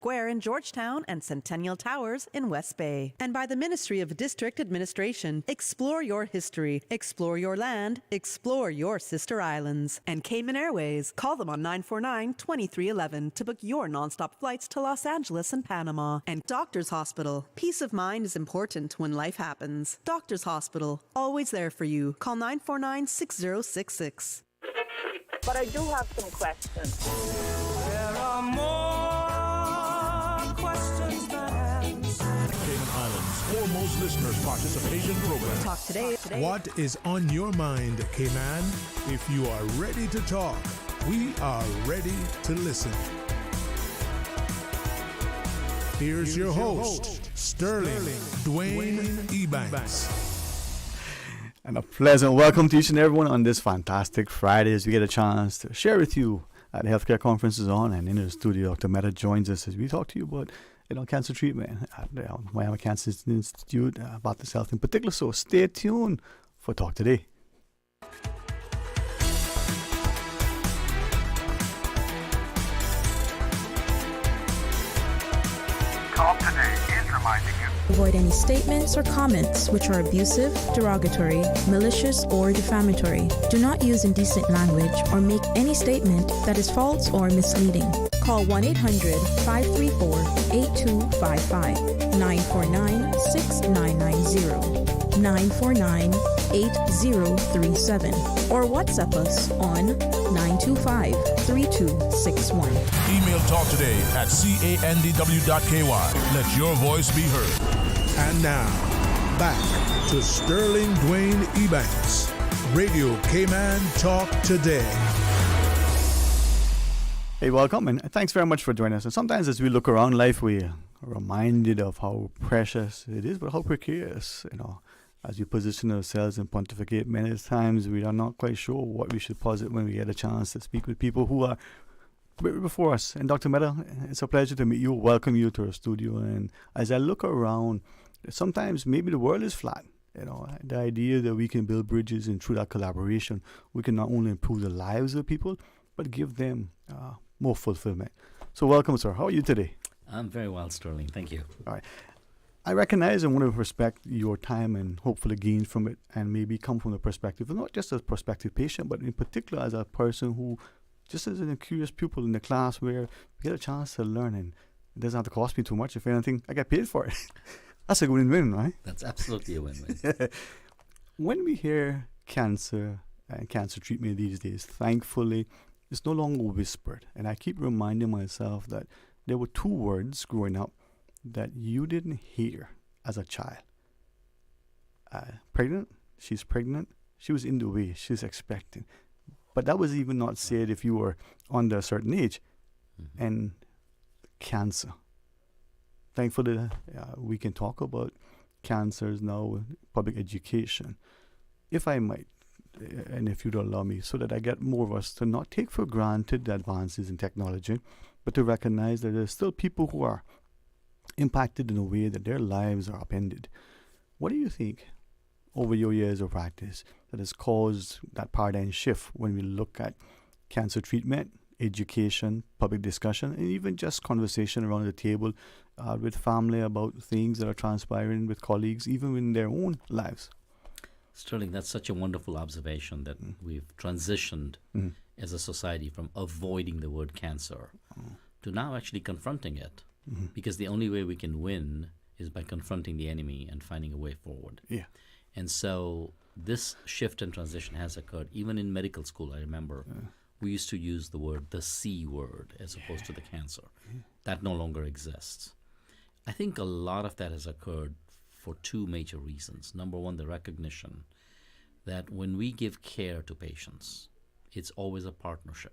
Square in Georgetown and Centennial Towers in West Bay. And by the Ministry of District Administration. Explore your history, explore your land, explore your sister islands. And Cayman Airways. Call them on 949-2311 to book your nonstop flights to Los Angeles and Panama. And Doctors Hospital. Peace of mind is important when life happens. Doctors Hospital. Always there for you. Call 949-6066. But I do have some questions. There are more questions than answers. Cayman Islands' foremost listeners' participation program. Talk today. What is on your mind, Cayman? If you are ready to talk, we are ready to listen. Here's your host, Sterling Dwayne Ebanks. And a pleasant welcome to each and everyone on this fantastic Friday as we get a chance to share with you at the healthcare conference is on, and in the studio, Dr. Mehta joins us as we talk to you about cancer treatment at the Miami Cancer Institute, about this health in particular. So stay tuned for Talk Today. Talk Today is reminding you. Avoid any statements or comments which are abusive, derogatory, malicious, or defamatory. Do not use indecent language or make any statement that is false or misleading. Call 1-800-534-8255, 949-6990, 949-8037, or WhatsApp us on 925-3261. Email Talk Today at candw.ky. Let your voice be heard. And now, back to Sterling Dwayne Ebanks. Radio Cayman Talk Today. Hey, welcome, and thanks very much for joining us. And sometimes as we look around life, we are reminded of how precious it is, but how precarious, as we position ourselves and pontificate. Many times we are not quite sure what we should posit when we get a chance to speak with people who are before us. And Dr. Mehta, it's a pleasure to meet you, welcome you to our studio. And as I look around, sometimes maybe the world is flat. The idea that we can build bridges, and through that collaboration, we can not only improve the lives of people, but give them more fulfillment. So welcome, sir. How are you today? I'm very well, Sterling. Thank you. All right. I recognize and want to respect your time and hopefully gain from it, and maybe come from the perspective of not just as a prospective patient, but in particular as a person who just as a curious pupil in the class where we get a chance to learn, and it doesn't have to cost me too much. If anything, I get paid for it. That's a win-win, right? That's absolutely a win-win. When we hear cancer and cancer treatment these days, thankfully, it's no longer whispered. And I keep reminding myself that there were two words growing up that you didn't hear as a child. Pregnant, she's pregnant, she was in the way, she's expecting. But that was even not said if you were under a certain age. Mm-hmm. And cancer. Thankfully, we can talk about cancers now, public education. If I might, and if you'd allow me, so that I get more of us to not take for granted the advances in technology, but to recognize that there's still people who are impacted in a way that their lives are upended. What do you think, over your years of practice, that has caused that paradigm shift when we look at cancer treatment, education, public discussion, and even just conversation around the table with family about things that are transpiring with colleagues, even in their own lives? Sterling, that's such a wonderful observation that we've transitioned as a society from avoiding the word cancer to now actually confronting it, because the only way we can win is by confronting the enemy and finding a way forward. Yeah. And so this shift and transition has occurred. Even in medical school, I remember we used to use the word, the C word, as opposed to the cancer. That no longer exists. I think a lot of that has occurred for two major reasons. Number one, the recognition that when we give care to patients, it's always a partnership.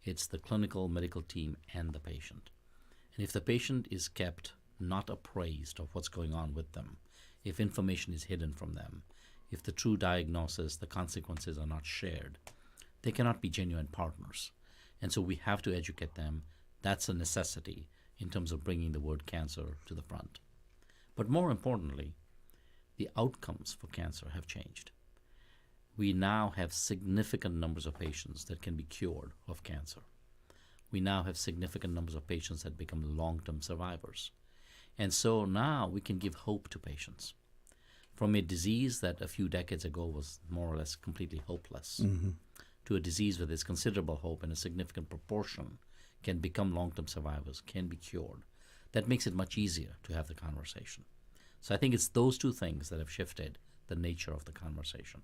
It's the clinical medical team and the patient. And if the patient is kept not appraised of what's going on with them, if information is hidden from them, if the true diagnosis, the consequences are not shared, they cannot be genuine partners. And so we have to educate them. That's a necessity in terms of bringing the word cancer to the front. But more importantly, the outcomes for cancer have changed. We now have significant numbers of patients that can be cured of cancer. we now have significant numbers of patients that become long-term survivors. And so now we can give hope to patients. From a disease that a few decades ago was more or less completely hopeless, to a disease with its considerable hope and a significant proportion can become long-term survivors, can be cured. That makes it much easier to have the conversation. So I think it's those two things that have shifted the nature of the conversation.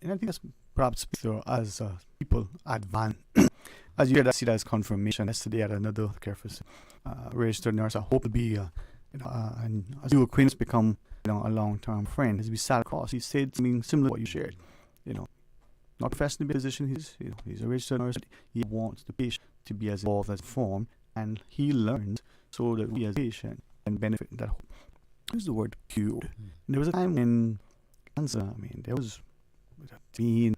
And I think that's perhaps as people advance, as you see that as confirmation. Yesterday at another care facility, registered nurse, I hope to be, and as you acquaintance become, a long-term friend. As we sat across, he said something similar to what you shared. Not professionally a physician, he's a registered nurse. He wants the patient to be as involved as informed, and he learns so that we as patient can benefit that hope. Use the word cured. There was a time when cancer, there was being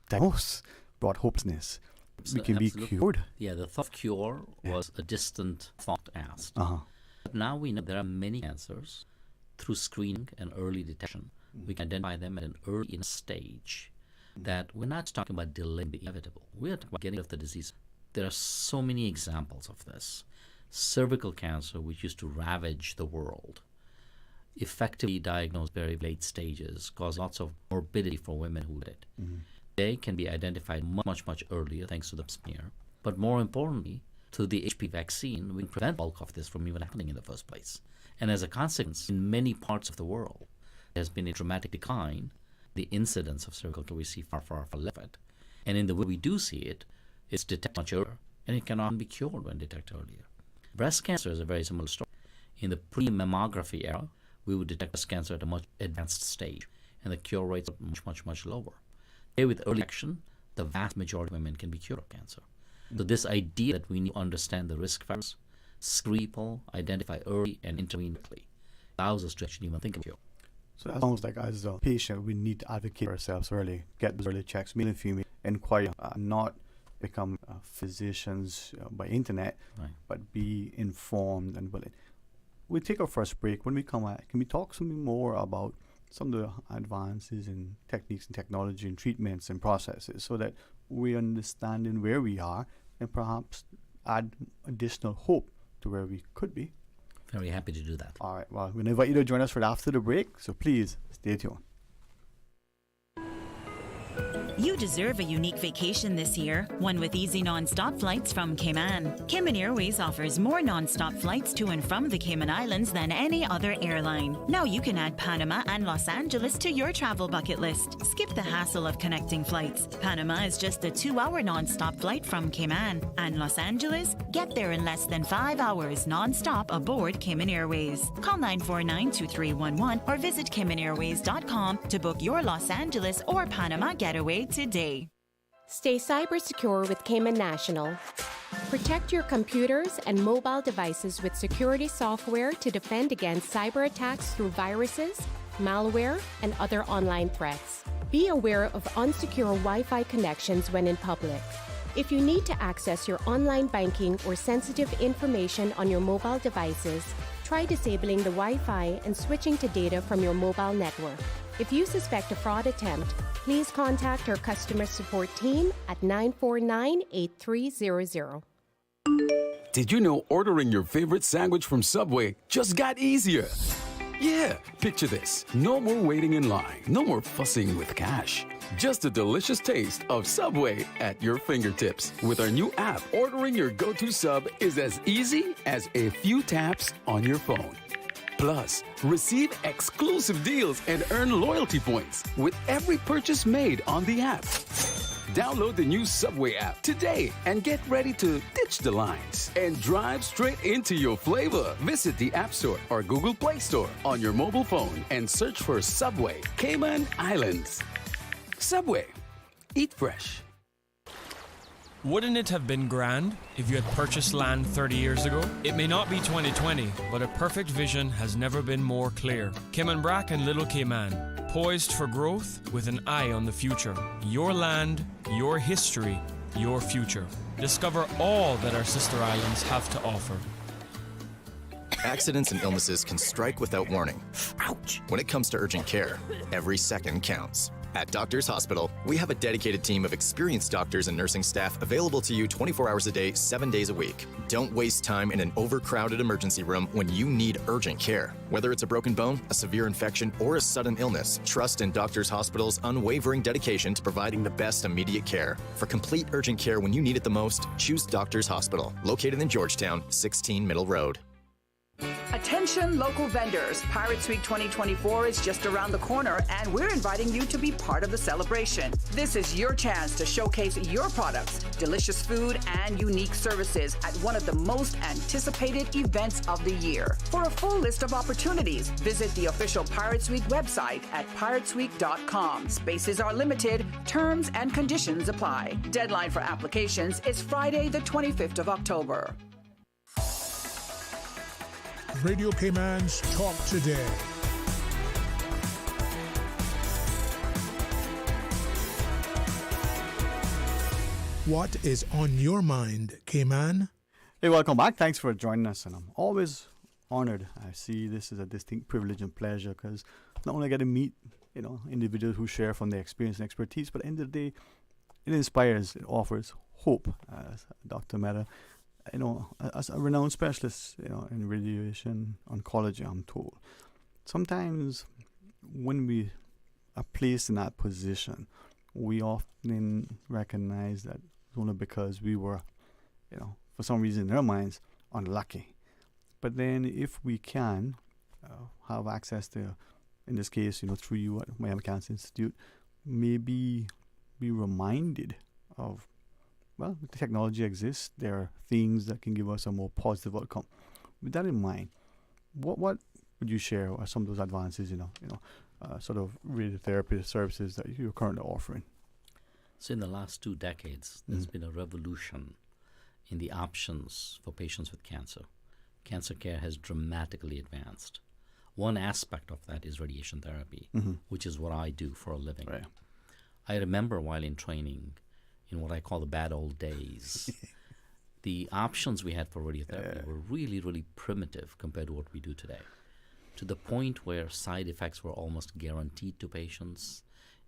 diagnosed brought hopelessness. We can be cured. Yeah, the thought of cure was a distant thought asked. But now we know there are many cancers. Through screening and early detection, we can identify them at an early enough stage that we're not talking about delaying the inevitable. We're talking about getting rid of the disease. There are so many examples of this. Cervical cancer, which used to ravage the world, effectively diagnosed very late stages, cause lots of morbidity for women who had it. They can be identified much, much earlier thanks to the smear. But more importantly, through the HPV vaccine, we can prevent bulk of this from even happening in the first place. And as a consequence, in many parts of the world, there has been a dramatic decline. The incidence of cervical cancer we see far, far, far less of it. And in the way we do see it, it's detected much earlier, and it can often be cured when detected earlier. Breast cancer is a very similar story. In the pre-mammography era, we would detect breast cancer at a much advanced stage, and the cure rates are much, much, much lower. Today, with early action, the vast majority of women can be cured of cancer. So this idea that we need to understand the risk factors, screen people, identify early, and intervene quickly allows us to actually even think of cure. So that sounds like as a patient, we need to advocate for ourselves early, get those early checks, male and female, inquire, not become physicians by internet, but be informed and willing. We'll take our first break. When we come back, can we talk something more about some of the advances in techniques and technology and treatments and processes so that we understand in where we are and perhaps add additional hope to where we could be? Very happy to do that. All right. Well, we're going to invite you to join us for after the break, so please stay tuned. You deserve a unique vacation this year, one with easy non-stop flights from Cayman. Cayman Airways offers more non-stop flights to and from the Cayman Islands than any other airline. Now you can add Panama and Los Angeles to your travel bucket list. Skip the hassle of connecting flights. Panama is just a 2-hour non-stop flight from Cayman. And Los Angeles? Get there in less than 5 hours non-stop aboard Cayman Airways. Call 949-2311 or visit CaymanAirways.com to book your Los Angeles or Panama getaway today. Stay cyber secure with Cayman National. Protect your computers and mobile devices with security software to defend against cyber attacks through viruses, malware, and other online threats. Be aware of unsecure Wi-Fi connections when in public. If you need to access your online banking or sensitive information on your mobile devices, try disabling the Wi-Fi and switching to data from your mobile network. If you suspect a fraud attempt, please contact our customer support team at 949-8300. Did you know ordering your favorite sandwich from Subway just got easier? Yeah, picture this. No more waiting in line. No more fussing with cash. Just the delicious taste of Subway at your fingertips. With our new app, ordering your go-to sub is as easy as a few taps on your phone. Plus, receive exclusive deals and earn loyalty points with every purchase made on the app. Download the new Subway app today and get ready to ditch the lines and drive straight into your flavor. Visit the App Store or Google Play Store on your mobile phone and search for Subway Cayman Islands. Subway. Eat fresh. Wouldn't it have been grand if you had purchased land 30 years ago? It may not be 2020, but a perfect vision has never been more clear. Cayman Brac and Little Cayman, poised for growth with an eye on the future. Your land, your history, your future. Discover all that our sister islands have to offer. Accidents and illnesses can strike without warning. Ouch! When it comes to urgent care, every second counts. At Doctors Hospital, We have a dedicated team of experienced doctors and nursing staff available to you 24 hours a day, 7 days a week. Don't waste time in an overcrowded emergency room when you need urgent care. Whether it's a broken bone, a severe infection, or a sudden illness, trust in Doctors Hospital's unwavering dedication to providing the best immediate care. For complete urgent care when you need it the most, choose Doctors Hospital, located in Georgetown, 16 Middle Road. Attention local vendors, Pirates Week 2024 is just around the corner and we're inviting you to be part of the celebration. This is your chance to showcase your products, delicious food, and unique services at one of the most anticipated events of the year. For a full list of opportunities, visit the official Pirates Week website at piratesweek.com. Spaces are limited, terms and conditions apply. Deadline for applications is Friday the 25th of October. Radio Cayman's Talk Today. What is on your mind, Cayman? Hey, welcome back. Thanks for joining us, and I'm always honored. I see this as a distinct privilege and pleasure because not only I get to meet, individuals who share from their experience and expertise, but at the end of the day, it inspires, it offers hope. As Dr. Mehta, as a renowned specialist, in radiation oncology, I'm told, sometimes when we are placed in that position, we often recognize that it's only because we were, for some reason in their minds, unlucky. But then if we can have access to, in this case, through you at Miami Cancer Institute, maybe be reminded of, well, the technology exists. There are things that can give us a more positive outcome. With that in mind, what would you share are some of those advances, sort of radiotherapy services that you're currently offering? So in the last 2 decades, there's been a revolution in the options for patients with cancer. Cancer care has dramatically advanced. One aspect of that is radiation therapy, which is what I do for a living. Right. I remember while in training, in what I call the bad old days, the options we had for radiotherapy were really, really primitive compared to what we do today, to the point where side effects were almost guaranteed to patients,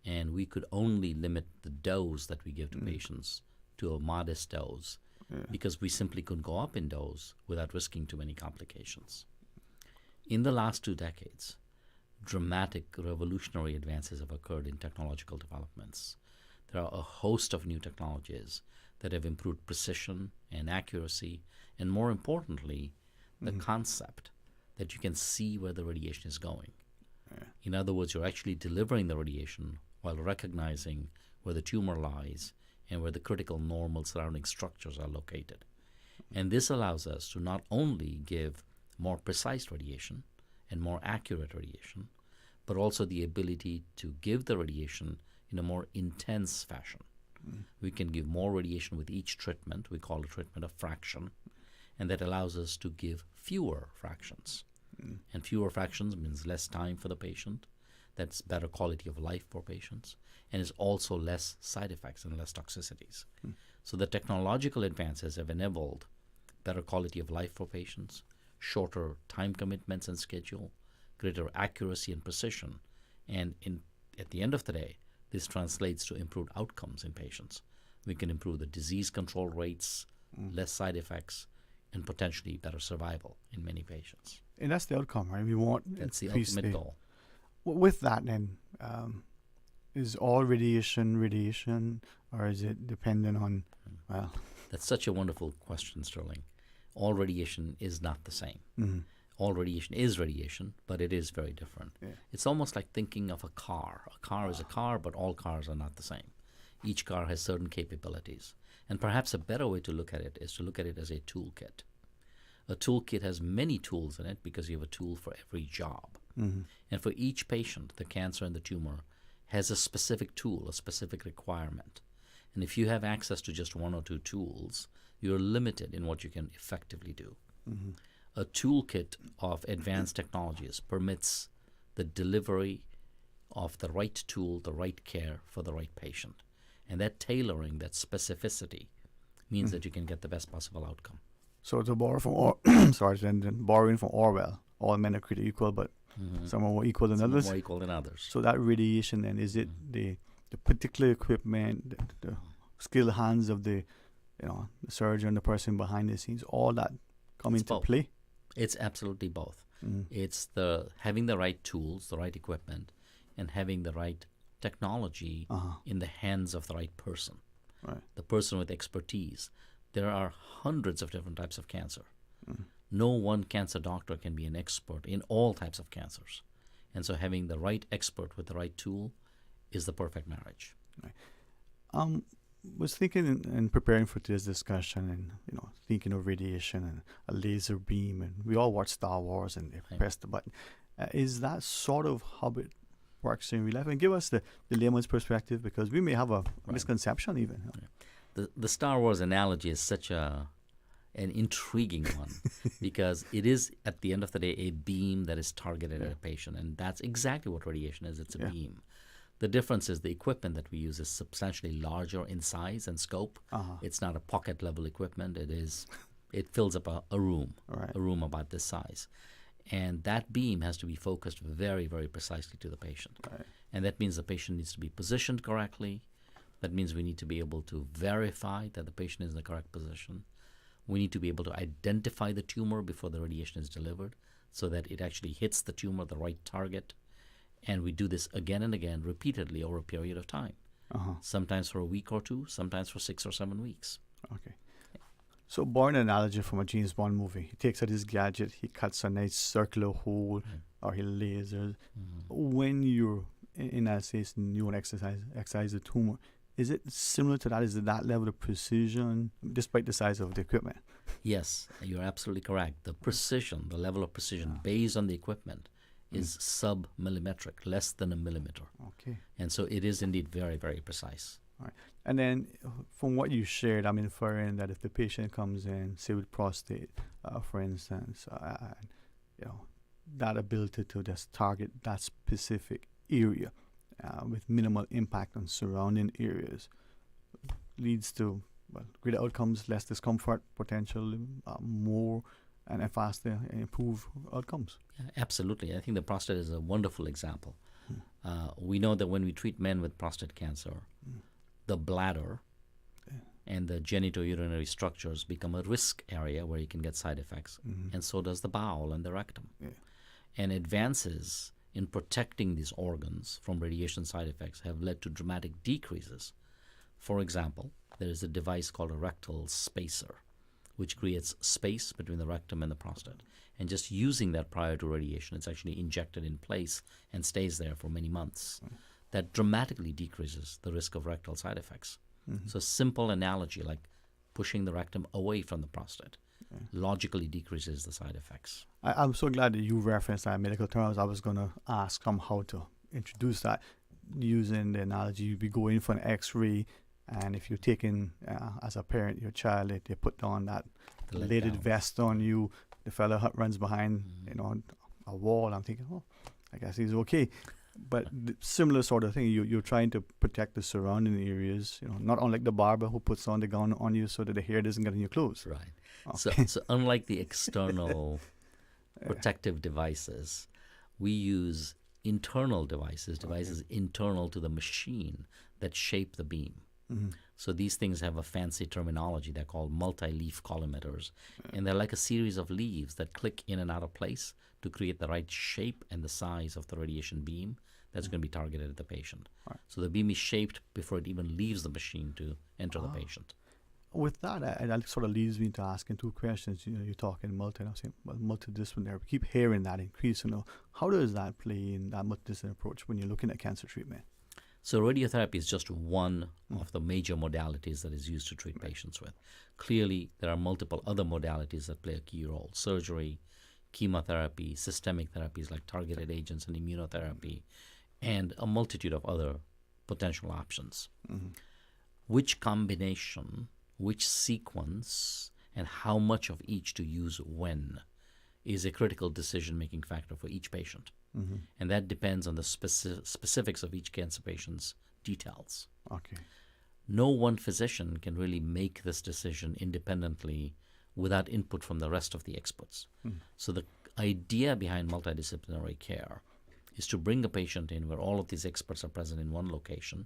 and we could only limit the dose that we give to patients to a modest dose because we simply couldn't go up in dose without risking too many complications. In the last 2 decades, dramatic revolutionary advances have occurred in technological developments. There are a host of new technologies that have improved precision and accuracy, and more importantly, the concept that you can see where the radiation is going. In other words, you're actually delivering the radiation while recognizing where the tumor lies and where the critical normal surrounding structures are located. And this allows us to not only give more precise radiation and more accurate radiation, but also the ability to give the radiation in a more intense fashion. We can give more radiation with each treatment. We call it treatment of fraction. And that allows us to give fewer fractions. And fewer fractions means less time for the patient. That's better quality of life for patients. And is also less side effects and less toxicities. So the technological advances have enabled better quality of life for patients, shorter time commitments and schedule, greater accuracy and precision. And at the end of the day, this translates to improved outcomes in patients. We can improve the disease control rates, less side effects, and potentially better survival in many patients. And that's the outcome, right? We want that's the ultimate goal. With that, then, is all radiation, or is it dependent on, well? That's such a wonderful question, Sterling. All radiation is not the same. All radiation is radiation, but it is very different. It's almost like thinking of a car. A car is a car, but all cars are not the same. Each car has certain capabilities. And perhaps a better way to look at it is to look at it as a toolkit. A toolkit has many tools in it because you have a tool for every job. And for each patient, the cancer and the tumor has a specific tool, a specific requirement. And if you have access to just 1 or 2 tools, you're limited in what you can effectively do. A toolkit of advanced technologies permits the delivery of the right tool, the right care for the right patient. And that tailoring, that specificity, means that you can get the best possible outcome. So to borrow from, borrowing from Orwell, all men are created equal, but some are more equal than others. More equal than others. So that radiation then, is it the the particular equipment, the skilled hands of the the surgeon, the person behind the scenes, all that come into both. play? It's absolutely both. It's having the right tools, the right equipment, and having the right technology in the hands of the right person. Right. The person with expertise. There are hundreds of different types of cancer. No one cancer doctor can be an expert in all types of cancers. And so having the right expert with the right tool is the perfect marriage. Right. Was thinking in preparing for today's discussion, and thinking of radiation and a laser beam, and we all watch Star Wars and they press the button. Is that sort of how it works in real life? And give us the layman's perspective, because we may have a misconception even. The Star Wars analogy is such an intriguing one because it is, at the end of the day, a beam that is targeted at a patient, and that's exactly what radiation is. It's a beam. The difference is the equipment that we use is substantially larger in size and scope. It's not a pocket level equipment. It fills up a room, a room about this size. And that beam has to be focused very, very precisely to the patient. And that means the patient needs to be positioned correctly. That means we need to be able to verify that the patient is in the correct position. We need to be able to identify the tumor before the radiation is delivered so that it actually hits the tumor, the right target. And we do this again and again, repeatedly over a period of time. Sometimes for a week or two, sometimes for 6 or 7 weeks. Okay. So, born an analogy from a James Bond movie. He takes out his gadget, he cuts a nice circular hole, or he lasers. When you're in that case and you want to exercise the tumor, is it similar to that? Is it that level of precision, despite the size of the equipment? Yes, you're absolutely correct. The precision, the level of precision based on the equipment is sub-millimetric, less than a millimeter. Okay. And so it is indeed very, very precise. All right. And then from what you shared, I'm inferring that if the patient comes in, say with prostate, for instance, that ability to just target that specific area with minimal impact on surrounding areas leads to greater outcomes, less discomfort, potentially more and faster improve outcomes. Yeah, absolutely. I think the prostate is a wonderful example. We know that when we treat men with prostate cancer, the bladder and the genitourinary structures become a risk area where you can get side effects, and so does the bowel and the rectum. And advances in protecting these organs from radiation side effects have led to dramatic decreases. For example, there is a device called a rectal spacer, which creates space between the rectum and the prostate. And just using that prior to radiation, it's actually injected in place and stays there for many months. That dramatically decreases the risk of rectal side effects. So a simple analogy like pushing the rectum away from the prostate logically decreases the side effects. I'm so glad that you referenced that in medical terms. I was going to ask how to introduce that using the analogy. You'd be going for an x-ray, and if you're taking, as a parent, your child, they put on that leaded vest on you. The fellow runs behind, a wall. I'm thinking, I guess he's okay. But similar sort of thing. You're trying to protect the surrounding areas. Not unlike the barber who puts on the gown on you so that the hair doesn't get in your clothes. Right. Okay. So unlike the external protective devices, we use internal devices internal to the machine that shape the beam. So these things have a fancy terminology. They're called multi-leaf collimators. And they're like a series of leaves that click in and out of place to create the right shape and the size of the radiation beam that's going to be targeted at the patient. So the beam is shaped before it even leaves the machine to enter the patient. With that, that sort of leads me to asking two questions. You're talking multidisciplinary. We keep hearing that increase. How does that play in that multidisciplinary approach when you're looking at cancer treatment? So radiotherapy is just one of the major modalities that is used to treat patients with. Clearly, there are multiple other modalities that play a key role. Surgery, chemotherapy, systemic therapies like targeted agents and immunotherapy, and a multitude of other potential options. Which combination, which sequence, and how much of each to use when is a critical decision-making factor for each patient. And that depends on the specifics of each cancer patient's details. Okay. No one physician can really make this decision independently without input from the rest of the experts. So the idea behind multidisciplinary care is to bring a patient in where all of these experts are present in one location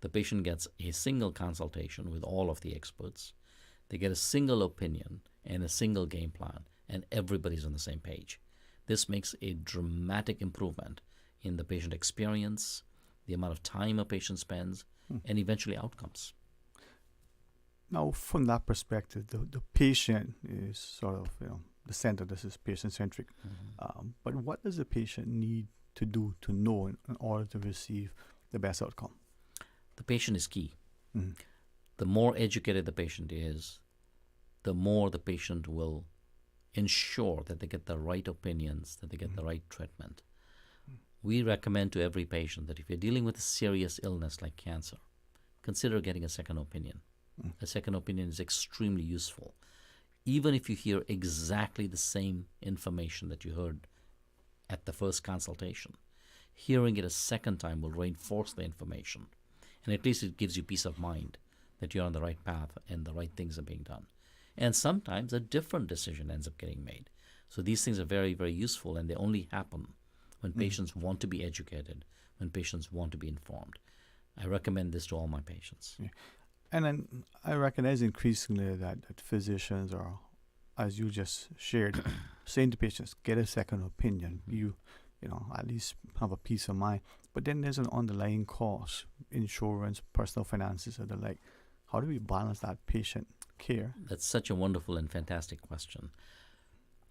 The patient gets a single consultation with all of the experts. They get a single opinion and a single game plan, and everybody's on the same page. This makes a dramatic improvement in the patient experience, the amount of time a patient spends, and eventually outcomes. Now, from that perspective, the patient is sort of, the center. This is patient-centric. But what does the patient need to do to know in order to receive the best outcome? The patient is key. The more educated the patient is, the more the patient will ensure that they get the right opinions, that they get the right treatment. We recommend to every patient that if you're dealing with a serious illness like cancer, consider getting a second opinion. A second opinion is extremely useful. Even if you hear exactly the same information that you heard at the first consultation, hearing it a second time will reinforce the information. And at least it gives you peace of mind that you're on the right path and the right things are being done. And sometimes a different decision ends up getting made. So these things are very, very useful, and they only happen when patients want to be educated, when patients want to be informed. I recommend this to all my patients. Yeah. And then I recognize increasingly that physicians are, as you just shared, saying to patients, get a second opinion. You at least have a peace of mind. But then there's an underlying cost, insurance, personal finances, and the like. How do we balance that patient care? That's such a wonderful and fantastic question.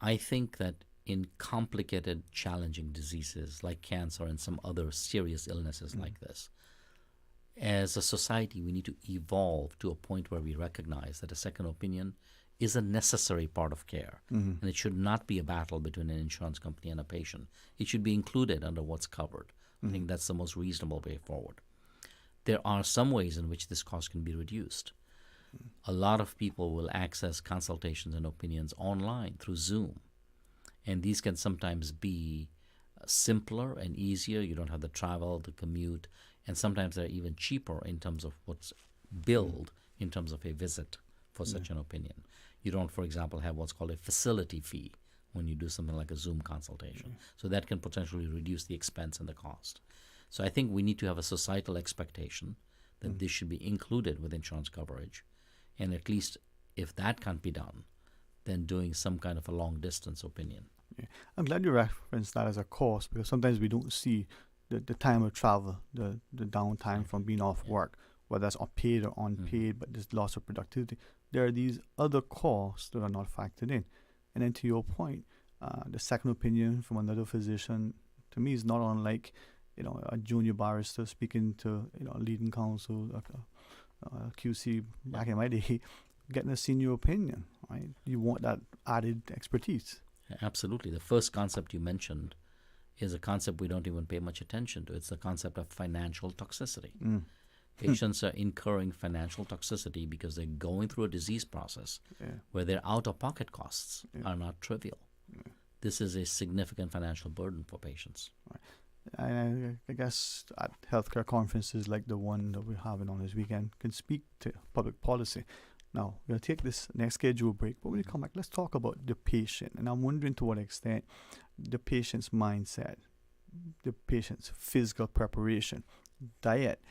I think that in complicated, challenging diseases like cancer and some other serious illnesses like this, as a society, we need to evolve to a point where we recognize that a second opinion is a necessary part of care. And it should not be a battle between an insurance company and a patient. It should be included under what's covered. I think that's the most reasonable way forward. There are some ways in which this cost can be reduced. A lot of people will access consultations and opinions online through Zoom. And these can sometimes be simpler and easier. You don't have the travel, the commute, and sometimes they're even cheaper in terms of what's billed in terms of a visit for such an opinion. You don't, for example, have what's called a facility fee when you do something like a Zoom consultation. So that can potentially reduce the expense and the cost. So I think we need to have a societal expectation that this should be included with insurance coverage. And at least if that can't be done, then doing some kind of a long distance opinion. Yeah. I'm glad you referenced that as a cost, because sometimes we don't see the time of travel, the downtime from being off work, whether that's paid or unpaid, but there's loss of productivity. There are these other costs that are not factored in. And then to your point, the second opinion from another physician, to me, is not unlike, a junior barrister speaking to, a leading counsel, a QC back in my day, getting a senior opinion, right? You want that added expertise. Absolutely. The first concept you mentioned is a concept we don't even pay much attention to. It's the concept of financial toxicity. Patients are incurring financial toxicity because they're going through a disease process where their out-of-pocket costs are not trivial. This is a significant financial burden for patients. Right. I guess at healthcare conferences like the one that we're having on this weekend can speak to public policy. Now, we're going to take this next scheduled break, but when we come back, let's talk about the patient. And I'm wondering to what extent the patient's mindset, the patient's physical preparation, diet,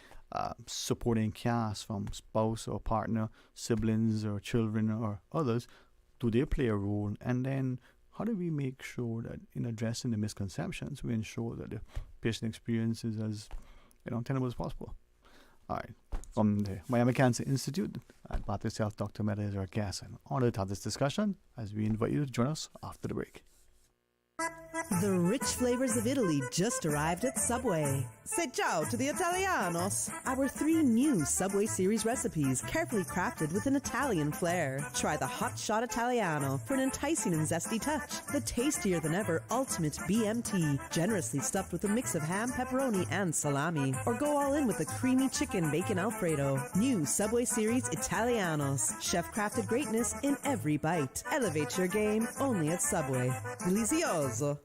supporting cast from spouse or partner, siblings or children or others, do they play a role? And then how do we make sure that in addressing the misconceptions, we ensure that the patient experience is as tenable as possible? All right. From the Miami Cancer Institute at Baptist Health, Dr. Mehta is our guest. And honored to have this discussion as we invite you to join us after the break. The rich flavors of Italy just arrived at Subway. Say ciao to the Italianos. Our 3 new Subway series recipes, carefully crafted with an Italian flair. Try the Hot Shot Italiano for an enticing and zesty touch. The tastier than ever Ultimate BMT, generously stuffed with a mix of ham, pepperoni, and salami. Or go all in with the creamy chicken bacon Alfredo. New Subway series Italianos. Chef-crafted greatness in every bite. Elevate your game only at Subway. Delizioso.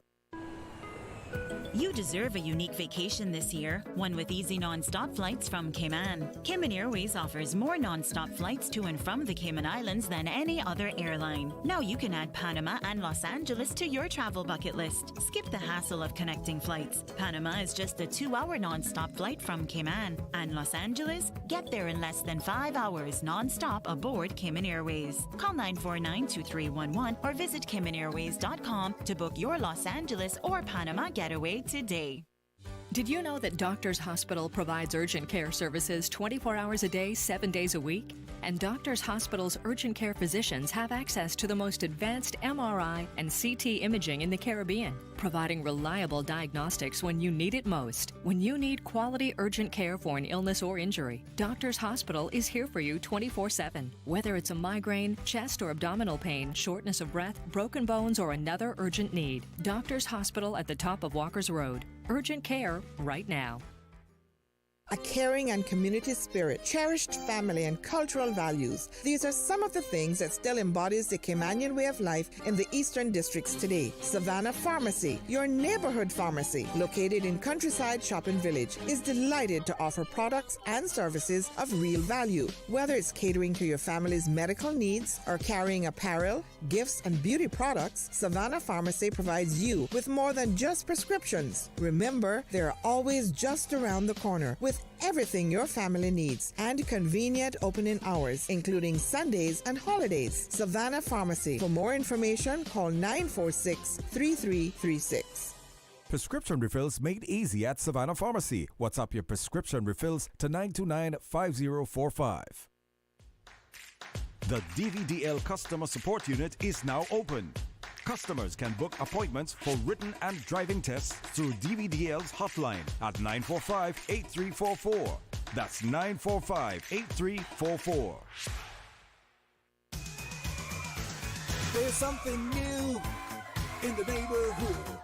You deserve a unique vacation this year, one with easy non-stop flights from Cayman. Cayman Airways offers more non-stop flights to and from the Cayman Islands than any other airline. Now you can add Panama and Los Angeles to your travel bucket list. Skip the hassle of connecting flights. Panama is just a 2-hour non-stop flight from Cayman. And Los Angeles? Get there in less than 5 hours non-stop aboard Cayman Airways. Call 949-2311 or visit CaymanAirways.com to book your Los Angeles or Panama getaway today. Did you know that Doctors Hospital provides urgent care services 24 hours a day, 7 days a week? And Doctors Hospital's urgent care physicians have access to the most advanced MRI and CT imaging in the Caribbean, providing reliable diagnostics when you need it most. When you need quality urgent care for an illness or injury, Doctors Hospital is here for you 24/7. Whether it's a migraine, chest or abdominal pain, shortness of breath, broken bones, or another urgent need, Doctors Hospital at the top of Walker's Road. Urgent care right now. A caring and community spirit, cherished family and cultural values. These are some of the things that still embodies the Caymanian way of life in the Eastern Districts today. Savannah Pharmacy, your neighborhood pharmacy, located in Countryside Shopping Village, is delighted to offer products and services of real value. Whether it's catering to your family's medical needs or carrying apparel, gifts, and beauty products, Savannah Pharmacy provides you with more than just prescriptions. Remember, they're always just around the corner with everything your family needs and convenient opening hours, including Sundays and holidays. Savannah Pharmacy. For more information, call 946-3336. Prescription refills made easy at Savannah Pharmacy. What's up your prescription refills to 929-5045. The DVDL Customer Support Unit is now open. Customers can book appointments for written and driving tests through DVDL's hotline at 945-8344. That's 945-8344. There's something new in the neighborhood.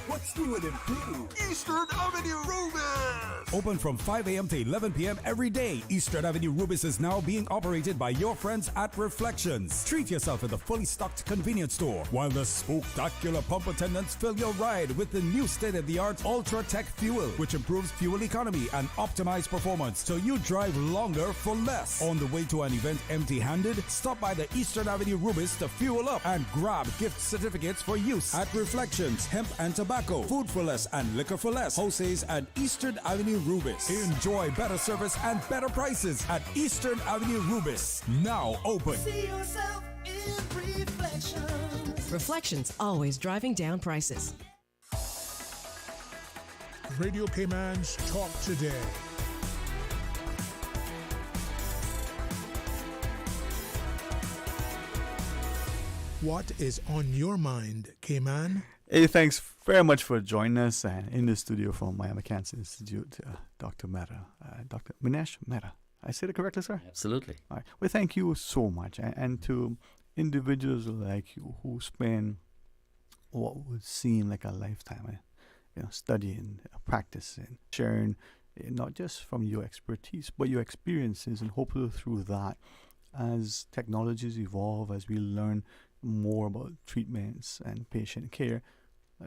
What's new and improved? Eastern Avenue Rubis! Open from 5 a.m. to 11 p.m. every day, Eastern Avenue Rubis is now being operated by your friends at Reflections. Treat yourself at the fully stocked convenience store while the spectacular pump attendants fill your ride with the new state-of-the-art Ultra Tech fuel, which improves fuel economy and optimized performance so you drive longer for less. On the way to an event empty-handed, stop by the Eastern Avenue Rubis to fuel up and grab gift certificates for use at Reflections. Hemp and tobacco, food for less, and liquor for less. Wholesales at Eastern Avenue Rubis. Enjoy better service and better prices at Eastern Avenue Rubis. Now open. See yourself in Reflections. Reflections, always driving down prices. Radio Cayman's Talk Today. What is on your mind, Cayman? Hey, thanks very much for joining us. And in the studio from Miami Cancer Institute, Dr. Mehta, Dr. Minesh Mehta. I said it correctly, sir? Absolutely. All right. Well, thank you so much. And to individuals like you who spend what would seem like a lifetime, studying, practicing, sharing, not just from your expertise, but your experiences, and hopefully through that, as technologies evolve, as we learn more about treatments and patient care,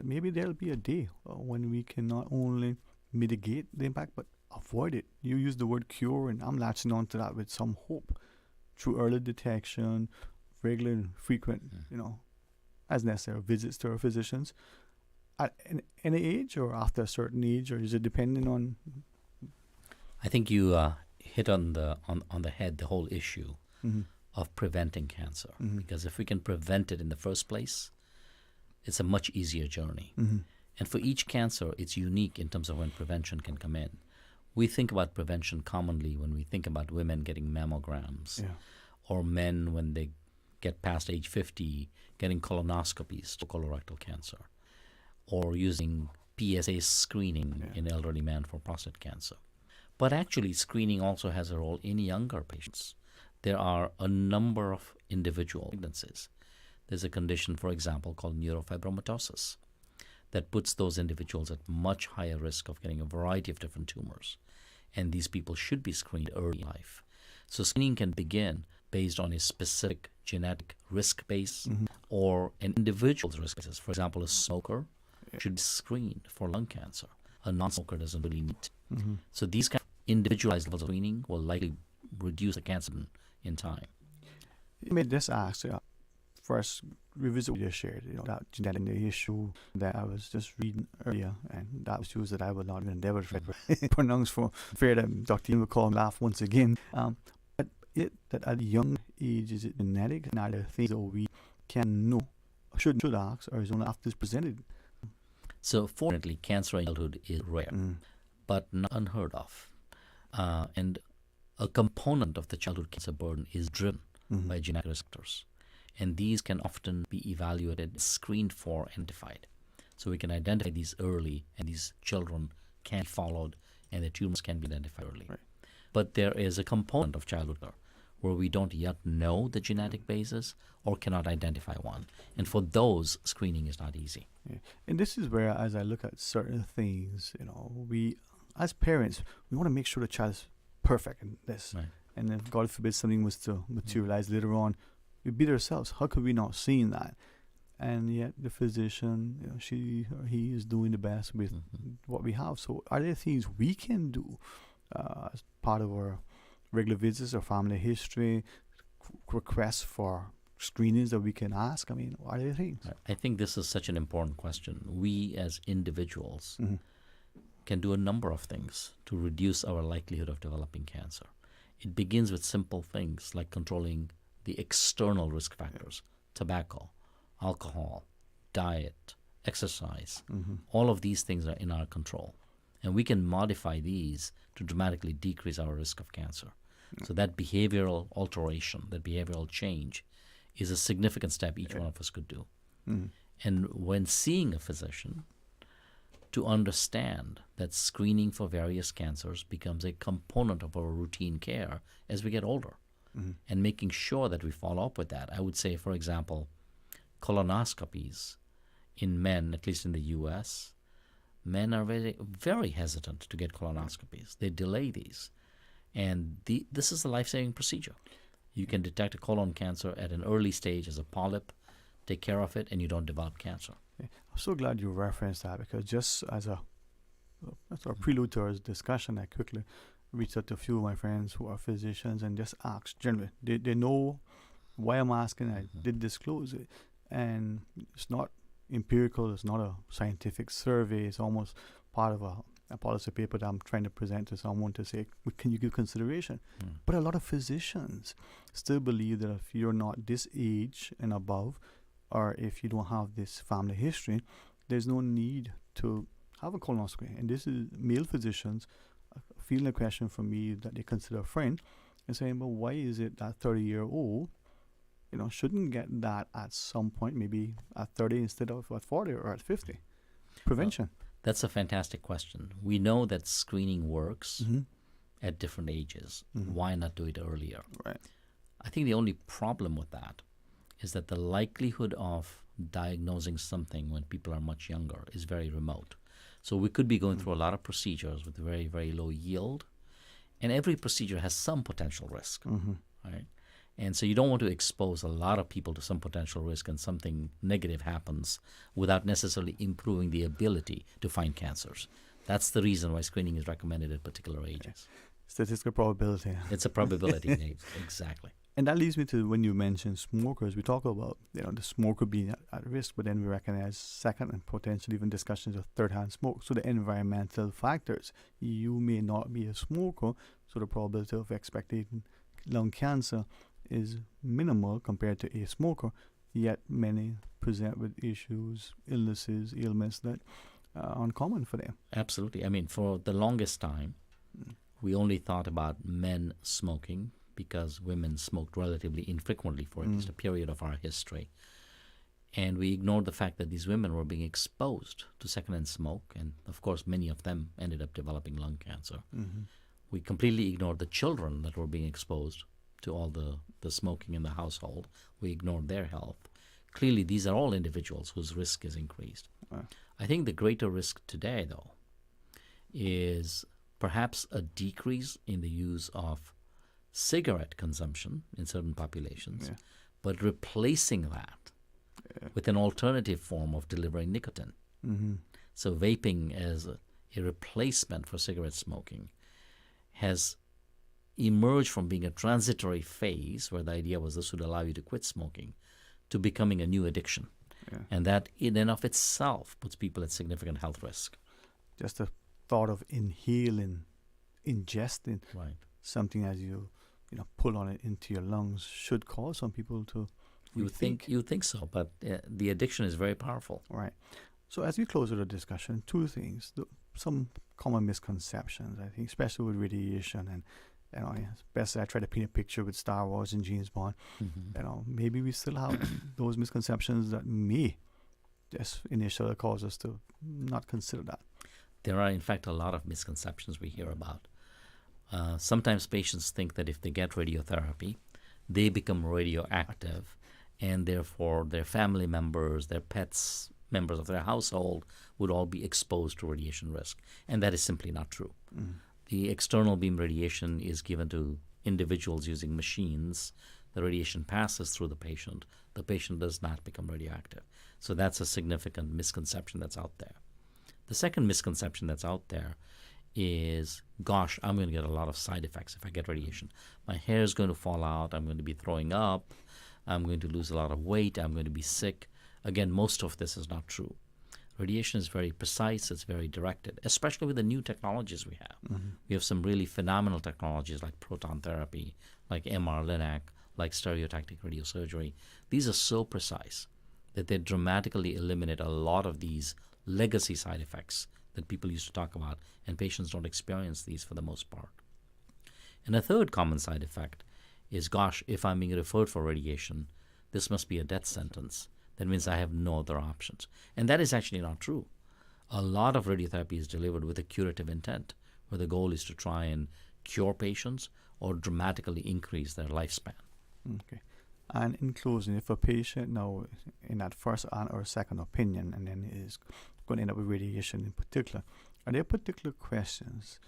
maybe there'll be a day when we can not only mitigate the impact but avoid it. You use the word cure, and I'm latching on to that with some hope through early detection, regular and frequent, as necessary visits to our physicians at any age or after a certain age, or is it depending on? I think you hit on the head the whole issue of preventing cancer, because if we can prevent it in the first place, it's a much easier journey. And for each cancer, it's unique in terms of when prevention can come in. We think about prevention commonly when we think about women getting mammograms, or men when they get past age 50 getting colonoscopies for colorectal cancer, or using PSA screening in elderly men for prostate cancer. But actually, screening also has a role in younger patients. There are a number of individual pregnancies. There's a condition, for example, called neurofibromatosis that puts those individuals at much higher risk of getting a variety of different tumors. And these people should be screened early in life. So screening can begin based on a specific genetic risk base or an individual's risk basis. For example, a smoker should be screened for lung cancer. A non-smoker doesn't really need to. Mm-hmm. So these kind of individualized levels of screening will likely reduce the cancer in time. You may just ask, first revisit what you shared, that genetic issue that I was just reading earlier, and that was issues that I would not even endeavor to pronounce for fear that Dr. Ian will call and laugh once again. But that at a young age, is it genetic? And are there things that we can know, should ask, or is only after it's presented? So fortunately, cancer in childhood is rare, but not unheard of. And a component of the childhood cancer burden is driven by genetic receptors. And these can often be evaluated, screened for, and identified. So we can identify these early, and these children can be followed, and the tumors can be identified early. Right. But there is a component of childhood cancer where we don't yet know the genetic basis or cannot identify one. And for those, screening is not easy. Yeah. And this is where, as I look at certain things, we, as parents, we want to make sure the child is perfect in this. Right. And if, God forbid, something was to materialize later on, we beat ourselves. How could we not see that? And yet the physician, she or he is doing the best with what we have. So are there things we can do as part of our regular visits or family history, requests for screenings that we can ask? I mean, are there things? I think this is such an important question. We as individuals can do a number of things to reduce our likelihood of developing cancer. It begins with simple things like controlling the external risk factors, tobacco, alcohol, diet, exercise. All of these things are in our control. And we can modify these to dramatically decrease our risk of cancer. So that behavioral alteration, that behavioral change is a significant step each one of us could do. And when seeing a physician, to understand that screening for various cancers becomes a component of our routine care as we get older. And making sure that we follow up with that. I would say, for example, colonoscopies in men, at least in the U.S., men are very, very hesitant to get colonoscopies. They delay these. And this is a life-saving procedure. You can detect a colon cancer at an early stage as a polyp, take care of it, and you don't develop cancer. I'm so glad you referenced that, because just as a prelude to our discussion, I quickly reached out to a few of my friends who are physicians and just asked generally. They know why I'm asking. I did disclose it. And it's not empirical. It's not a scientific survey. It's almost part of a policy paper that I'm trying to present to someone to say, can you give consideration? But a lot of physicians still believe that if you're not this age and above, or if you don't have this family history, there's no need to have a colonoscopy. And this is male physicians feeling a question from me that they consider a friend and saying, well, why is it that 30-year-old, shouldn't get that at some point, maybe at 30 instead of at 40 or at 50? Prevention. That's a fantastic question. We know that screening works at different ages. Why not do it earlier? Right. I think the only problem with that is that the likelihood of diagnosing something when people are much younger is very remote. So we could be going through a lot of procedures with very, very low yield, and every procedure has some potential risk, right? And so you don't want to expose a lot of people to some potential risk and something negative happens without necessarily improving the ability to find cancers. That's the reason why screening is recommended at particular ages. Statistical probability. It's a probability, exactly. And that leads me to when you mentioned smokers, we talk about the smoker being at risk, but then we recognize second and potentially even discussions of third-hand smoke. So the environmental factors. You may not be a smoker, so the probability of expecting lung cancer is minimal compared to a smoker, yet many present with issues, illnesses, ailments that are uncommon for them. Absolutely. I mean, for the longest time, we only thought about men smoking because women smoked relatively infrequently for at least a period of our history. And we ignored the fact that these women were being exposed to secondhand smoke, and of course many of them ended up developing lung cancer. We completely ignored the children that were being exposed to all the smoking in the household. We ignored their health. Clearly, these are all individuals whose risk is increased. I think the greater risk today, though, is perhaps a decrease in the use of cigarette consumption in certain populations, but replacing that with an alternative form of delivering nicotine. Mm-hmm. So vaping as a replacement for cigarette smoking has emerged from being a transitory phase where the idea was this would allow you to quit smoking to becoming a new addiction. Yeah. And that in and of itself puts people at significant health risk. Just the thought of inhaling, ingesting something as you pull on it into your lungs should cause some people to You think so, but the addiction is very powerful. Right. So as we close with the discussion, two things. Some common misconceptions, I think, especially with radiation, and best I try to paint a picture with Star Wars and James Bond. Mm-hmm. Maybe we still have those misconceptions that may just initially cause us to not consider that. There are, in fact, a lot of misconceptions we hear about. Sometimes patients think that if they get radiotherapy, they become radioactive, and therefore their family members, their pets, members of their household would all be exposed to radiation risk. And that is simply not true. Mm. The external beam radiation is given to individuals using machines. The radiation passes through the patient. The patient does not become radioactive. So that's a significant misconception that's out there. The second misconception that's out there is, gosh, I'm going to get a lot of side effects if I get radiation. My hair is going to fall out. I'm going to be throwing up. I'm going to lose a lot of weight. I'm going to be sick. Again, most of this is not true. Radiation is very precise. It's very directed, especially with the new technologies we have. Mm-hmm. We have some really phenomenal technologies like proton therapy, like MR-Linac, like stereotactic radiosurgery. These are so precise that they dramatically eliminate a lot of these legacy side effects that people used to talk about, and patients don't experience these for the most part. And a third common side effect is, gosh, if I'm being referred for radiation, this must be a death sentence. That means I have no other options. And that is actually not true. A lot of radiotherapy is delivered with a curative intent, where the goal is to try and cure patients or dramatically increase their lifespan. Okay. And in closing, if a patient now in that first or second opinion and then is going to end up with radiation in particular, are there particular questions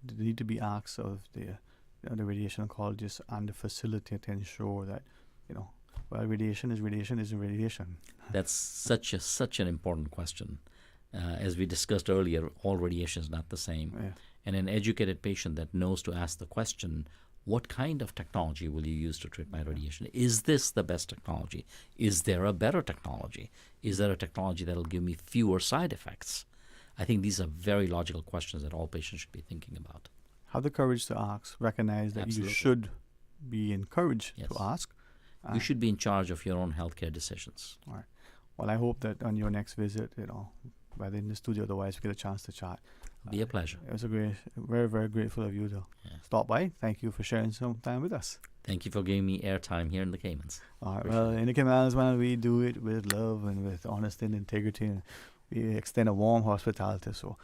that need to be asked of the radiation oncologist and the facility to ensure that, radiation is radiation isn't radiation? That's such an important question. As we discussed earlier, all radiation is not the same. Yeah. And an educated patient that knows to ask the question, what kind of technology will you use to treat my radiation? Is this the best technology? Is there a better technology? Is there a technology that will give me fewer side effects? I think these are very logical questions that all patients should be thinking about. Have the courage to ask, recognize that Absolutely. you should be encouraged Yes. to ask. You should be in charge of your own healthcare decisions. All right. Well, I hope that on your next visit, whether in the studio or otherwise, we get a chance to chat. Be a pleasure. It was very, very grateful of you to stop by. Thank you for sharing some time with us. Thank you for giving me airtime here in the Caymans. All right. Well, in the Caymans, man, we do it with love and with honesty and integrity, and we extend a warm hospitality. So,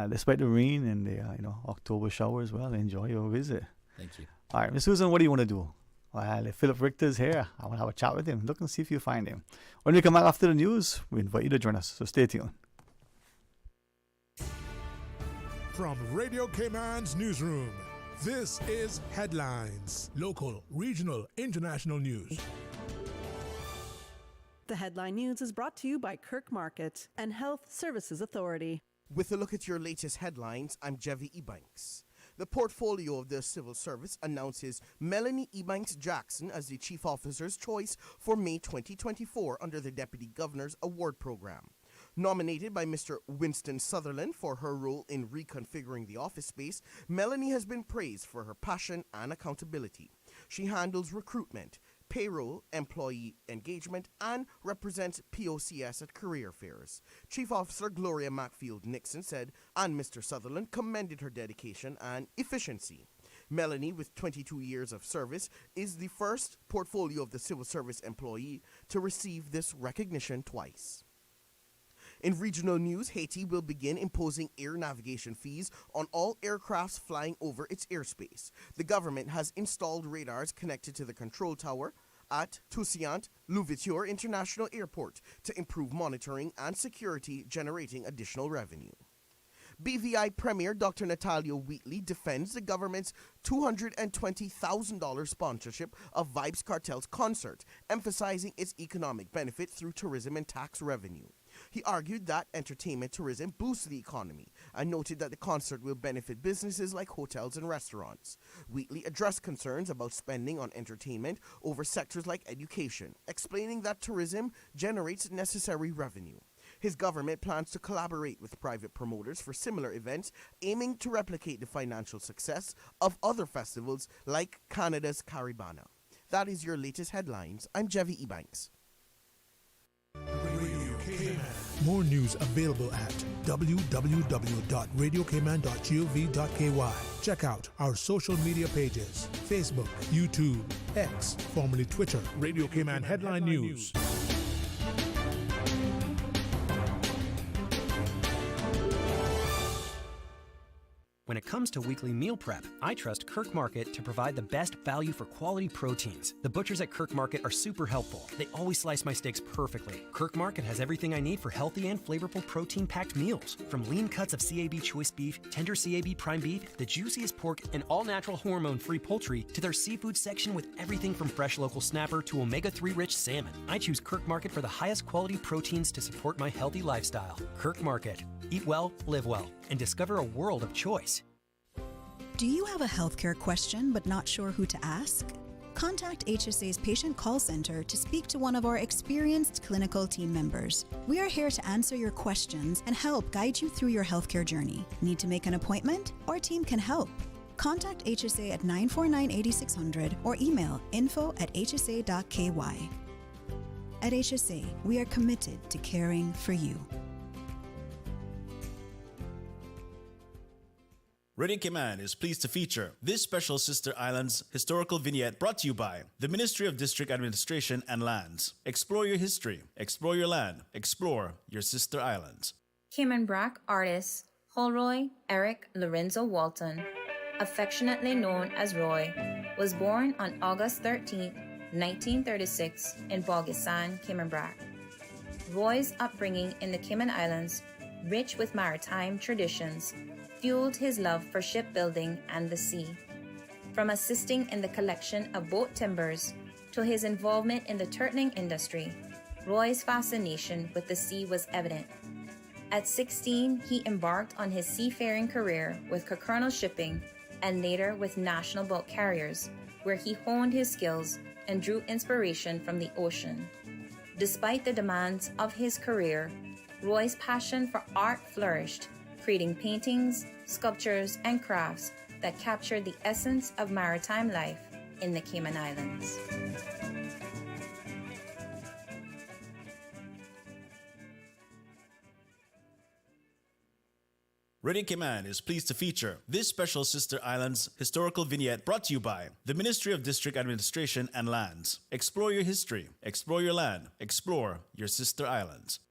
despite the rain and the October showers, well, enjoy your visit. Thank you. All right, Miss Susan, what do you want to do? Well, if Philip Richter's here, I want to have a chat with him. Look and see if you find him. When we come back after the news, we invite you to join us. So stay tuned. From Radio Cayman's newsroom, this is Headlines. Local, regional, international news. The Headline News is brought to you by Kirk Market and Health Services Authority. With a look at your latest headlines, I'm Dwayne Ebanks. The portfolio of the Civil Service announces Melanie Ebanks Jackson as the Chief Officer's choice for May 2024 under the Deputy Governor's Award Program. Nominated by Mr. Winston Sutherland for her role in reconfiguring the office space, Melanie has been praised for her passion and accountability. She handles recruitment, payroll, employee engagement, and represents POCS at career fairs. Chief Officer Gloria Macfield Nixon said, and Mr. Sutherland commended her dedication and efficiency. Melanie, with 22 years of service, is the first portfolio of the Civil Service employee to receive this recognition twice. In regional news, Haiti will begin imposing air navigation fees on all aircrafts flying over its airspace. The government has installed radars connected to the control tower at Toussaint Louverture International Airport to improve monitoring and security, generating additional revenue. BVI Premier Dr. Natalia Wheatley defends the government's $220,000 sponsorship of Vibes Cartel's concert, emphasizing its economic benefit through tourism and tax revenue. He argued that entertainment tourism boosts the economy and noted that the concert will benefit businesses like hotels and restaurants. Wheatley addressed concerns about spending on entertainment over sectors like education, explaining that tourism generates necessary revenue. His government plans to collaborate with private promoters for similar events, aiming to replicate the financial success of other festivals like Canada's Caribana. That is your latest headlines. I'm Dwayne Ebanks. More news available at www.radiocayman.gov.ky. Check out our social media pages: Facebook, YouTube, X, formerly Twitter, Radio Cayman Headline News. When it comes to weekly meal prep, I trust Kirk Market to provide the best value for quality proteins. The butchers at Kirk Market are super helpful. They always slice my steaks perfectly. Kirk Market has everything I need for healthy and flavorful protein-packed meals. From lean cuts of CAB choice beef, tender CAB prime beef, the juiciest pork, and all-natural hormone-free poultry, to their seafood section with everything from fresh local snapper to omega-3 rich salmon. I choose Kirk Market for the highest quality proteins to support my healthy lifestyle. Kirk Market. Eat well, live well, and discover a world of choice. Do you have a healthcare question but not sure who to ask? Contact HSA's Patient Call Center to speak to one of our experienced clinical team members. We are here to answer your questions and help guide you through your healthcare journey. Need to make an appointment? Our team can help. Contact HSA at 949-8600 or email info@hsa.ky. At HSA, we are committed to caring for you. Radio Cayman is pleased to feature this special Sister Islands historical vignette brought to you by the Ministry of District Administration and Lands. Explore your history, explore your land, explore your Sister Islands. Cayman Brac artist Holroy Eric Lorenzo Walton, affectionately known as Roy, was born on August 13, 1936 in Bogasan, Cayman Brac. Roy's upbringing in the Cayman Islands, rich with maritime traditions, fueled his love for shipbuilding and the sea. From assisting in the collection of boat timbers to his involvement in the turtling industry, Roy's fascination with the sea was evident. At 16, he embarked on his seafaring career with Colonial Shipping and later with National Boat Carriers, where he honed his skills and drew inspiration from the ocean. Despite the demands of his career, Roy's passion for art flourished, creating paintings, sculptures, and crafts that captured the essence of maritime life in the Cayman Islands. Radio Cayman is pleased to feature this special Sister Islands historical vignette brought to you by the Ministry of District Administration and Lands. Explore your history, explore your land, explore your Sister Islands.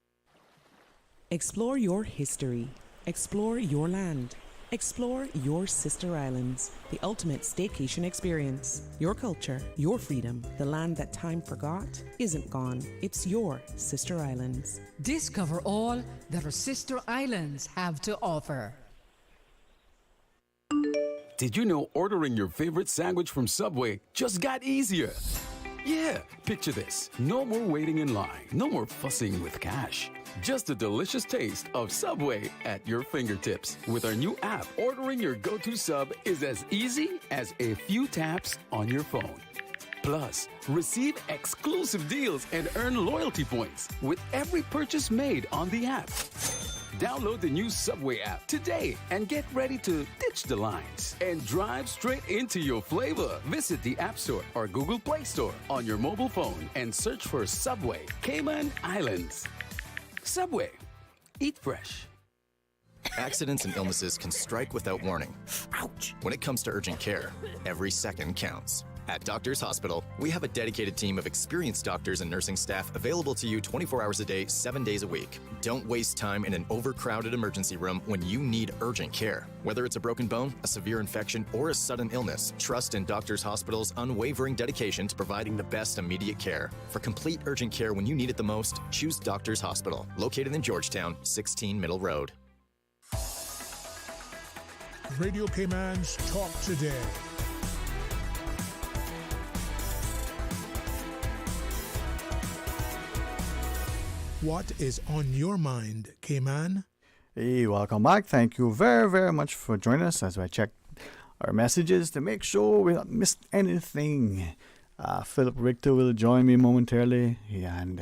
Explore your history. Explore your land. Explore your Sister Islands, the ultimate staycation experience. Your culture, your freedom, the land that time forgot isn't gone. It's your Sister Islands. Discover all that our Sister Islands have to offer. Did you know ordering your favorite sandwich from Subway just got easier? Yeah, picture this. No more waiting in line. No more fussing with cash. Just a delicious taste of Subway at your fingertips. With our new app, ordering your go-to sub is as easy as a few taps on your phone. Plus, receive exclusive deals and earn loyalty points with every purchase made on the app. Download the new Subway app today and get ready to ditch the lines and drive straight into your flavor. Visit the App Store or Google Play Store on your mobile phone and search for Subway Cayman Islands. Subway. Eat fresh. Accidents and illnesses can strike without warning. Ouch! When it comes to urgent care, every second counts. At Doctors Hospital, we have a dedicated team of experienced doctors and nursing staff available to you 24 hours a day, 7 days a week. Don't waste time in an overcrowded emergency room when you need urgent care. Whether it's a broken bone, a severe infection, or a sudden illness, trust in Doctors Hospital's unwavering dedication to providing the best immediate care. For complete urgent care when you need it the most, choose Doctors Hospital, located in Georgetown, 16 Middle Road. Radio Cayman's Talk Today. What is on your mind, Cayman? Hey, welcome back. Thank you very, very much for joining us as I check our messages to make sure we don't miss anything. Philip Richter will join me momentarily, and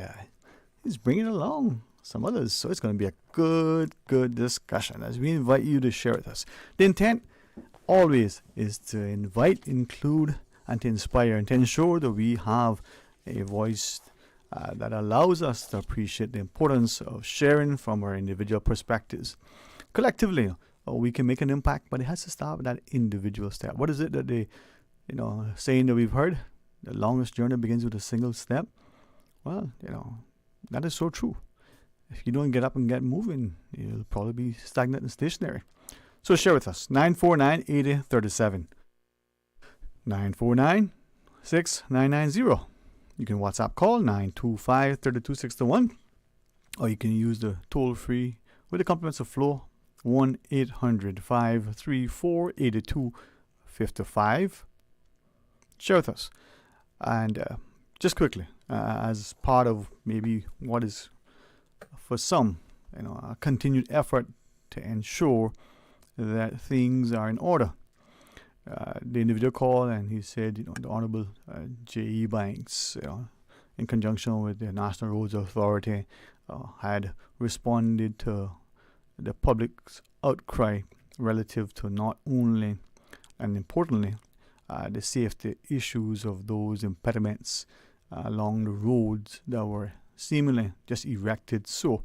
he's bringing along some others. So it's going to be a good discussion as we invite you to share with us. The intent always is to invite, include, and to inspire, and to ensure that we have a voice that allows us to appreciate the importance of sharing from our individual perspectives. Collectively, we can make an impact, but it has to start with that individual step. What is it that they, saying that we've heard? The longest journey begins with a single step. Well, that is so true. If you don't get up and get moving, you'll probably be stagnant and stationary. So share with us, 949-8037, 949-6990. You can WhatsApp call 925-3261, or you can use the toll-free with the compliments of Flow, 1-800-534-8255. Share with us. And just quickly, as part of maybe what is for some, a continued effort to ensure that things are in order. The individual called and he said, the Honorable J. Ebanks, in conjunction with the National Roads Authority, had responded to the public's outcry relative to not only and importantly the safety issues of those impediments along the roads that were seemingly just erected, so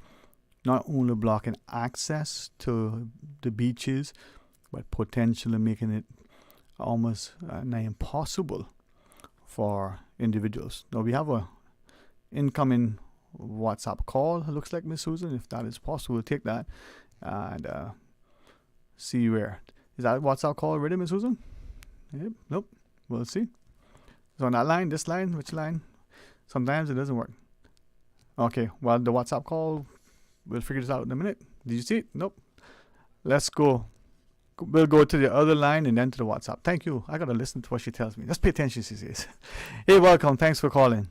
not only blocking access to the beaches, but potentially making it almost nigh impossible for individuals. Now we have a incoming WhatsApp call. It looks like, Miss Susan, if that is possible, we'll take that and see where. Is that WhatsApp call ready, Miss Susan? Yep. Nope. We'll see. So on that line, this line, which line? Sometimes it doesn't work. Okay, well, the WhatsApp call, we'll figure this out in a minute. Did you see it? Nope. Let's go. We'll go to the other line and then to the WhatsApp. Thank you. I got to listen to what she tells me. Just pay attention, she says. Hey, welcome. Thanks for calling.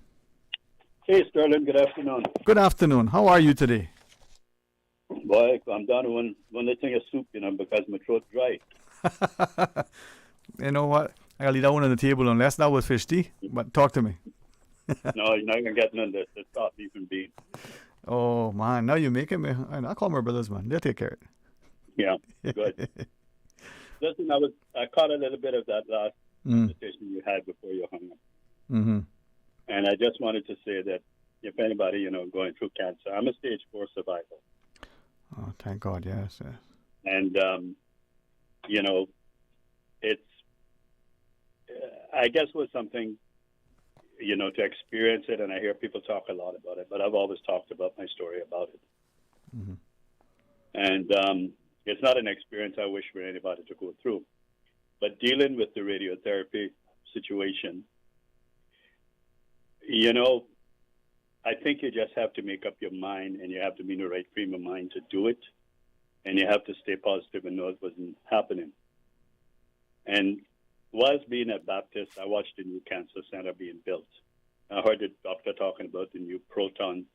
Hey, Sterling. Good afternoon. Good afternoon. How are you today? Boy, I'm down to one thing of soup, because my throat's dry. You know what? I got to leave that one on the table unless that was fish tea. But talk to me. No, you're not going to get none of this. It's not beef and beans. Oh, man. Now you're making me. I call my brothers, man. They'll take care of it. Yeah, good. Listen, I caught a little bit of that last conversation you had before you hung up. Mm-hmm. And I just wanted to say that if anybody, going through cancer, I'm a stage 4 survivor. Oh, thank God, yes. And, it's, I guess was something, to experience it, and I hear people talk a lot about it, but I've always talked about my story about it. Mm-hmm. And it's not an experience I wish for anybody to go through. But dealing with the radiotherapy situation, I think you just have to make up your mind, and you have to be in the right frame of mind to do it, and you have to stay positive and know it wasn't happening. And whilst being at Baptist, I watched the new cancer center being built. I heard the doctor talking about the new proton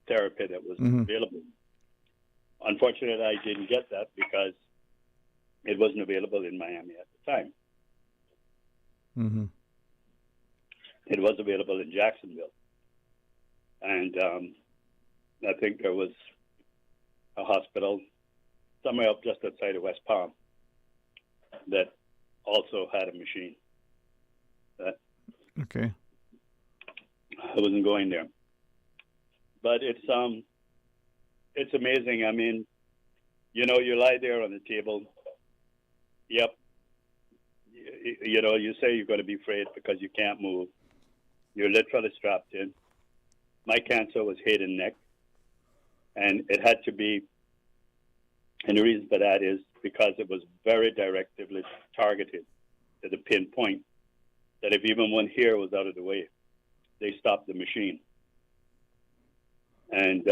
therapy that was available. Unfortunately, I didn't get that because it wasn't available in Miami at the time. Mm-hmm. It was available in Jacksonville. And I think there was a hospital somewhere up just outside of West Palm that also had a machine. Okay. I wasn't going there. But it's amazing. I mean, you lie there on the table. Yep. You say you're going to be afraid because you can't move. You're literally strapped in. My cancer was head and neck. And it had to be, and the reason for that is because it was very directively targeted to the pinpoint that if even one hair was out of the way, they stopped the machine. And,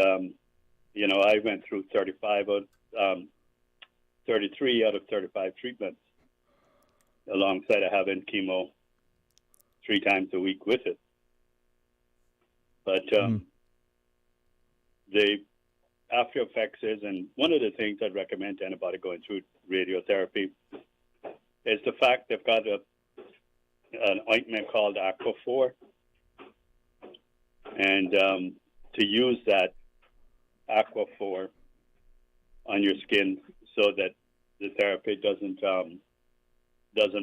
I went through 33 out of 35 treatments alongside of having chemo 3 times a week with it. But the after effects is, and one of the things I'd recommend to anybody going through radiotherapy is the fact they've got an ointment called Aquaphor, and to use that Aquaphor on your skin so that the therapy doesn't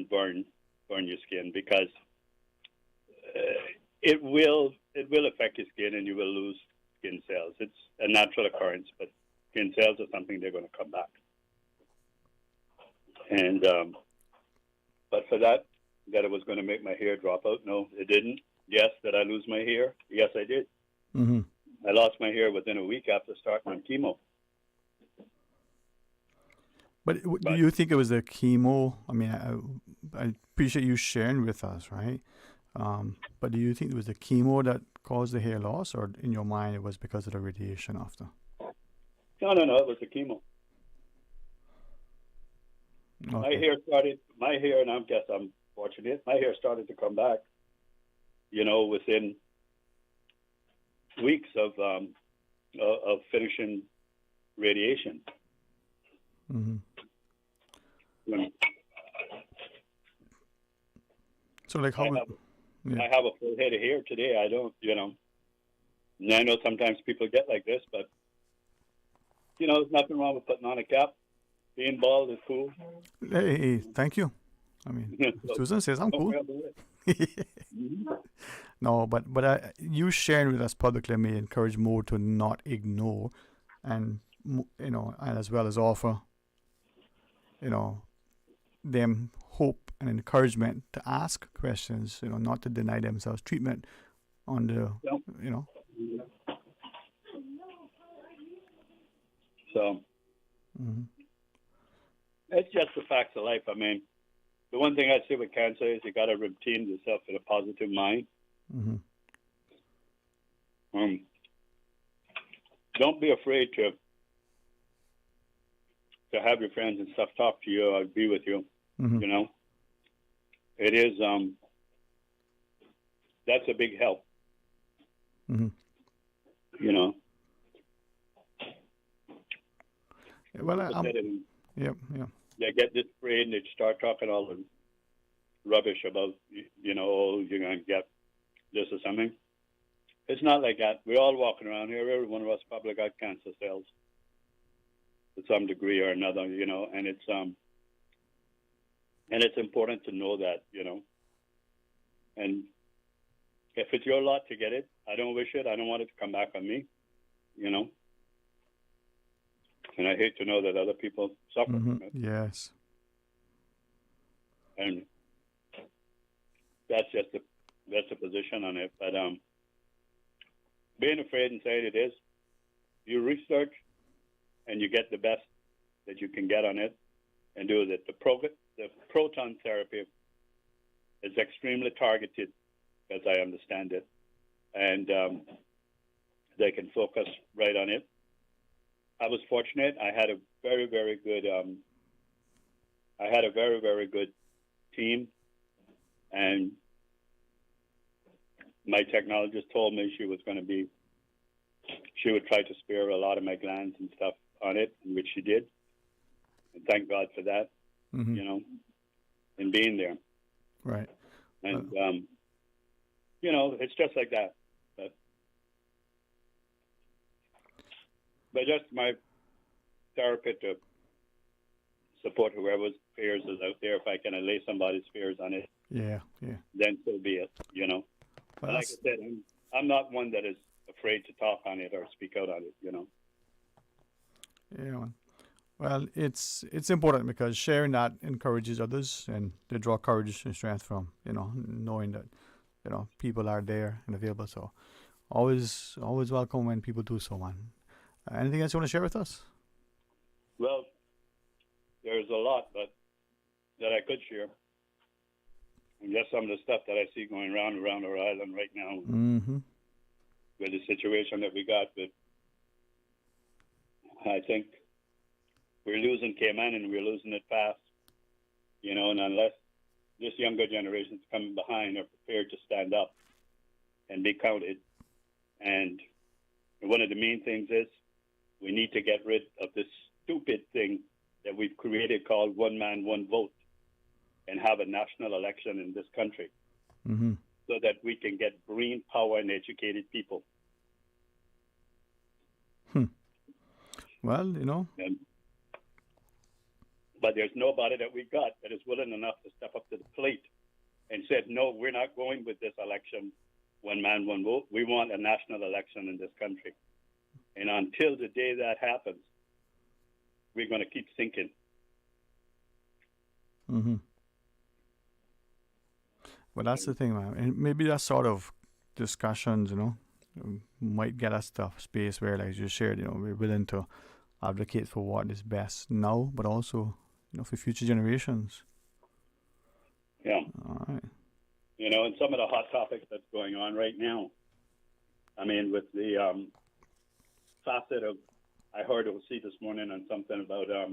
burn your skin, because it will affect your skin and you will lose skin cells. It's a natural occurrence, but skin cells are something they're going to come back. And but for that it was going to make my hair drop out. No, it didn't. Yes, did I lose my hair? Yes, I did. Mm-hmm. I lost my hair within a week after starting on chemo. But do you think it was the chemo? I mean, I appreciate you sharing with us, right? But do you think it was the chemo that caused the hair loss, or in your mind it was because of the radiation after? No, it was the chemo. Okay. My hair, and I guess I'm fortunate, my hair started to come back, within weeks of finishing radiation. Mm-hmm. So, like, how? I have a full head of hair today. I don't, And I know sometimes people get like this, but there's nothing wrong with putting on a cap. Being bald is cool. Hey, thank you. I mean, Susan says I'm cool. No, but you sharing with us publicly may encourage more to not ignore, and and as well as offer, them hope and encouragement to ask questions. Not to deny themselves treatment on the, So. Mm-hmm. It's just the facts of life. I mean, the one thing I say with cancer is you got to routine yourself with a positive mind. Mm-hmm. Don't be afraid to have your friends and stuff talk to you or be with you. Mm-hmm. It is that's a big help. Mm-hmm. Well, Yep. They get this afraid and they start talking all the rubbish about, you're going to get this or something. It's not like that. We're all walking around here. Every one of us probably got cancer cells to some degree or another, and it's important to know that, and if it's your lot to get it, I don't wish it. I don't want it to come back on me, And I hate to know that other people suffer from it. Yes. And that's just the position on it. But being afraid and saying it is, you research and you get the best that you can get on it and do it. The proton therapy is extremely targeted, as I understand it. And they can focus right on it. I was fortunate. I had a very, very good. I had a very, very good team, and my technologist told me she would try to spare a lot of my glands and stuff on it, which she did, and thank God for that. Mm-hmm. And being there. Right. And it's just like that. But just my therapy to support whoever's fears is out there. If I can allay somebody's fears on it, yeah, then so be it. Well, like I said, I'm not one that is afraid to talk on it or speak out on it. Yeah. Well, it's important because sharing that encourages others, and they draw courage and strength from knowing that people are there and available. So always welcome when people do so, man. Anything else you want to share with us? Well, there's a lot that I could share. And just some of the stuff that I see going around our island right now Mm-hmm. with the situation that we got. But I think we're losing Cayman, and we're losing it fast. And unless this younger generation's coming behind are prepared to stand up and be counted and And one of the main things is we need to get rid of this stupid thing that we've created called one man, one vote, and have a national election in this country so that we can get brain power and educated people. Well, you know. But there's nobody that we got that is willing enough to step up to the plate and said, no, we're not going with this election, one man, one vote. We want a national election in this country. And until the day that happens, we're going to keep sinking. Well, that's the thing, man. And maybe that sort of discussions, you know, might get us to a space where, like you shared, you know, we're willing to advocate for what is best now, but also, you know, for future generations. Yeah. All right. You know, and some of the hot topics that's going on right now. I mean, with the facet of, I heard OC this morning on something about a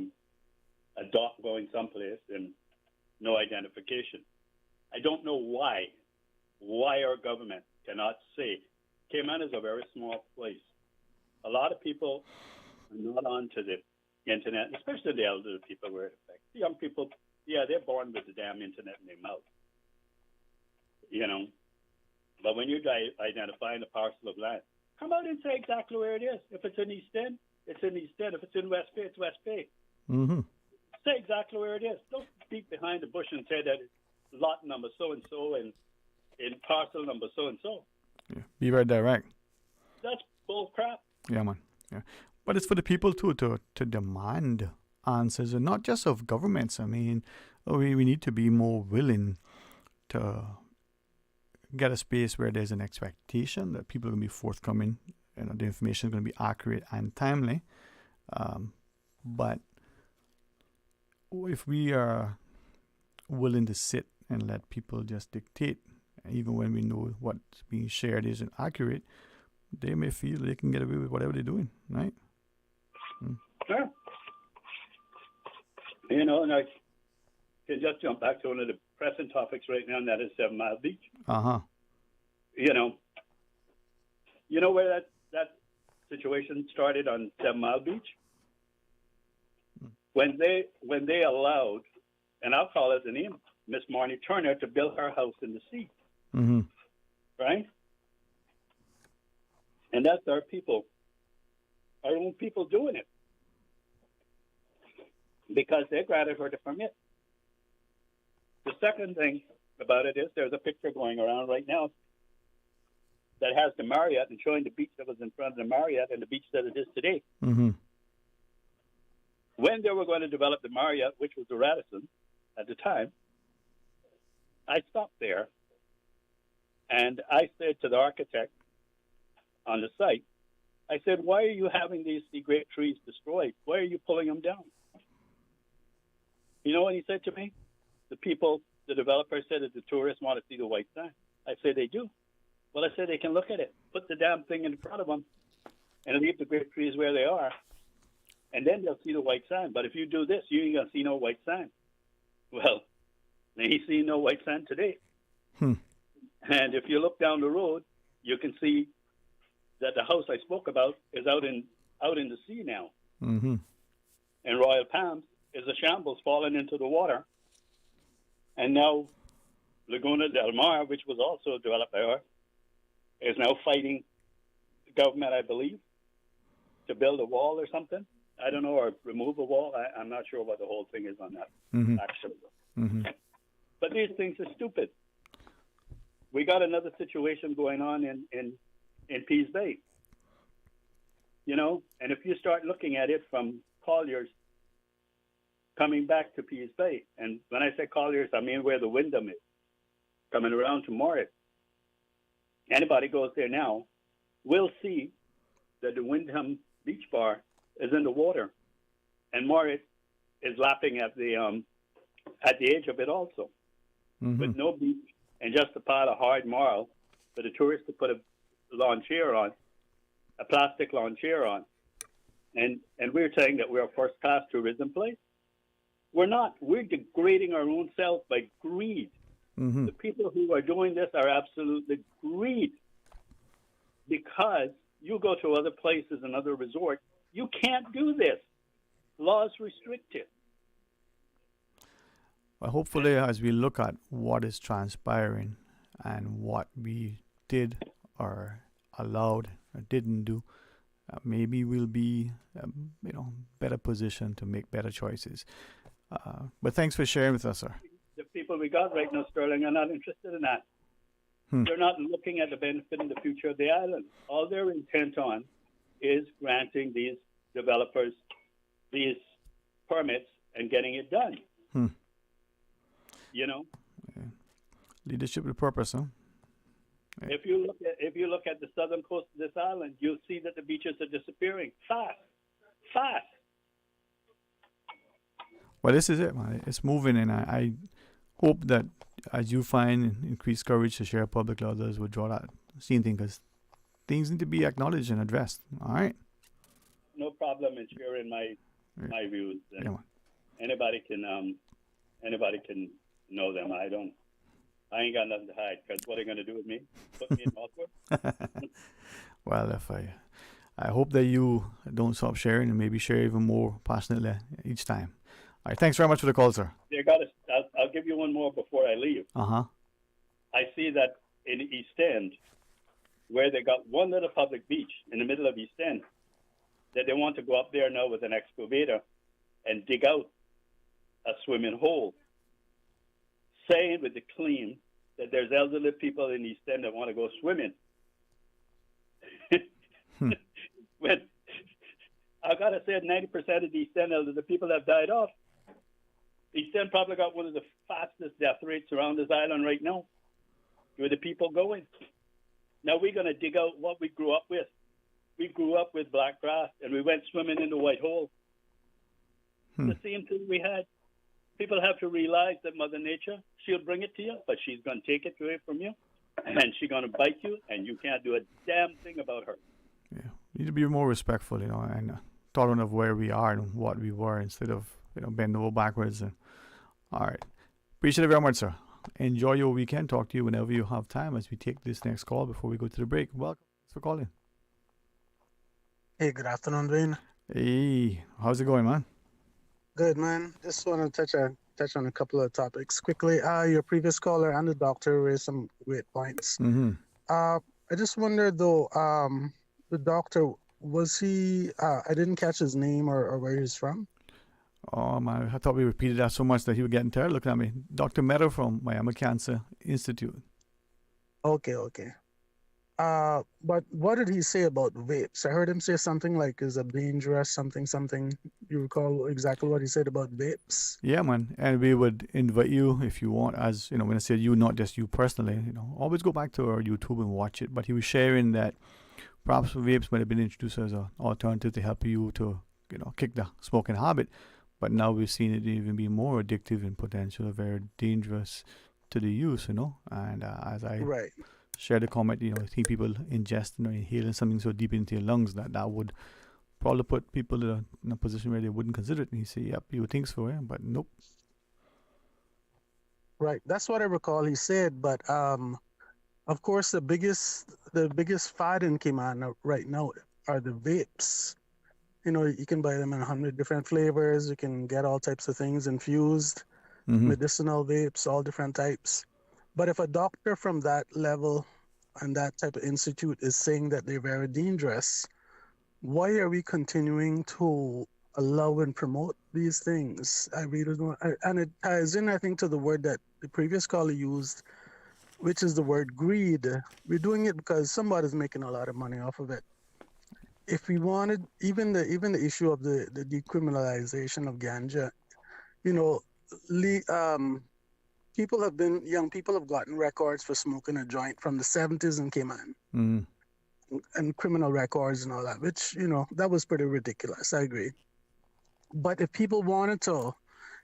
doc going someplace and no identification. I don't know why our government cannot say, Cayman is a very small place. A lot of people are not onto the internet, especially the elderly people where it affects. The young people, yeah, they're born with the damn internet in their mouth. You know, but when you're identifying a parcel of land, come out and say exactly where it is. If it's in East End, it's in East End. If it's in West Bay, it's West Bay. Say exactly where it is. Don't speak behind the bush and say that it's lot number so-and-so and in parcel number so-and-so. Yeah. Be very direct. That's bull crap. Yeah, man. Yeah. But it's for the people too to demand answers, and not just of governments. I mean, we need to be more willing to get a space where there's an expectation that people are going to be forthcoming, you know, the information is going to be accurate and timely. But if we are willing to sit and let people just dictate, even when we know what's being shared isn't accurate, they may feel they can get away with whatever they're doing, right? Sure. You know, and I can just jump back to one of the pressing topics right now, and that is 7 Mile Beach. You know where that situation started on 7 Mile Beach? When they allowed, and I'll call it the name, Miss Marnie Turner, to build her house in the sea. Right? And that's our people, our own people doing it. Because they granted her the permit. The second thing about it is there's a picture going around right now that has the Marriott and showing the beach that was in front of the Marriott and the beach that it is today. When they were going to develop the Marriott, which was the Radisson at the time, I stopped there and I said to the architect on the site, I said, why are you having these great trees destroyed? Why are you pulling them down? You know what he said to me? The developer said that the tourists want to see the white sand. I said, they do. Well, I said, they can look at it. Put the damn thing in front of them and leave the great trees where they are. And then they'll see the white sand. But if you do this, you ain't going to see no white sand. Well, they ain't seeing no white sand today. And if you look down the road, you can see that the house I spoke about is out in the sea now. And Royal Palms is a shambles falling into the water. And now Laguna del Mar, which was also developed by her, is now fighting the government, I believe, to build a wall or something. I don't know, or remove a wall. I'm not sure what the whole thing is on that, actually. But these things are stupid. We got another situation going on in Peace Bay. You know, and if you start looking at it from Colliers coming back to Peace Bay, and when I say Colliers, I mean where the Wyndham is, coming around to Moritz. Anybody goes there now will see that the Wyndham Beach Bar is in the water, and Moritz is lapping at the edge of it also, with no beach and just a pile of hard marl for the tourists to put a lawn chair on, a plastic lawn chair on, and we're saying that we're a first-class tourism place. We're not. We're degrading our own self by greed. The people who are doing this are absolutely greed, because You go to other places and other resorts, you can't do this. Laws restrict it. Well, hopefully, as we look at what is transpiring and what we did or allowed or didn't do, maybe we'll be, better positioned to make better choices. But thanks for sharing with us, sir. The people we got right now, Sterling, are not interested in that. They're not looking at the benefit and the future of the island. All they're intent on is granting these developers these permits and getting it done. You know? Yeah. Leadership with purpose, huh? Yeah. If you look at the southern coast of this island, you'll see that the beaches are disappearing fast. Well, this is it, man. It's moving, and I hope that as you find increased courage to share publicly, others will draw that same thing, because things need to be acknowledged and addressed. All right. No problem in sharing my views. And Yeah, anybody can know them. I ain't got nothing to hide, because what are they going to do with me? Put me in Northwood? Well, if I hope that you don't stop sharing and maybe share even more passionately each time. All right, thanks very much for the call, sir. I'll give you one more before I leave. Uh-huh. I see that in East End, where they got one little public beach in the middle of East End, that they want to go up there now with an excavator and dig out a swimming hole, saying with the claim that there's elderly people in East End that want to go swimming. When I gotta say, 90% of the East End elderly people have died off. East End probably got one of the fastest death rates around this island right now. Where the people going? Now we're gonna dig out what we grew up with. We grew up with black grass, and we went swimming in the White Hole. The same thing we had. People have to realize that Mother Nature, she'll bring it to you, but she's going to take it away from you, and she's going to bite you, and you can't do a damn thing about her. Yeah, we need to be more respectful, and tolerant of where we are and what we were, instead of bend over backwards. And all right, appreciate it very much, sir. Enjoy your weekend. Talk to you whenever you have time as we take this next call before we go to the break. Welcome. Thanks for calling. Hey, good afternoon, Dwayne. Hey, how's it going, man? Good, man. Just want to touch on a couple of topics quickly. Your previous caller and the doctor raised some great points. I just wondered though, the doctor, was he? I didn't catch his name or where he's from. Oh man, I thought we repeated that so much that he was getting tired looking at me. Dr. Mehta from Miami Cancer Institute. Okay. But what did he say about vapes? I heard him say something like, "Is it dangerous?" Something. You recall exactly what he said about vapes? Yeah, man. And we would invite you, if you want, as when I said you, not just you personally, always go back to our YouTube and watch it. But he was sharing that perhaps vapes might have been introduced as an alternative to help you to, kick the smoking habit. But now we've seen it even be more addictive and potentially very dangerous to the use, And as I shared the comment, I think people ingesting or inhaling something so deep into your lungs that would probably put people in a position where they wouldn't consider it. And he said, yep, you would think so, yeah, but nope. Right, that's what I recall he said. But of course, the biggest fad in Cayman right now are the vapes. You can buy them in 100 different flavors. You can get all types of things infused, medicinal vapes, all different types. But if a doctor from that level and that type of institute is saying that they're very dangerous, why are we continuing to allow and promote these things? I really don't. And it ties in, I think, to the word that the previous caller used, which is the word greed. We're doing it because somebody's making a lot of money off of it. If we wanted, even the issue of the decriminalization of ganja, young people have gotten records for smoking a joint from the 70s in Cayman, and criminal records and all that, which, that was pretty ridiculous. I agree. But if people wanted to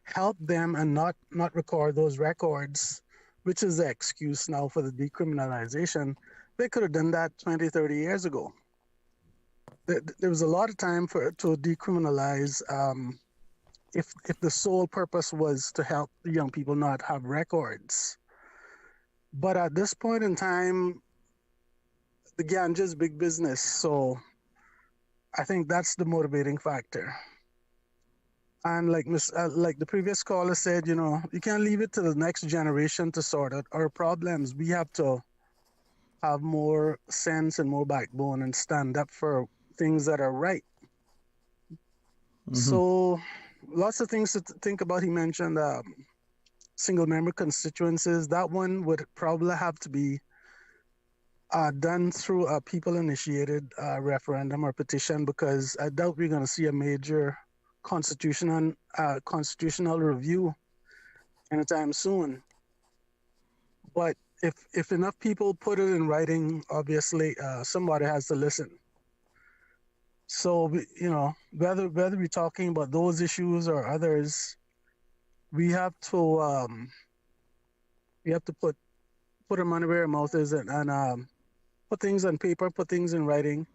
help them and not record those records, which is the excuse now for the decriminalization, they could have done that 20, 30 years ago. There was a lot of time to decriminalize if the sole purpose was to help the young people not have records. But at this point in time, the ganja's big business. So I think that's the motivating factor. And like the previous caller said, you can't leave it to the next generation to sort out our problems. We have to have more sense and more backbone and stand up for things that are right. So lots of things to think about. He mentioned single member constituencies. That one would probably have to be done through a people initiated referendum or petition, because I doubt we're going to see a major constitutional review anytime soon. But if enough people put it in writing, obviously somebody has to listen. So whether we're talking about those issues or others, we have to put our money where our mouth is and put things on paper, put things in writing,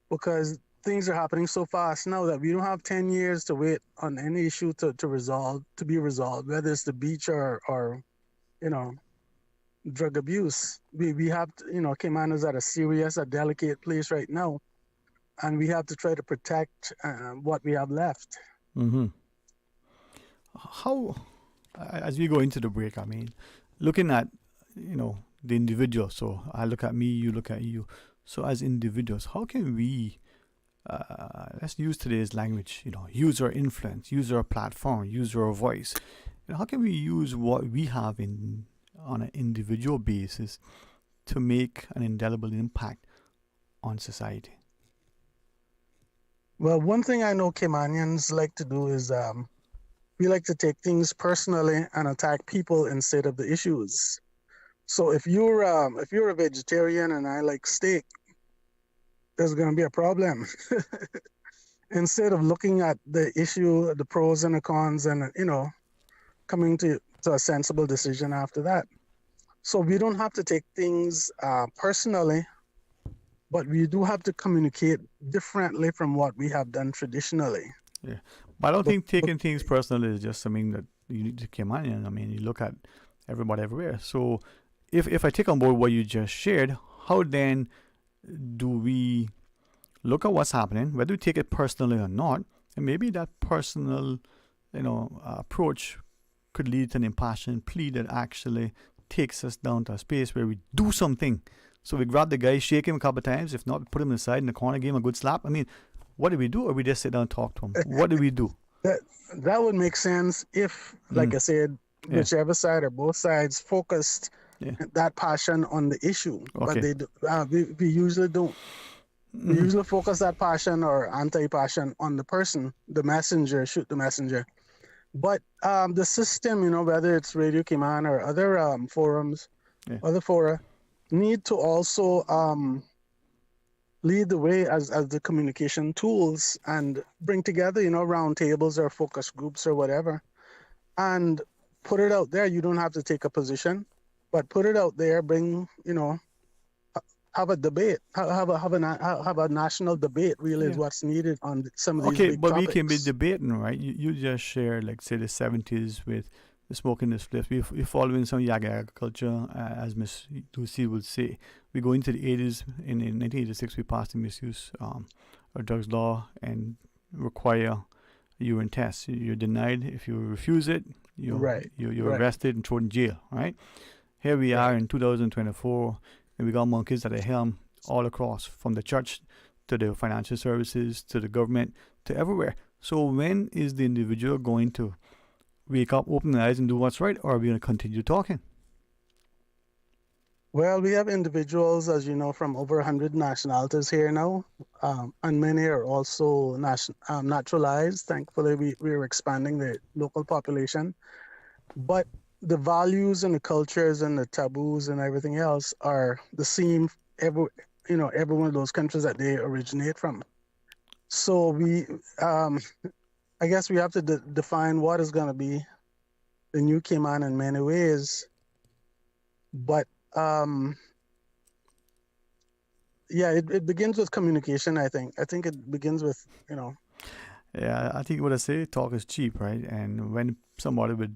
because things are happening so fast now that we don't have 10 years to wait on any issue to be resolved, whether it's the beach or drug abuse. We have to, Cayman is at a delicate place right now, and we have to try to protect what we have left. How, as we go into the break, I mean, looking at, the individual, so I look at me, you look at you. So as individuals, how can we, let's use today's language, use our influence, use our platform, use our voice. How can we use what we have on an individual basis to make an indelible impact on society? Well, one thing I know Caymanians like to do is we like to take things personally and attack people instead of the issues. So if you're a vegetarian and I like steak, there's going to be a problem. Instead of looking at the issue, the pros and the cons, and coming to a sensible decision after that. So we don't have to take things personally, but we do have to communicate differently from what we have done traditionally. Yeah, but I don't think taking things personally is just something that you need to Caymanian. I mean, you look at everybody everywhere. So if I take on board what you just shared, how then do we look at what's happening, whether we take it personally or not, and maybe that personal, approach could lead to an impassioned plea that actually takes us down to a space where we do something. So we grab the guy, shake him a couple of times. If not, put him aside in the corner, give him a good slap. I mean, what do we do? Or we just sit down and talk to him? What do we do? That would make sense if, like I said, whichever side or both sides focused that passion on the issue. Okay. But we usually don't. We usually focus that passion or anti-passion on the person, the messenger, shoot the messenger. But the system, whether it's Radio Cayman or other forums, other fora, need to also lead the way as the communication tools and bring together, round tables or focus groups or whatever, and put it out there. You don't have to take a position, but put it out there. Bring, have a debate. Have a national debate. Really, is what's needed on some of these big but topics. we can be debating, right? You just share, like, say, the 70s with the smoking the spliff. We're following some Yaga agriculture, as Miss Lucy would say. We go into the 80s. In 1986, we passed the misuse of drugs law and require urine tests. You're denied. If you refuse it, you're arrested and thrown in jail, right? Here we are in 2024, and we got monkeys at the helm all across, from the church to the financial services to the government to everywhere. So when is the individual going to wake up, open their eyes, and do what's right, or are we going to continue talking? Well, we have individuals, as you know, from over 100 nationalities here now, and many are also naturalized. Thankfully, we're expanding the local population. But the values and the cultures and the taboos and everything else are the same every one of those countries that they originate from. So I guess we have to define what is going to be the new Cayman in many ways. But it begins with communication. I think it begins with Yeah, I think what I say, talk is cheap, right? And when somebody with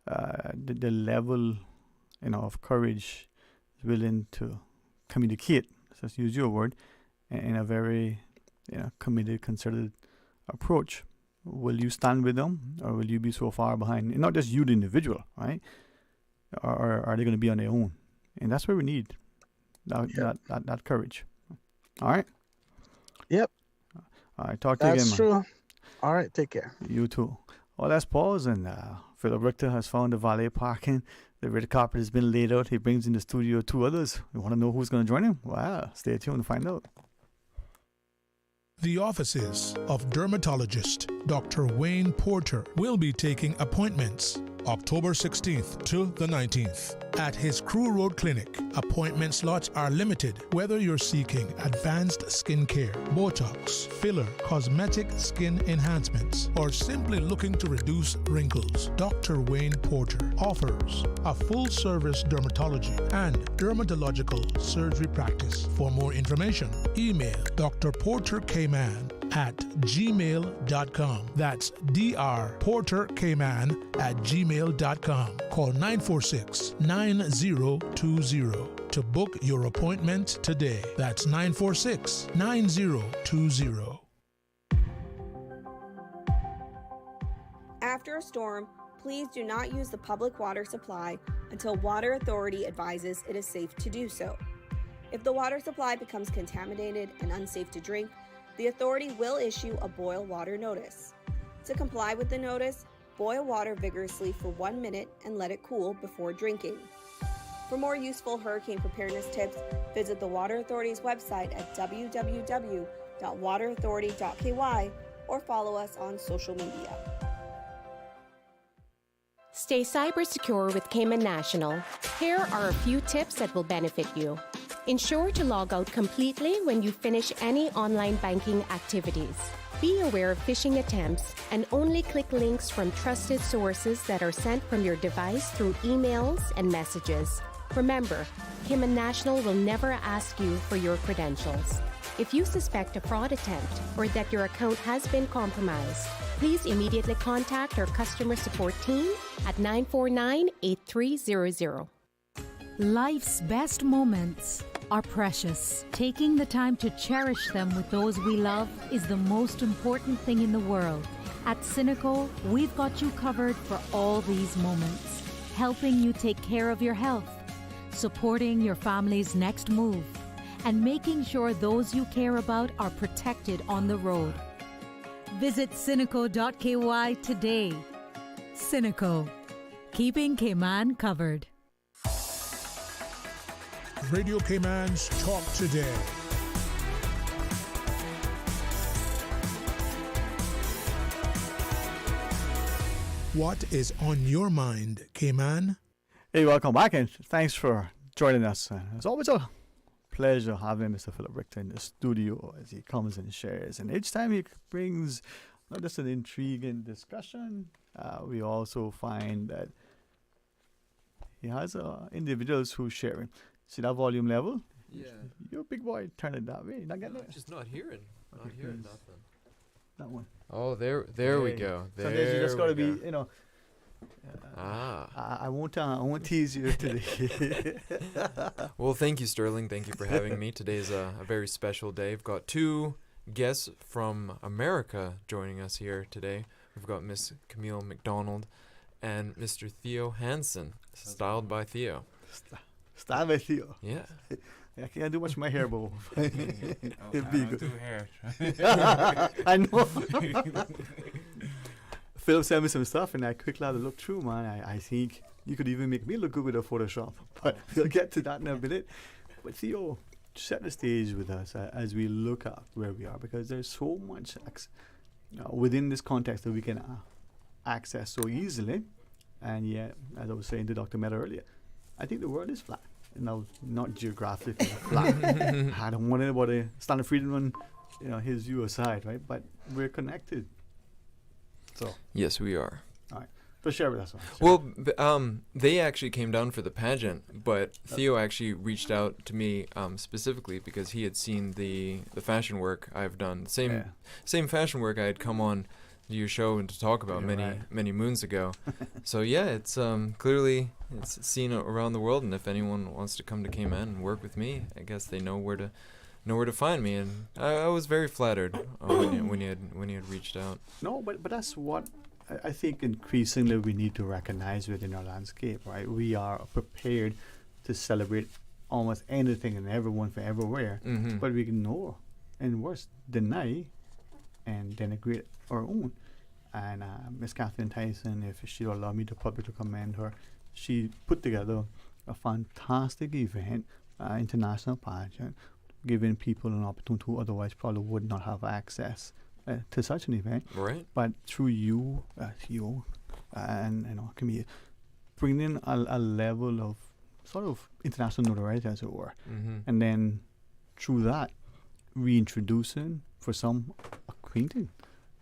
the level, of courage is willing to communicate, let's use your word, in a very committed, concerted approach. Will you stand with them, or will you be so far behind? And not just you, the individual, right? Or are they going to be on their own? And that's where we need that courage. All right? Yep. All right, talk to you again, man. That's true. All right, take care. You too. Well, let's pause, and Philip Richter has found the valet parking. The red carpet has been laid out. He brings in the studio 2 others. You want to know who's going to join him? Well, stay tuned to find out. The offices of dermatologist Dr. Wayne Porter will be taking appointments October 16th to the 19th at his Crew Road Clinic. Appointment slots are limited. Whether you're seeking advanced skin care, Botox, filler, cosmetic skin enhancements, or simply looking to reduce wrinkles, Dr. Wayne Porter offers a full-service dermatology and dermatological surgery practice. For more information, email drporterkman@gmail.com. That's drporterkman@gmail.com. Call 946-9020 to book your appointment today. That's 946-9020. After a storm, please do not use the public water supply until Water Authority advises it is safe to do so. If the water supply becomes contaminated and unsafe to drink, the authority will issue a boil water notice. To comply with the notice, boil water vigorously for 1 minute and let it cool before drinking. For more useful hurricane preparedness tips, visit the Water Authority's website at www.waterauthority.ky or follow us on social media. Stay cyber secure with Cayman National. Here are a few tips that will benefit you. Ensure to log out completely when you finish any online banking activities. Be aware of phishing attempts and only click links from trusted sources that are sent from your device through emails and messages. Remember, Cayman National will never ask you for your credentials. If you suspect a fraud attempt or that your account has been compromised, please immediately contact our customer support team at 949-8300. Life's best moments are precious. Taking the time to cherish them with those we love is the most important thing in the world. At Cineco, we've got you covered for all these moments, helping you take care of your health, supporting your family's next move, and making sure those you care about are protected on the road. Visit Cineco.ky today. Cineco, keeping Cayman covered. Radio Cayman's Talk Today. What is on your mind, Cayman? Hey, welcome back, and thanks for joining us. It's always a pleasure having Mr. Philip Richter in the studio as he comes and shares. And each time he brings not just an intriguing discussion, we also find that he has individuals who share. See that volume level? Yeah. You're a big boy. Turn it that way. Not getting it. Just not hearing. Not hearing nothing. That one. Oh, there we go. Sometimes you just got to be, I won't tease you today. Well, thank you, Sterling. Thank you for having me. Today's a very special day. We've got 2 guests from America joining us here today. We've got Miss Camille McDonald and Mr. Theo Hansen, styled by Theo. Styled by Theo. Yeah. I can't do much with my hair, but it'd be good. Do hair. I know. Philip sent me some stuff, and I quickly had to look through, man. I think you could even make me look good with a Photoshop, but we'll get to that in a minute. But Theo, set the stage with us as we look at where we are, because there's so much within this context that we can access so easily. And yet, as I was saying to Dr. Mehta earlier, I think the world is flat. No, not geographically flat. I don't want anybody, Stanley Friedman, his view aside, right? But we're connected. So yes, we are. All right. So share with us. Well, they actually came down for the pageant, but Theo actually reached out to me specifically because he had seen the fashion work I've done. Same fashion work I had come on your show and to talk about You're many moons ago. So yeah, it's clearly it's seen around the world, and if anyone wants to come to Cayman and work with me, I guess they know where to find me. And I was very flattered when you had reached out. No, but that's what I think increasingly we need to recognize within our landscape, right? We are prepared to celebrate almost anything and everyone from everywhere, but we ignore and worse, deny and denigrate our own. And Miss Kathleen Tyson, if she'll allow me to publicly commend her, she put together a fantastic event, international pageant, giving people an opportunity who otherwise probably would not have access to such an event. Right. But through you, and Camille, bringing a level of sort of international notoriety, as it were, and then through that, reintroducing for some acquainting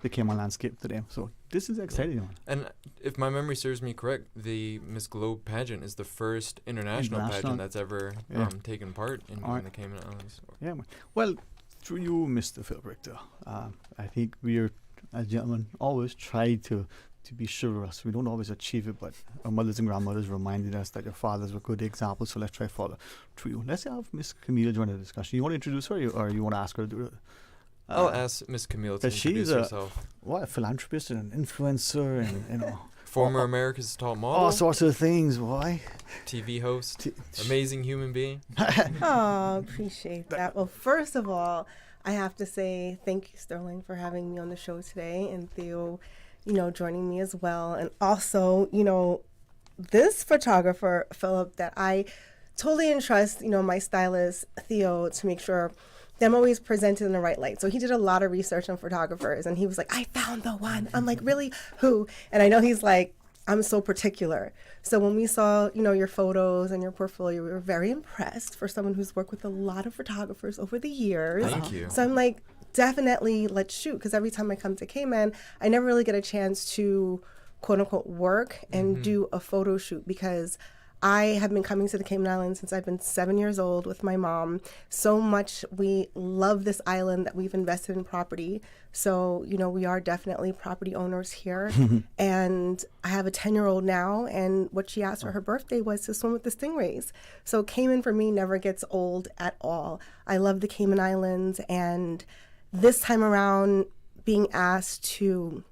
the Cayman landscape to them. So this is exciting. And if my memory serves me correct, the Miss Globe pageant is the first international pageant that's ever taken part in the Cayman Islands. Yeah, man. Well, through you, Mr. Phil Richter, I think we are, as gentlemen, always try to be chivalrous. We don't always achieve it, but our mothers and grandmothers reminded us that your fathers were good examples, so let's try to follow through you. Let's have Miss Camille join the discussion. You want to introduce her, or you want to ask her to do it? I'll ask Miss Camille to introduce herself. A philanthropist and an influencer, and former America's Top Model. All sorts of things, boy. TV host, amazing human being. Oh, appreciate that. Well, first of all, I have to say thank you, Sterling, for having me on the show today, and Theo, joining me as well. And also, this photographer, Philip, that I totally entrust, my stylist, Theo, to make sure I'm always presented in the right light. So he did a lot of research on photographers, and he was like, I found the one. I'm like, really? Who? And I know he's like, I'm so particular. So when we saw, your photos and your portfolio, we were very impressed for someone who's worked with a lot of photographers over the years. Thank you. So I'm like, definitely let's shoot, because every time I come to Cayman, I never really get a chance to quote unquote work and do a photo shoot, because I have been coming to the Cayman Islands since I've been 7 years old with my mom. So much we love this island that we've invested in property. So, we are definitely property owners here. And I have a 10-year-old now, and what she asked for her birthday was to swim with the stingrays. So Cayman for me never gets old at all. I love the Cayman Islands, and this time around being asked to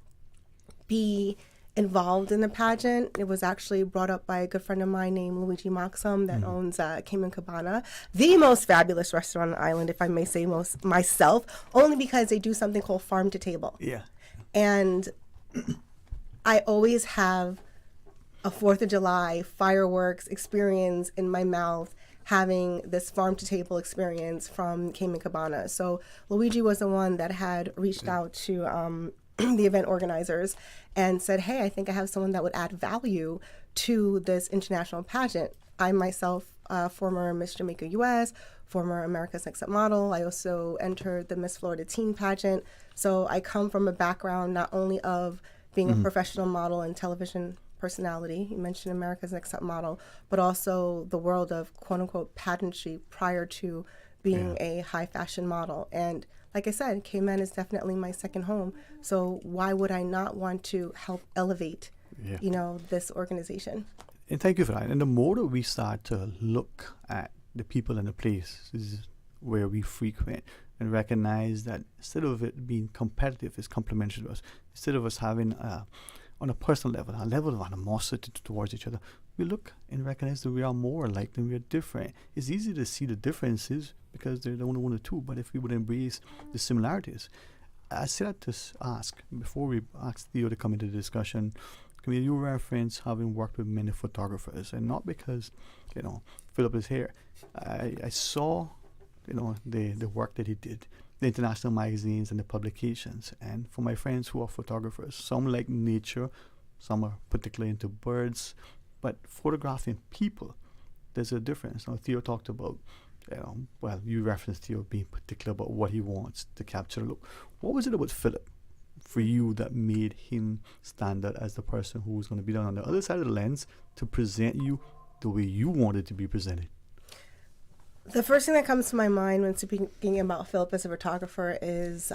be involved in the pageant, it was actually brought up by a good friend of mine named Luigi Maxim that owns Cayman Cabana, the most fabulous restaurant on the island, if I may say myself, only because they do something called farm to table. Yeah. And I always have a 4th of July fireworks experience in my mouth, having this farm to table experience from Cayman Cabana. So Luigi was the one that had reached out to the event organizers and said, hey, I think I have someone that would add value to this international pageant. I myself, former Miss Jamaica US, former America's Next Top Model. I also entered the Miss Florida Teen pageant. So I come from a background not only of being a professional model and television personality, you mentioned America's Next Top Model, but also the world of quote unquote pageantry prior to being a high fashion model. And like I said, Cayman is definitely my second home. So why would I not want to help elevate, this organization? And thank you for that. And the more that we start to look at the people and the places where we frequent and recognize that instead of it being competitive, it's complementary to us. Instead of us having, on a personal level, a level of animosity towards each other, we look and recognize that we are more alike than we are different. It's easy to see the differences because they're the only one or two, but if we would embrace the similarities. I said to ask, before we ask Theo to come into the discussion, Camille, you reference having worked with many photographers, and not because, Philip is here. I saw, the work that he did, the international magazines and the publications. And for my friends who are photographers, some like nature, some are particularly into birds, but photographing people, there's a difference. Now, Theo talked about, you referenced Theo being particular about what he wants to capture. Look, what was it about Philip for you that made him stand out as the person who was going to be on the other side of the lens to present you the way you wanted to be presented? The first thing that comes to my mind when speaking about Philip as a photographer is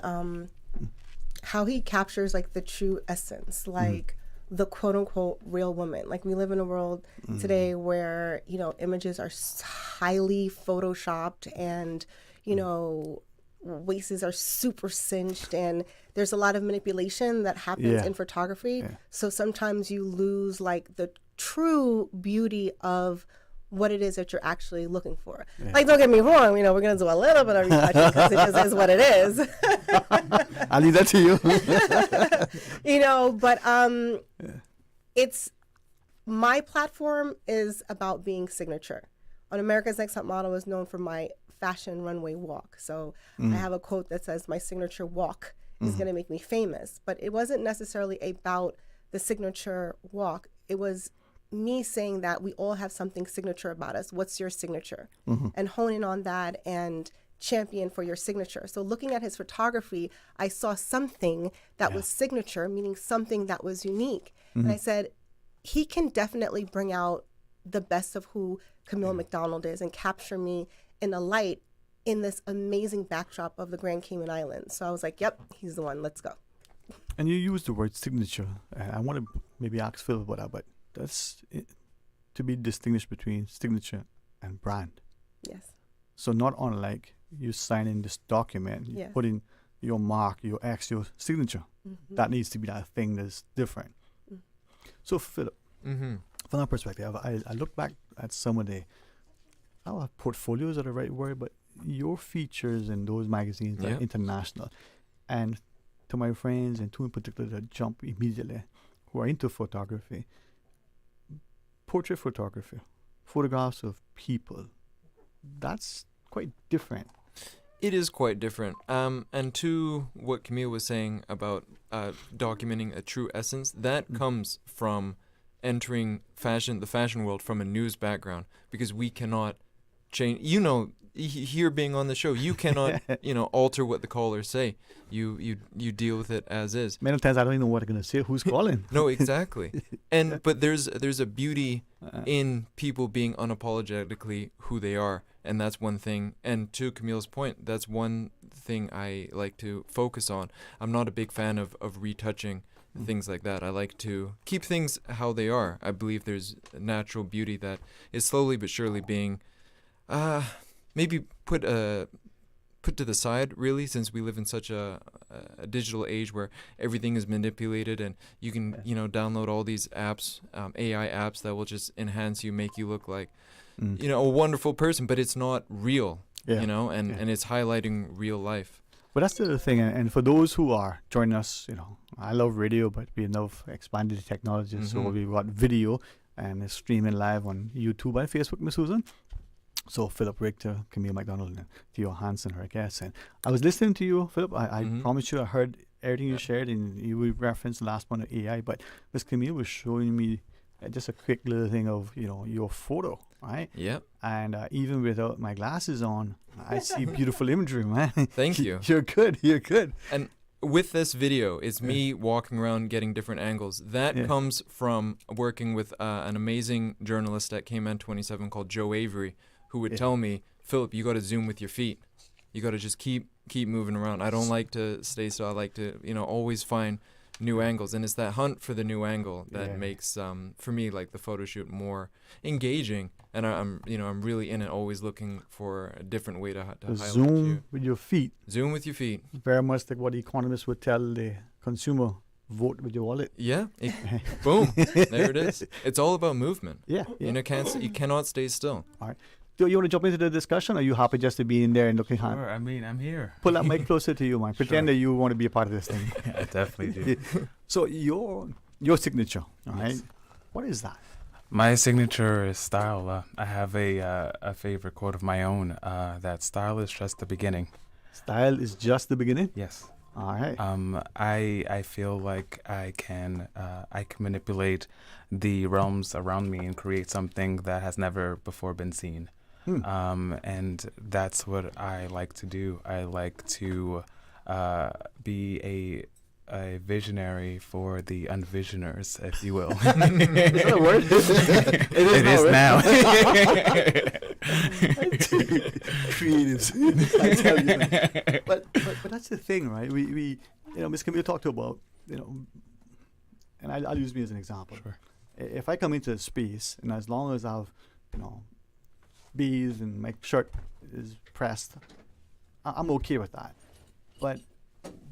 how he captures like the true essence, like the quote unquote real woman. Like we live in a world today where, you know, images are highly photoshopped and, you know, waists are super cinched and there's a lot of manipulation that happens in photography. So sometimes you lose like the true beauty of what it is that you're actually looking for. Like, don't get me wrong, you know, we're going to do a little bit of retouching because it just is what it is. I'll leave that to you. You know, but it's, my platform is about being signature. On America's Next Top Model is known for my fashion runway walk. So I have a quote that says, my signature walk is going to make me famous. But it wasn't necessarily about the signature walk. It was me saying that we all have something signature about us. What's your signature? And honing on that and champion for your signature. So looking at his photography, I saw something that was signature, meaning something that was unique. And I said, he can definitely bring out the best of who Camille McDonald is and capture me in the light in this amazing backdrop of the Grand Cayman Islands. So I was like, yep, he's the one. Let's go. And you use the word signature. I want to maybe ask Phil about that, but that's it, to be distinguished between signature and brand. Yes. So not unlike you sign in this document, you put in your mark, your X, your signature. That needs to be that thing that's different. So Philip, from that perspective, I look back at some of the, I don't know if portfolios are the right word, but your features in those magazines are international. And to my friends, and two in particular that jump immediately, who are into photography, portrait photography, photographs of people, that's quite different. It is quite different. And to what Camille was saying about documenting a true essence, that comes from entering the fashion world from a news background, because we cannot change, you know, here being on the show, you cannot, you know, alter what the callers say. You deal with it as is. Many times I don't even know what I'm going to say. Who's calling? No, exactly. But there's a beauty in people being unapologetically who they are, and that's one thing. And to Camille's point, that's one thing I like to focus on. I'm not a big fan of retouching things like that. I like to keep things how they are. I believe there's a natural beauty that is slowly but surely being maybe put to the side, really, since we live in such a digital age where everything is manipulated, and you can download all these apps, AI apps that will just enhance you, make you look like a wonderful person, but it's not real, and it's highlighting real life. But that's the other thing, and for those who are joining us, I love radio, but we love expanded technology, so we've got video and it's streaming live on YouTube and Facebook, Miss Susan. So Philip Richter, Camille McDonald, and Theo Hansen, her guests. And I was listening to you, Philip. I promise you I heard everything you shared, and you referenced the last one of AI. But Miss Camille was showing me just a quick little thing of, your photo, right? Yep. And even without my glasses on, I see beautiful imagery, man. Thank you. You're good. You're good. And with this video, it's me walking around getting different angles. That comes from working with an amazing journalist at Cayman 27 called Joe Avery, who would tell me, Philip, you got to zoom with your feet. You got to just keep moving around. I don't like to stay still. I like to, always find new angles. And it's that hunt for the new angle that makes, for me, like the photo shoot more engaging. And I'm really in it, always looking for a different way to highlight zoom you. with your feet. Zoom with your feet. Very much like what economists would tell the consumer. Vote with your wallet. Yeah. Boom. There it is. It's all about movement. Yeah. You cannot stay still. All right. Do you want to jump into the discussion, or are you happy just to be in there and looking hard? Sure, I mean, I'm here. Pull that mic closer to you, man. Pretend that you want to be a part of this thing. Yeah, I definitely do. So your signature, all right? What is that? My signature is style. I have a favorite quote of my own, that style is just the beginning. Style is just the beginning? Yes. All right. I feel like I can manipulate the realms around me and create something that has never before been seen. And that's what I like to do. I like to be a visionary for the unvisioners, if you will. Is that a word? It is now. Creatives, I tell you. But that's the thing, right? We Ms. Camille talked about, and I'll use me as an example. Sure. If I come into a space, and as long as I have, bees and my shirt is pressed, I'm okay with that. But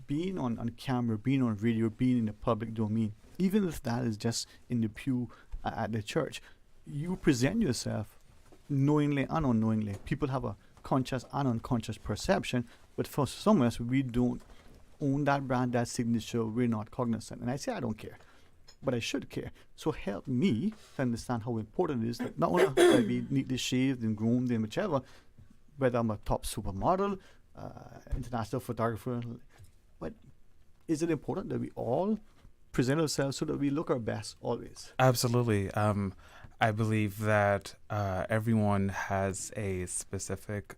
being on camera, being on radio, being in the public domain, even if that is just in the pew at the church, you present yourself knowingly and unknowingly. People have a conscious and unconscious perception, but for some of us, we don't own that brand, that signature. We're not cognizant. And I say I don't care, but I should care. So help me to understand how important it is that not only that I be neatly shaved and groomed and whichever, whether I'm a top supermodel, international photographer, but is it important that we all present ourselves so that we look our best always? Absolutely. I believe that everyone has a specific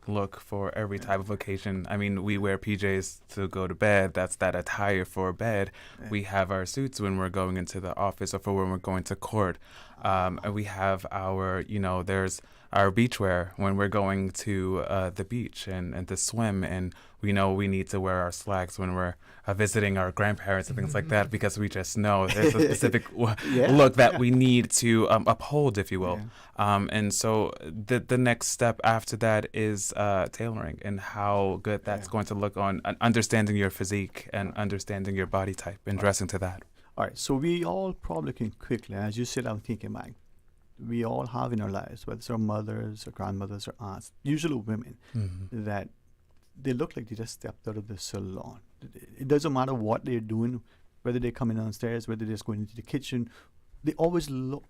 look for every type of occasion. I mean, we wear PJs to go to bed. That's that attire for bed. Yeah. We have our suits when we're going into the office or for when we're going to court. And we have our, there's our beachwear when we're going to the beach and to swim. And we know we need to wear our slacks when we're visiting our grandparents and things like that, because we just know there's a specific look that we need to uphold, if you will. Yeah. And so the next step after that is tailoring and how good that's going to look on understanding your physique and understanding your body type and dressing to that. All right, so we all probably can quickly, as you said, I'm thinking back, we all have in our lives, whether it's our mothers or grandmothers or aunts, usually women, that they look like they just stepped out of the salon. It doesn't matter what they're doing, whether they're coming downstairs, whether they're just going into the kitchen, they always look,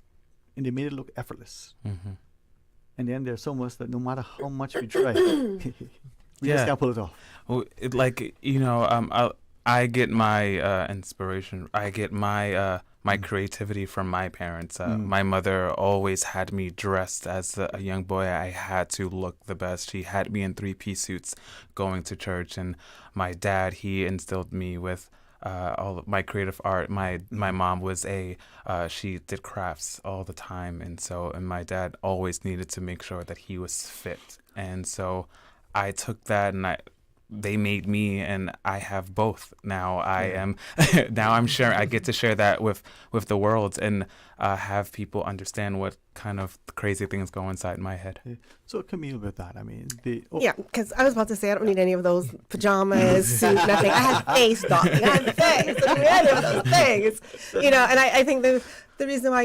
and they made it look effortless. And then there's so much that no matter how much we try, we just can't pull it off. Well, I get my inspiration. I get my my creativity from my parents. My mother always had me dressed as a young boy. I had to look the best. She had me in 3-piece suits going to church. And my dad, he instilled me with all of my creative art. My mom was she did crafts all the time. And my dad always needed to make sure that he was fit. And so I took that and they made me, and I have both now. I'm sharing. I get to share that with the world and have people understand what kind of crazy things go inside my head. So Camille, with that, I mean, yeah, because I was about to say I don't need any of those pajamas, suit, nothing. I have face, darling. I have face. I don't need any of those things, and I think the reason why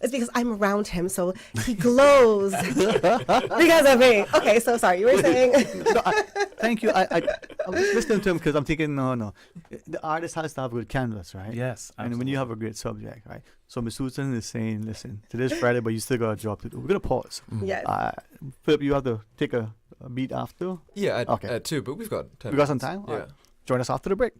it's because I'm around him, so he glows because of me. Okay, so sorry, you were saying. Thank you. I was listening to him because I'm thinking, no, the artist has to have a good canvas, right? Yes, absolutely. And when you have a great subject, right? So Ms. Susan is saying, listen, today's Friday, but you still got a job to do. We're gonna pause. Yes. Philip, you have to take a beat after. Yeah, at 2, but we've got 10 We got some time. Yeah. Right. Join us after the break.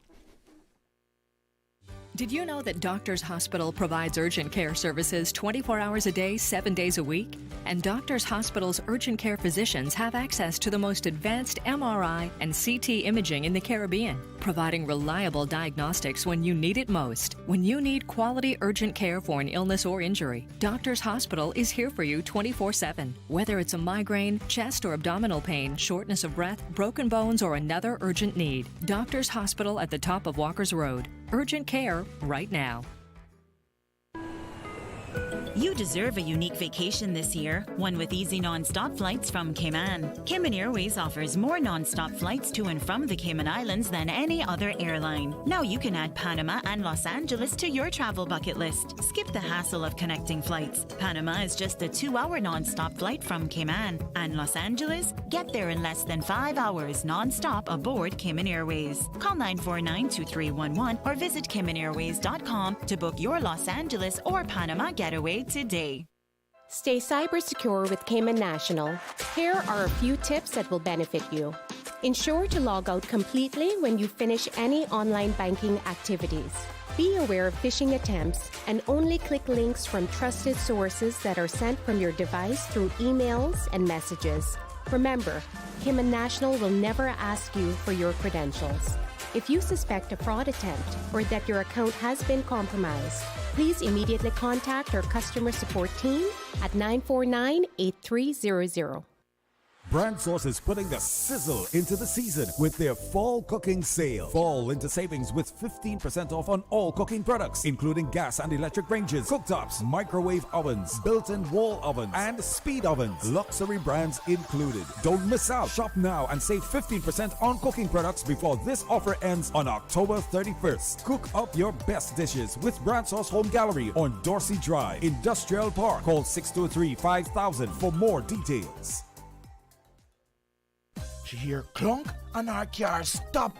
Did you know that Doctors Hospital provides urgent care services 24 hours a day, 7 days a week? And Doctors Hospital's urgent care physicians have access to the most advanced MRI and CT imaging in the Caribbean, providing reliable diagnostics when you need it most. When you need quality urgent care for an illness or injury, Doctors Hospital is here for you 24/7. Whether it's a migraine, chest or abdominal pain, shortness of breath, broken bones, or another urgent need, Doctors Hospital at the top of Walker's Road. Urgent care right now. You deserve a unique vacation this year, one with easy non-stop flights from Cayman. Cayman Airways offers more non-stop flights to and from the Cayman Islands than any other airline. Now you can add Panama and Los Angeles to your travel bucket list. Skip the hassle of connecting flights. Panama is just a 2-hour non-stop flight from Cayman. And Los Angeles? Get there in less than 5 hours non-stop aboard Cayman Airways. Call 949-2311 or visit CaymanAirways.com to book your Los Angeles or Panama getaway today. Stay cyber secure with Cayman National. Here are a few tips that will benefit you. Ensure to log out completely when you finish any online banking activities. Be aware of phishing attempts and only click links from trusted sources that are sent from your device through emails and messages. Remember, Cayman National will never ask you for your credentials. If you suspect a fraud attempt or that your account has been compromised, please immediately contact our customer support team at 949-8300. Brand Source is putting the sizzle into the season with their fall cooking sale. Fall into savings with 15% off on all cooking products, including gas and electric ranges, cooktops, microwave ovens, built-in wall ovens, and speed ovens. Luxury brands included. Don't miss out. Shop now and save 15% on cooking products before this offer ends on October 31st. Cook up your best dishes with Brand Source Home Gallery on Dorsey Drive, Industrial Park. Call 623-5000 for more details. She hear clunk and her car stop.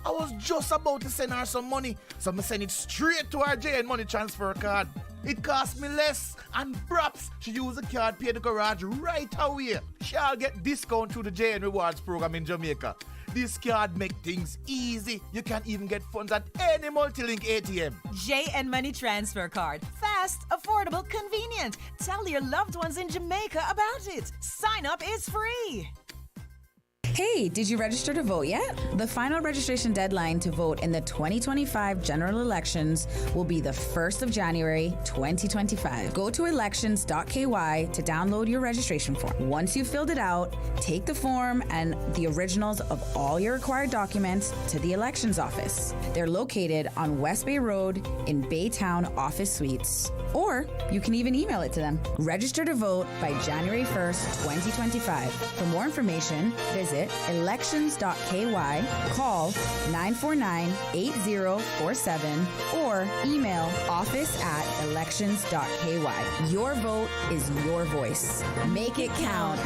I was just about to send her some money, so I send it straight to her JN Money Transfer card. It cost me less, and perhaps she use the card, pay the garage right away. She'll get discount through the JN Rewards program in Jamaica. This card make things easy. You can even get funds at any multi-link ATM. JN Money Transfer Card. Fast, affordable, convenient. Tell your loved ones in Jamaica about it. Sign up is free. Hey, did you register to vote yet? The final registration deadline to vote in the 2025 general elections will be the 1st of January, 2025. Go to elections.ky to download your registration form. Once you've filled it out, take the form and the originals of all your required documents to the elections office. They're located on West Bay Road in Baytown Office Suites. Or you can even email it to them. Register to vote by January 1st, 2025. For more information, visit elections.ky, call 949-8047, or email office@elections.ky. Your vote is your voice. Make it count.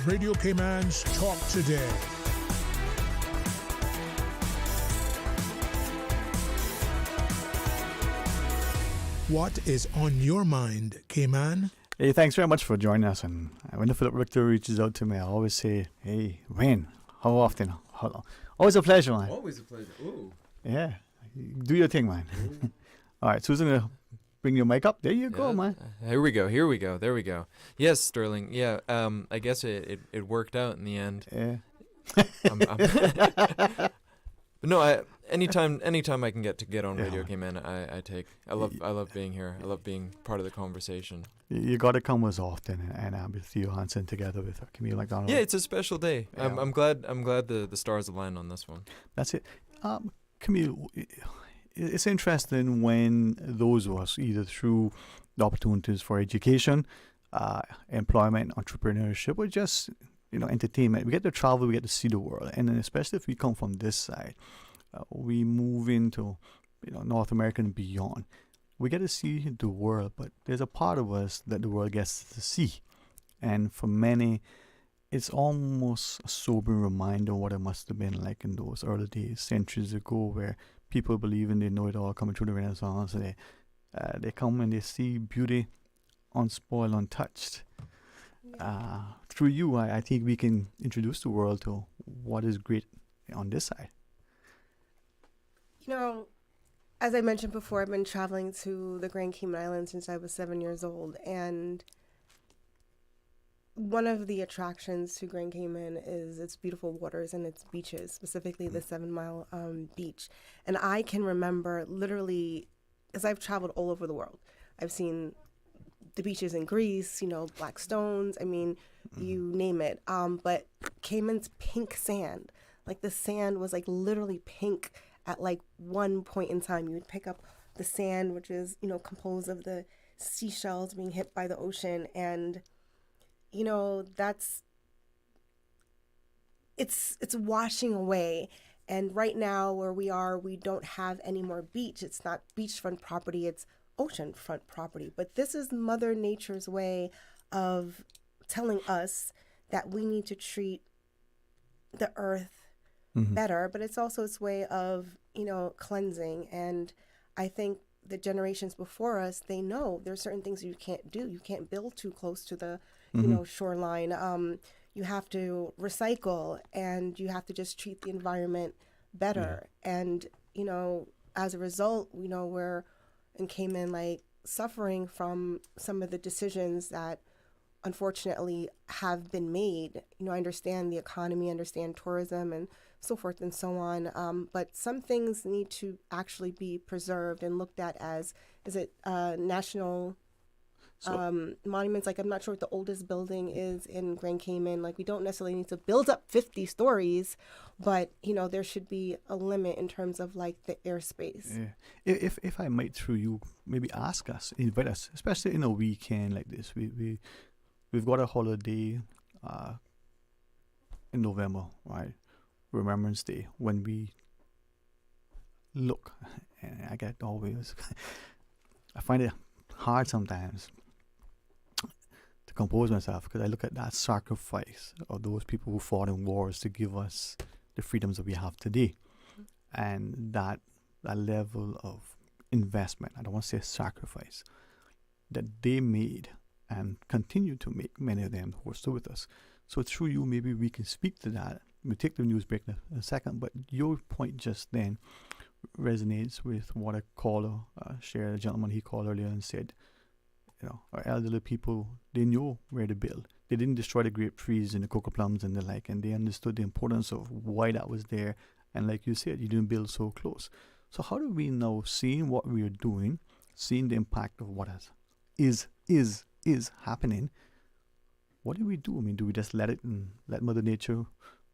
Radio Cayman's Talk Today. What is on your mind, Cayman? Hey, thanks very much for joining us. And when Philip Richter reaches out to me, I always say, hey, Wayne, how often? Always a pleasure, man. Always a pleasure. Ooh. Yeah. Do your thing, man. All right, Susan, bring your mic up. There you go, man. Here we go. There we go. Yes, Sterling. Yeah, I guess it worked out in the end. Yeah. No, anytime I can get on Radio Cayman, I take. I love being here. I love being part of the conversation. You got to come as often, and with Theo Hansen together with Camille McDonald. Yeah, it's a special day. Yeah. I'm glad the stars aligned on this one. That's it. Camille, it's interesting when those of us, either through the opportunities for education, employment, entrepreneurship, or just entertainment, we get to travel, we get to see the world, and then especially if we come from this side, we move into North America and beyond. We get to see the world, but there's a part of us that the world gets to see, and for many, it's almost a sobering reminder of what it must have been like in those early days, centuries ago, where people believe and they know it all coming through the Renaissance. They come and they see beauty unspoiled, untouched. Through you, I think we can introduce the world to what is great on this side. As I mentioned before, I've been traveling to the Grand Cayman Islands since I was 7 years old, and one of the attractions to Grand Cayman is its beautiful waters and its beaches, specifically the 7 Mile beach. And I can remember literally, as I've traveled all over the world, I've seen the beaches in Greece, Black Stones, you name it. But Cayman's pink sand, the sand was literally pink at one point in time. You would pick up the sand, which is, composed of the seashells being hit by the ocean. And, it's washing away. And right now where we are, we don't have any more beach. It's not beachfront property, it's oceanfront property. But this is Mother Nature's way of telling us that we need to treat the earth better, but it's also its way of, cleansing. And I think the generations before us, they know there's certain things you can't do. You can't build too close to the, shoreline. You have to recycle, and you have to just treat the environment better. Yeah. And, as a result, we're in Cayman, suffering from some of the decisions that unfortunately have been made. I understand the economy, understand tourism and so forth and so on. But some things need to actually be preserved and looked at as, national Monuments, like I'm not sure what the oldest building is in Grand Cayman. Like we don't necessarily need to build up 50 stories, but there should be a limit in terms of like the airspace. Yeah. If I might through you, maybe ask us, invite us, especially in a weekend like this. We've got a holiday in November, right? Remembrance Day, when we look, and I get always, I find it hard sometimes to compose myself because I look at that sacrifice of those people who fought in wars to give us the freedoms that we have today, and that level of investment, I don't want to say sacrifice, that they made and continue to make, many of them who are still with us. So through you, maybe we can speak to that. We'll take the news break in a second, but your point just then resonates with what a caller shared, a gentleman he called earlier and said, our elderly people, they know where to build. They didn't destroy the grape trees and the cocoa plums and the like, and they understood the importance of why that was there. And like you said, you didn't build so close. So how do we know, seeing what we are doing, seeing the impact of what is happening, what do we do? I mean, do we just let it and let Mother Nature,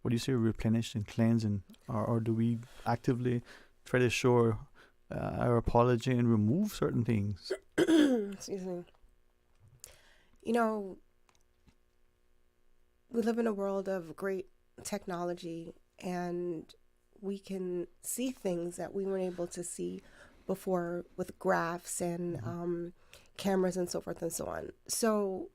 what do you say, replenish and cleanse, and or do we actively try to show our apology and remove certain things? Excuse me. We live in a world of great technology, and we can see things that we weren't able to see before with graphs and cameras and so forth and so on. So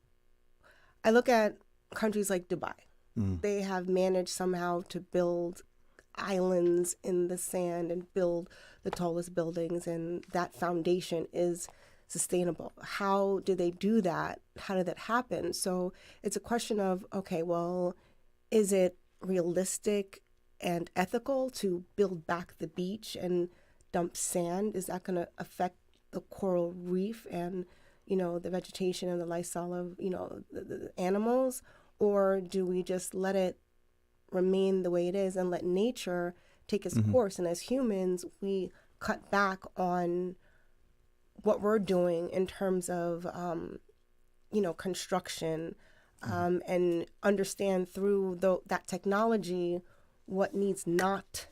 I look at countries like Dubai. They have managed somehow to build islands in the sand and build the tallest buildings, and that foundation is sustainable. How did they do that? How did that happen? So it's a question of, okay, well, is it realistic and ethical to build back the beach and dump sand? Is that going to affect the coral reef and the vegetation and the lifestyle of the animals? Or do we just let it remain the way it is and let nature take its course? And as humans, we cut back on what we're doing in terms of construction, and understand through that technology what needs not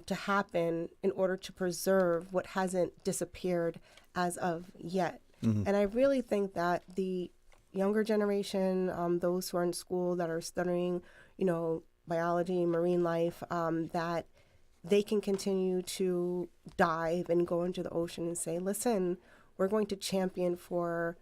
to happen in order to preserve what hasn't disappeared as of yet. And I really think that the younger generation, those who are in school that are studying, biology, marine life, that they can continue to dive and go into the ocean and say, listen, we're going to champion for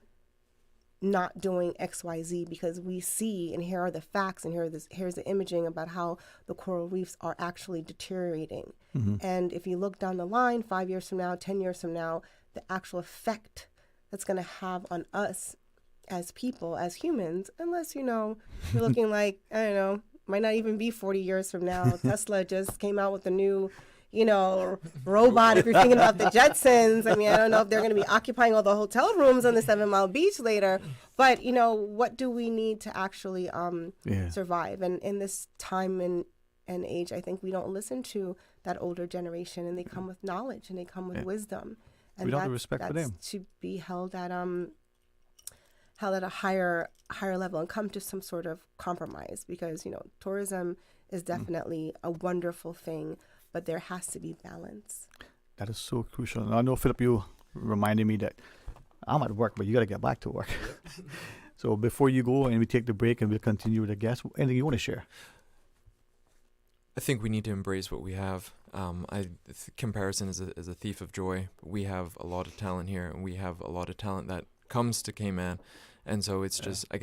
not doing XYZ because we see, and here are the facts, and here's the imaging about how the coral reefs are actually deteriorating. And if you look down the line, 5 years from now, 10 years from now, the actual effect that's going to have on us as people, as humans, unless, you're looking like, I don't know, might not even be 40 years from now. Tesla just came out with a new, robot. If you're thinking about the Jetsons, I mean, I don't know if they're going to be occupying all the hotel rooms on the 7 Mile Beach later, but, what do we need to actually survive? And in this time and age, I think we don't listen to that older generation, and they come with knowledge and they come with wisdom. And we don't have respect for them. To be held at a higher level and come to some sort of compromise, because tourism is definitely a wonderful thing, but there has to be balance. That is so crucial. I know, Philip, you reminded me that I'm at work, but you got to get back to work. So before you go and we take the break and we'll continue with the guests, anything you want to share? I think we need to embrace what we have. Comparison is a thief of joy. We have a lot of talent here, and we have a lot of talent that comes to Cayman. And so it's just, I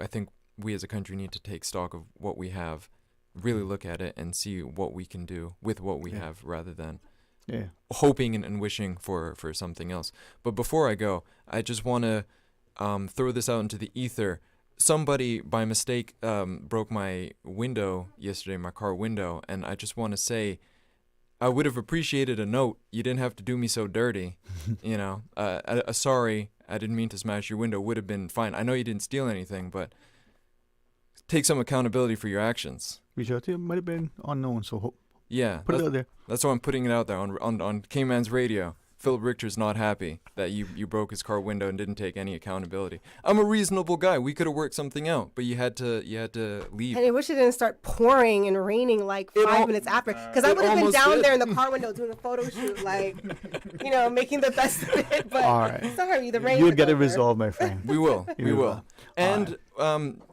think we as a country need to take stock of what we have, really look at it and see what we can do with what we have, rather than hoping and wishing for something else. But before I go, I just want to throw this out into the ether. Somebody by mistake broke my window yesterday, my car window, and I just want to say I would have appreciated a note. You didn't have to do me so dirty. Sorry, I didn't mean to smash your window would have been fine. I know you didn't steal anything, but take some accountability for your actions. Reach out to you. Might have been unknown, so put it out there. That's why I'm putting it out there on Cayman's radio. Philip Richter's not happy that you broke his car window and didn't take any accountability. I'm a reasonable guy. We could have worked something out, but you had to leave. And I wish it didn't start pouring and raining like 5 minutes after, because I would have been down there in the car window doing a photo shoot, like, making the best of it. But all right. Sorry, the rain. You'll get it resolved, my friend. We will. We will. will. And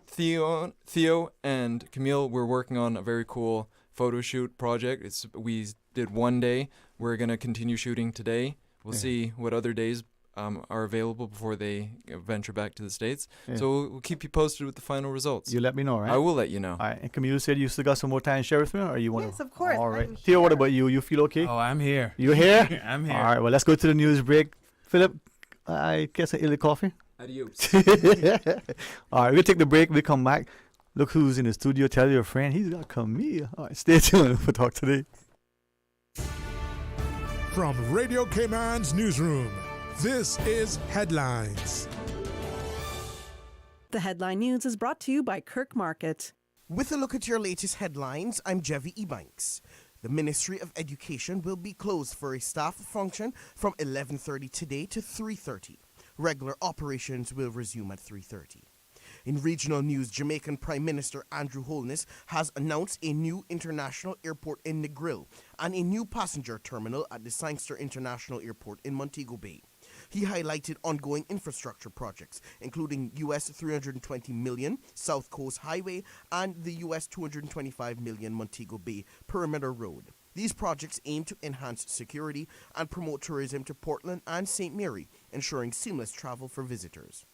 Theo and Camille, we're working on a very cool photo shoot project. We did one day. We're gonna continue shooting today. We'll see what other days are available before they venture back to the States. Yeah. So we'll keep you posted with the final results. You let me know, right? I will let you know. All right. And Camille said you still got some more time to share with me, or you want to? Yes, of course. All right. Theo, what about you? You feel okay? Oh, I'm here. You here? I'm here. All right. Well, let's go to the news break. Philip, I guess I ate the coffee. Adios. All right. We'll take the break. We'll come back. Look who's in the studio. Tell your friend. He's got Camille. All right. Stay tuned for Talk Today. From Radio Cayman's newsroom, this is Headlines. The Headline News is brought to you by Kirk Market. With a look at your latest headlines, I'm Dwayne Ebanks. The Ministry of Education will be closed for a staff function from 11:30 today to 3:30. Regular operations will resume at 3:30. In regional news, Jamaican Prime Minister Andrew Holness has announced a new international airport in Negril and a new passenger terminal at the Sangster International Airport in Montego Bay. He highlighted ongoing infrastructure projects, including US $320 million South Coast Highway and the US $225 million Montego Bay Perimeter Road. These projects aim to enhance security and promote tourism to Portland and St. Mary, ensuring seamless travel for visitors.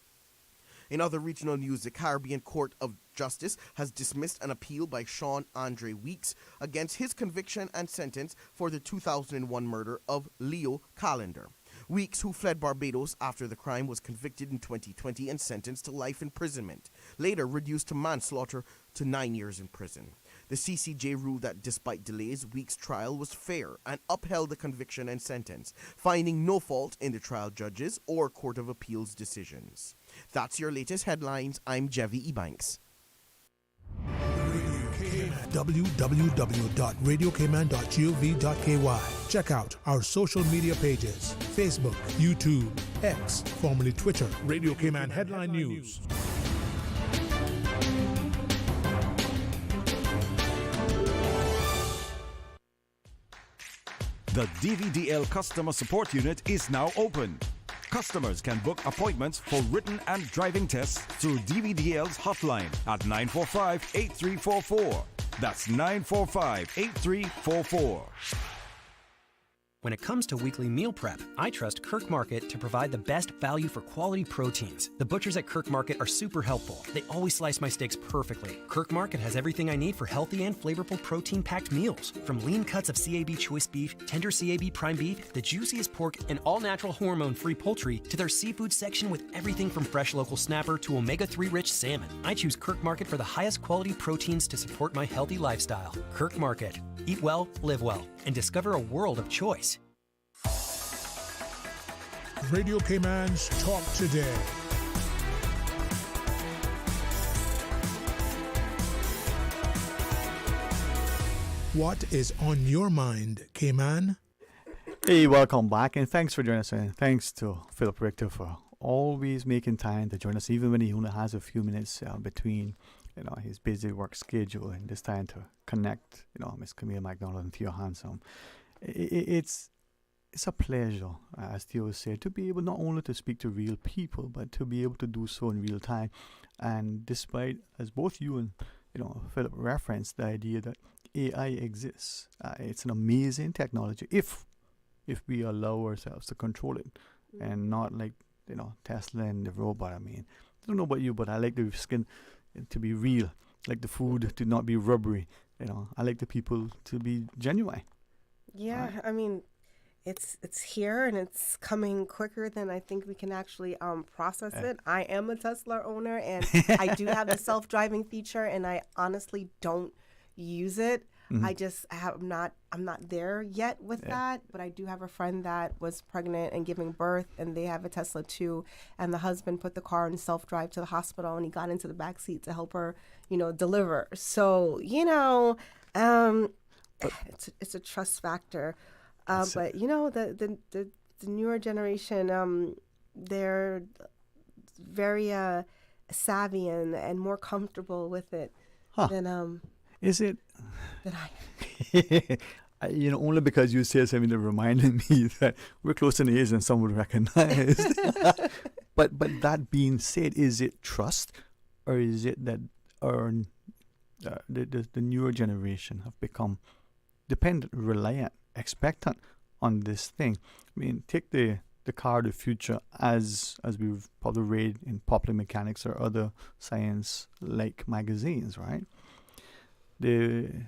In other regional news, the Caribbean Court of Justice has dismissed an appeal by Sean Andre Weeks against his conviction and sentence for the 2001 murder of Leo Callender. Weeks, who fled Barbados after the crime, was convicted in 2020 and sentenced to life imprisonment, later reduced to manslaughter to 9 years in prison. The CCJ ruled that despite delays, Weeks' trial was fair and upheld the conviction and sentence, finding no fault in the trial judges or Court of Appeals decisions. That's your latest headlines. I'm Dwayne Ebanks. www.radiocayman.gov.ky. Check out our social media pages: Facebook, YouTube, X, formerly Twitter, Radio Cayman Headline News. The DVDL Customer Support Unit is now open. Customers can book appointments for written and driving tests through DVDL's hotline at 945-8344. That's 945-8344. When it comes to weekly meal prep, I trust Kirk Market to provide the best value for quality proteins. The butchers at Kirk Market are super helpful. They always slice my steaks perfectly. Kirk Market has everything I need for healthy and flavorful protein-packed meals. From lean cuts of CAB choice beef, tender CAB prime beef, the juiciest pork, and all-natural hormone-free poultry, to their seafood section with everything from fresh local snapper to omega-3 rich salmon. I choose Kirk Market for the highest quality proteins to support my healthy lifestyle. Kirk Market. Eat well, live well, and discover a world of choice. Radio Cayman's Talk Today. What is on your mind, Cayman? Hey, welcome back, and thanks for joining us. And thanks to Philip Richter for always making time to join us, even when he only has a few minutes between, his busy work schedule and this time to connect, Miss Camille McDonald and Theo Handsome. It's a pleasure, as Theo said, to be able not only to speak to real people, but to be able to do so in real time. And despite, as both you and Philip referenced, the idea that AI exists, it's an amazing technology if we allow ourselves to control it, and not like Tesla and the robot. I mean, I don't know about you, but I like the skin to be real, like the food to not be rubbery. I like the people to be genuine. Yeah, I mean, it's here and it's coming quicker than I think we can actually process it. I am a Tesla owner, and I do have the self-driving feature, and I honestly don't use it. Mm-hmm. I'm not there yet with that, but I do have a friend that was pregnant and giving birth, and they have a Tesla too, and the husband put the car in self-drive to the hospital, and he got into the back seat to help her, deliver. So, it's a trust factor. But the the newer generation, they're very savvy and more comfortable with it than Is it? than I. Only because you said something that reminded me that we're close in age and some would recognize. But that being said, is it trust, or is it that the newer generation have become dependent, reliant, expectant on this thing? I mean, take the car of the future as we've probably read in Popular Mechanics or other science-like magazines, right? The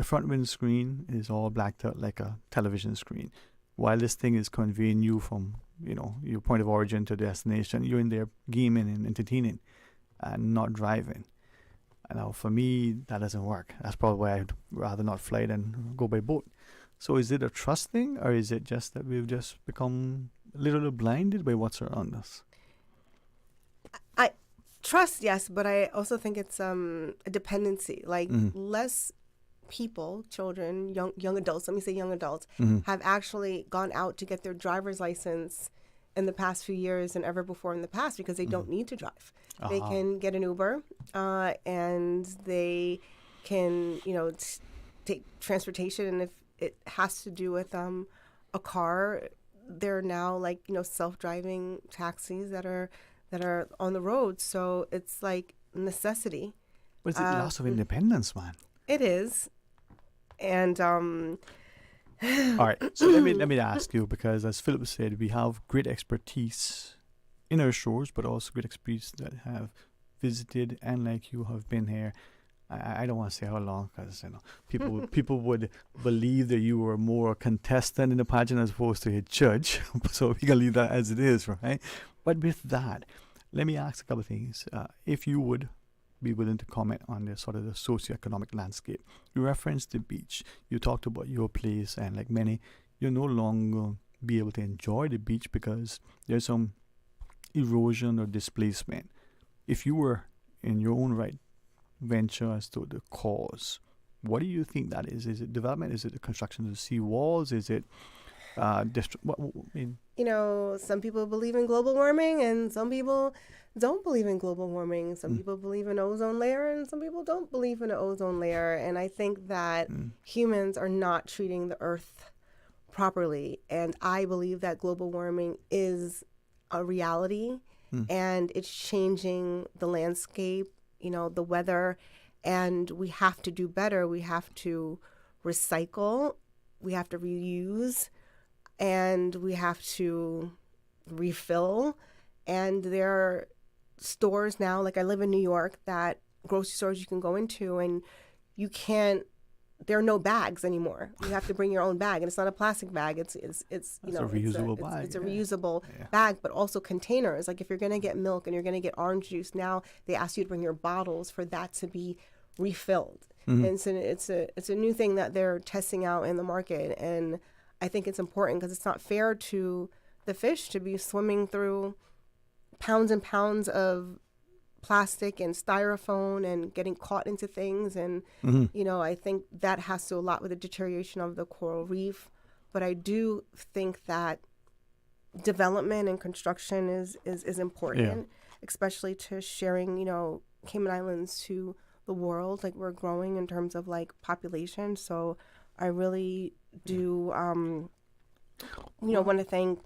front windscreen is all blacked out like a television screen. While this thing is conveying you from, your point of origin to destination, you're in there gaming and entertaining and not driving. Now, for me, that doesn't work. That's probably why I'd rather not fly than go by boat. So is it a trust thing, or is it just that we've just become a little blinded by what's around us? I trust, yes, but I also think it's a dependency. Like less people, children, young adults, let me say young adults, have actually gone out to get their driver's license in the past few years than ever before in the past because they don't need to drive. They can get an Uber and they can, take transportation. And if it has to do with a car, there are now self-driving taxis that are on the road. So it's like necessity. But it's a loss of independence, man. It is. And all right, so let me ask you, because as Philip said, we have great expertise in our shores, but also great expertise that have visited and like you have been here. I don't want to say how long, because people would believe that you were more a contestant in the pageant as opposed to a judge. So we can leave that as it is, right? But with that, let me ask a couple of things. If you would be willing to comment on the sort of the socioeconomic landscape. You referenced the beach. You talked about your place, and like many, you're no longer be able to enjoy the beach because there's some erosion or displacement. If you were in your own right venture as to the cause, what do you think that is? Is it development? Is it the construction of the sea walls? Is it some people believe in global warming and some people don't believe in global warming. Some people believe in ozone layer and some people don't believe in an ozone layer. And I think that humans are not treating the earth properly. And I believe that global warming is a reality and it's changing the landscape, the weather, and we have to do better. We have to recycle, we have to reuse, and we have to refill. And there are stores now, like I live in New York, that grocery stores you can go into and there are no bags anymore. You have to bring your own bag, and it's not a plastic bag. It's a reusable bag. It's a reusable bag, but also containers. Like if you're going to get milk and you're going to get orange juice, now they ask you to bring your bottles for that to be refilled. And so it's a new thing that they're testing out in the market, and I think it's important because it's not fair to the fish to be swimming through pounds and pounds of plastic and styrofoam and getting caught into things. And, I think that has to do a lot with the deterioration of the coral reef. But I do think that development and construction is important, especially to sharing, Cayman Islands to the world. Like we're growing in terms of like population. So I really do, want to thank,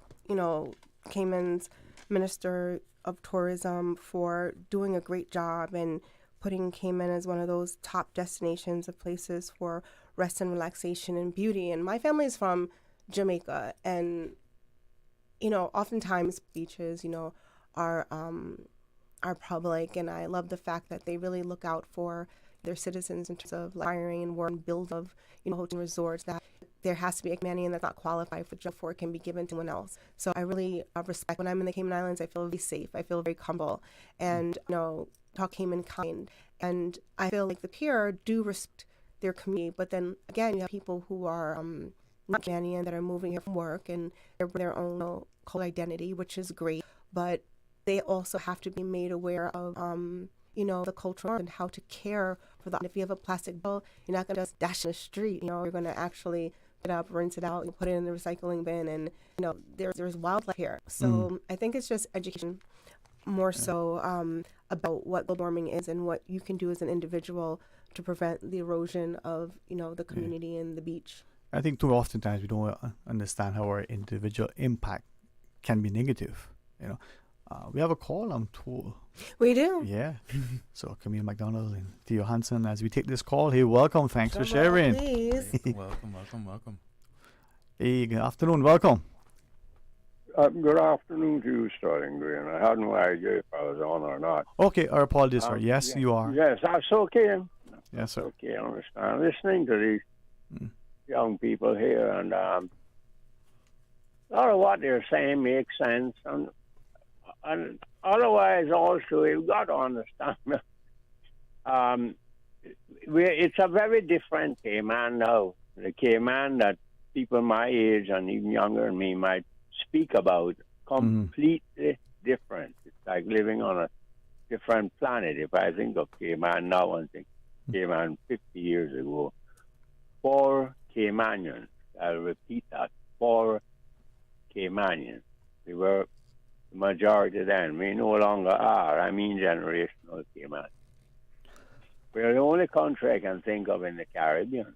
Cayman's Minister of Tourism for doing a great job and putting Cayman as one of those top destinations of places for rest and relaxation and beauty. And my family is from Jamaica, and oftentimes beaches, are public, and I love the fact that they really look out for their citizens in terms of hiring and work and build of hotel resorts, that there has to be a Caymanian that's not qualified for just before it can be given to someone else. So I really respect when I'm in the Cayman Islands. I feel very safe. I feel very comfortable, and talk Cayman kind. And I feel like the pier do respect their community, but then again, you have people who are not Caymanian that are moving here from work and they're their own cultural identity, which is great, but they also have to be made aware of the culture and how to care for that. If you have a plastic bottle, you're not going to just dash in the street. You're going to actually it up, rinse it out, and put it in the recycling bin. And there's wildlife here. So I think it's just education more so about what global warming is and what you can do as an individual to prevent the erosion of the community and the beach. I think too often times we don't understand how our individual impact can be negative. We have a call on tour. We do. Yeah. So Camille McDonald and Theo Hansen, as we take this call, hey, welcome. Thanks for sharing. Please. Welcome. Hey, good afternoon. Welcome. Good afternoon to you, Sterling Green. I had no idea if I was on or not. Okay, our apologies, sir. Yes, you are. Yes, that's okay. Yes, sir. Okay, I understand. Listening to these young people here, and a lot of what they're saying makes sense. And otherwise, also, you've got to understand it's a very different Cayman now. The Cayman that people my age and even younger than me might speak about, completely different. It's like living on a different planet. If I think of Cayman now and think Cayman 50 years ago, 4 Caymanians, I'll repeat that, 4 Caymanians. We were the majority then. We no longer are. I mean generational Cayman. We're the only country I can think of in the Caribbean.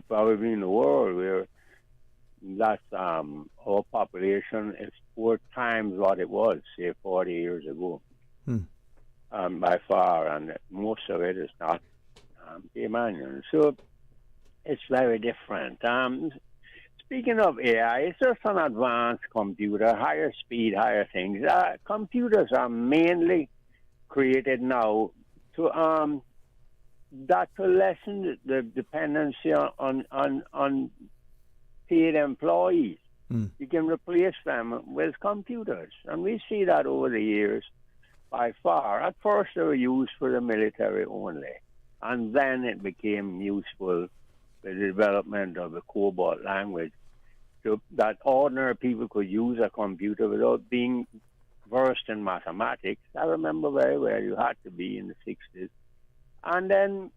Probably in the world that's our population is 4 times what it was, say, 40 years ago, by far, and most of it is not Caymanian. So it's very different. Speaking of AI, it's just an advanced computer, higher speed, higher things. Computers are mainly created now to lessen the dependency on paid employees. You can replace them with computers. And we see that over the years by far. At first they were used for the military only. And then it became useful with the development of the cobalt language so that ordinary people could use a computer without being versed in mathematics. I remember very well you had to be in the 60s. And then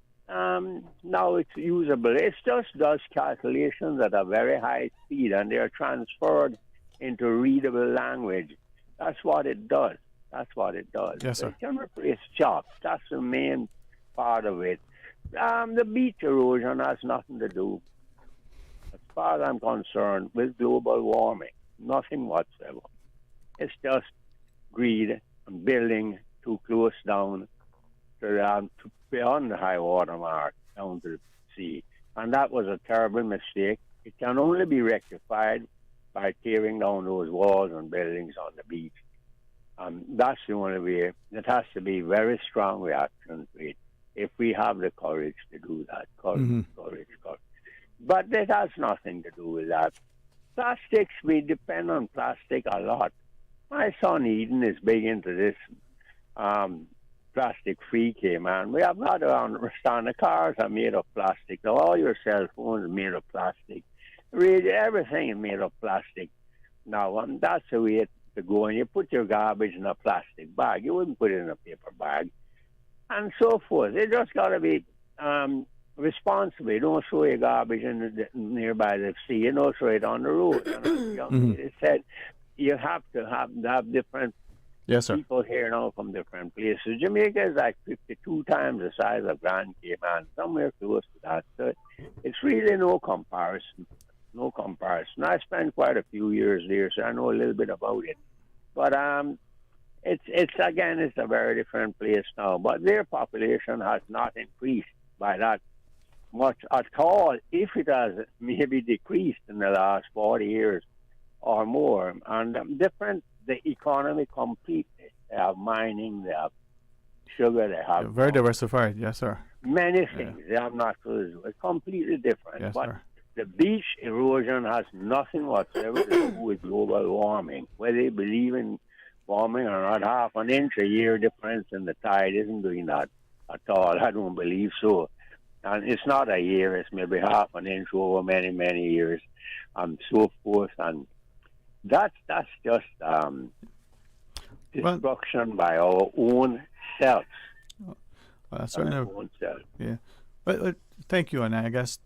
now it's usable. It just does calculations at a very high speed, and they're transferred into readable language. That's what it does. Yes, sir. It can replace jobs. That's the main part of it. The beach erosion has nothing to do, as far as I'm concerned, with global warming. Nothing whatsoever. It's just greed and building too close down to beyond the high water mark down to the sea. And that was a terrible mistake. It can only be rectified by tearing down those walls and buildings on the beach. That's the only way. It has to be very strong reaction to it if we have the courage to do that. Courage. But it has nothing to do with that. Plastics, we depend on plastic a lot. My son Eden is big into this plastic-free Cayman. We have got to understand the cars are made of plastic. Now, all your cell phones are made of plastic. Really, everything is made of plastic. Now, that's the way to go. And you put your garbage in a plastic bag. You wouldn't put it in a paper bag. And so forth. It just got to be responsible. You don't throw your garbage in nearby the sea. You don't throw it on the road. It said you have to have different people here now from different places. Jamaica is like 52 times the size of Grand Cayman, somewhere close to that. So it's really no comparison. I spent quite a few years there, so I know a little bit about it. But it's a very different place now. But their population has not increased by that much at all. If it has maybe decreased in the last 40 years or more, and the economy completely. They have mining, they have sugar, they have very diversified. Yes, sir. Many things. They have natural. It's completely different. Yes, but sir. the beach erosion has nothing whatsoever to do with global warming. Whether they believe in warming or not, half an inch a year difference in the tide isn't doing that at all. I don't believe so. And it's not a year, it's maybe half an inch over many, many years, and so forth. And that's just destruction by our own selves. Well, that's certainly. Yeah. But thank you, and I guess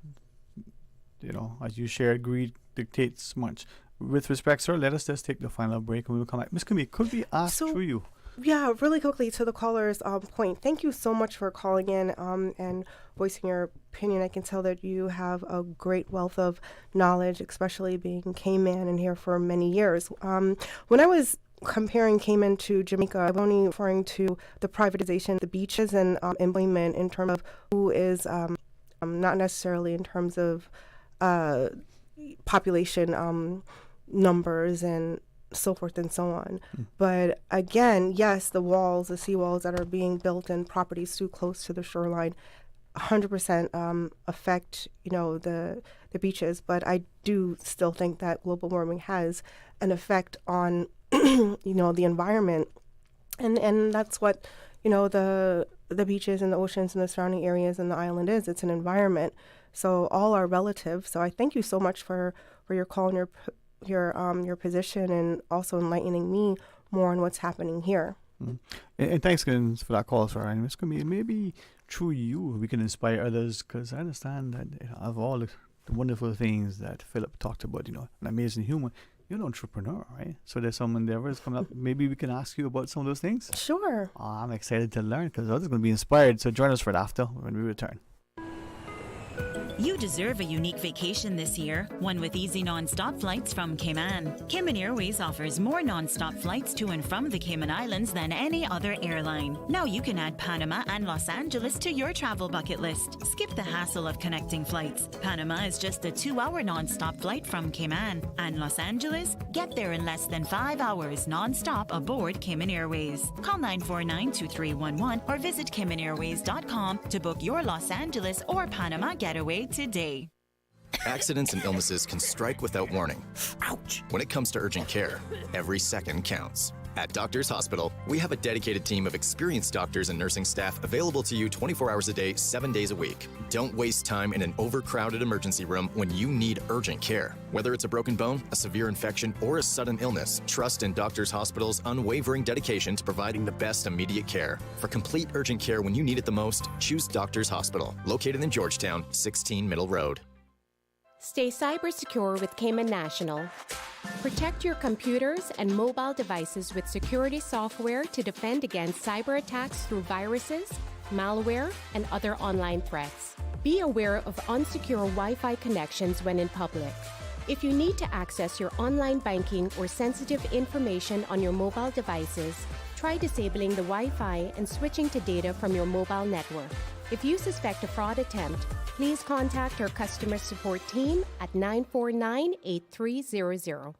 as you shared, greed dictates much. With respect, sir, let us just take the final break and we will come back. Ms. Camille, could we ask through you? Yeah, really quickly to the caller's point. Thank you so much for calling in and voicing your opinion. I can tell that you have a great wealth of knowledge, especially being Cayman and here for many years. When I was comparing Cayman to Jamaica, I'm only referring to the privatization of the beaches and employment in terms of who is not necessarily in terms of population numbers and so forth and so on. But again, yes, the walls, the seawalls that are being built in properties too close to the shoreline 100% affect, the beaches. But I do still think that global warming has an effect on, the environment. And that's what, the beaches and the oceans and the surrounding areas and the island is. It's an environment. So all are relative. So I thank you so much for your call and your position, and also enlightening me more on what's happening here. And thanks again for that call, sir. And maybe through you we can inspire others, because I understand that of all the wonderful things that Philip talked about, an amazing human, you're an entrepreneur, right? So there's some endeavors coming up. Maybe we can ask you about some of those things. Sure. I'm excited to learn, because others are going to be inspired. So join us for it after when we return. You deserve a unique vacation this year, one with easy non-stop flights from Cayman. Cayman Airways offers more non-stop flights to and from the Cayman Islands than any other airline. Now you can add Panama and Los Angeles to your travel bucket list. Skip the hassle of connecting flights. Panama is just a 2-hour non-stop flight from Cayman. And Los Angeles? Get there in less than 5 hours non-stop aboard Cayman Airways. Call 949-2311 or visit CaymanAirways.com to book your Los Angeles or Panama getaway today. Accidents and illnesses can strike without warning. Ouch! When it comes to urgent care, every second counts. At Doctors Hospital, we have a dedicated team of experienced doctors and nursing staff available to you 24 hours a day, 7 days a week. Don't waste time in an overcrowded emergency room when you need urgent care. Whether it's a broken bone, a severe infection, or a sudden illness, trust in Doctors Hospital's unwavering dedication to providing the best immediate care. For complete urgent care when you need it the most, choose Doctors Hospital, located in Georgetown, 16 Middle Road. Stay cyber secure with Cayman National. Protect your computers and mobile devices with security software to defend against cyber attacks through viruses, malware, and other online threats. Be aware of unsecure Wi-Fi connections when in public. If you need to access your online banking or sensitive information on your mobile devices, try disabling the Wi-Fi and switching to data from your mobile network. If you suspect a fraud attempt, please contact our customer support team at 949-8300.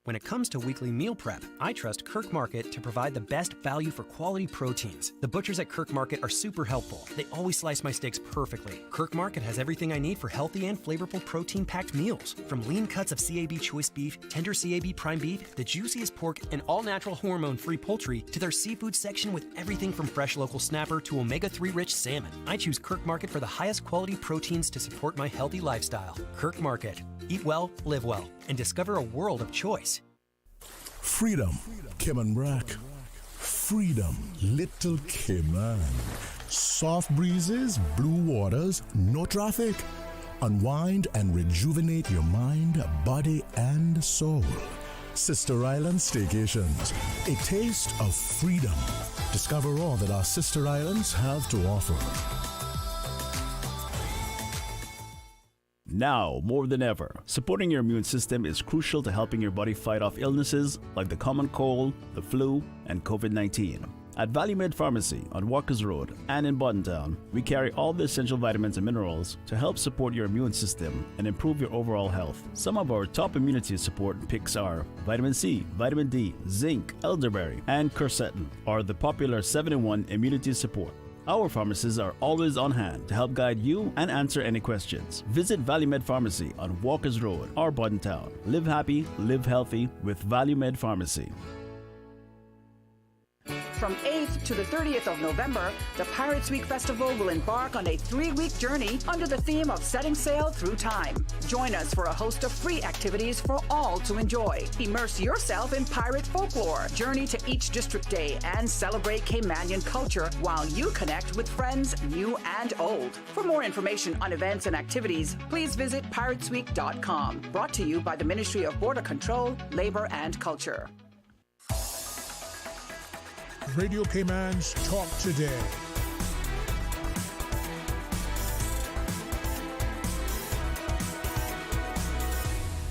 When it comes to weekly meal prep, I trust Kirk Market to provide the best value for quality proteins. The butchers at Kirk Market are super helpful. They always slice my steaks perfectly. Kirk Market has everything I need for healthy and flavorful protein-packed meals. From lean cuts of CAB choice beef, tender CAB prime beef, the juiciest pork, and all-natural hormone-free poultry, to their seafood section with everything from fresh local snapper to omega-3 rich salmon. I choose Kirk Market for the highest quality proteins to support my healthy lifestyle. Kirk Market. Eat well, live well, and discover a world of choice. Freedom, Cayman Brack. Freedom, Little Cayman. Soft breezes, blue waters, no traffic. Unwind and rejuvenate your mind, body, and soul. Sister Island Staycations, a taste of freedom. Discover all that our sister islands have to offer. Now, more than ever, supporting your immune system is crucial to helping your body fight off illnesses like the common cold, the flu, and COVID-19. At ValueMed Pharmacy on Walkers Road and in Boddentown, we carry all the essential vitamins and minerals to help support your immune system and improve your overall health. Some of our top immunity support picks are vitamin C, vitamin D, zinc, elderberry, and quercetin, or the popular 7-in-1 immunity support. Our pharmacists are always on hand to help guide you and answer any questions. Visit ValueMed Pharmacy on Walkers Road or Boddentown. Live happy, live healthy with ValueMed Pharmacy. From 8th to the 30th of November, the Pirates Week Festival will embark on a 3-week journey under the theme of setting sail through time. Join us for a host of free activities for all to enjoy. Immerse yourself in pirate folklore, journey to each district day, and celebrate Caymanian culture while you connect with friends new and old. For more information on events and activities, please visit piratesweek.com. Brought to you by the Ministry of Border Control, Labor and Culture. Radio Cayman's Talk Today.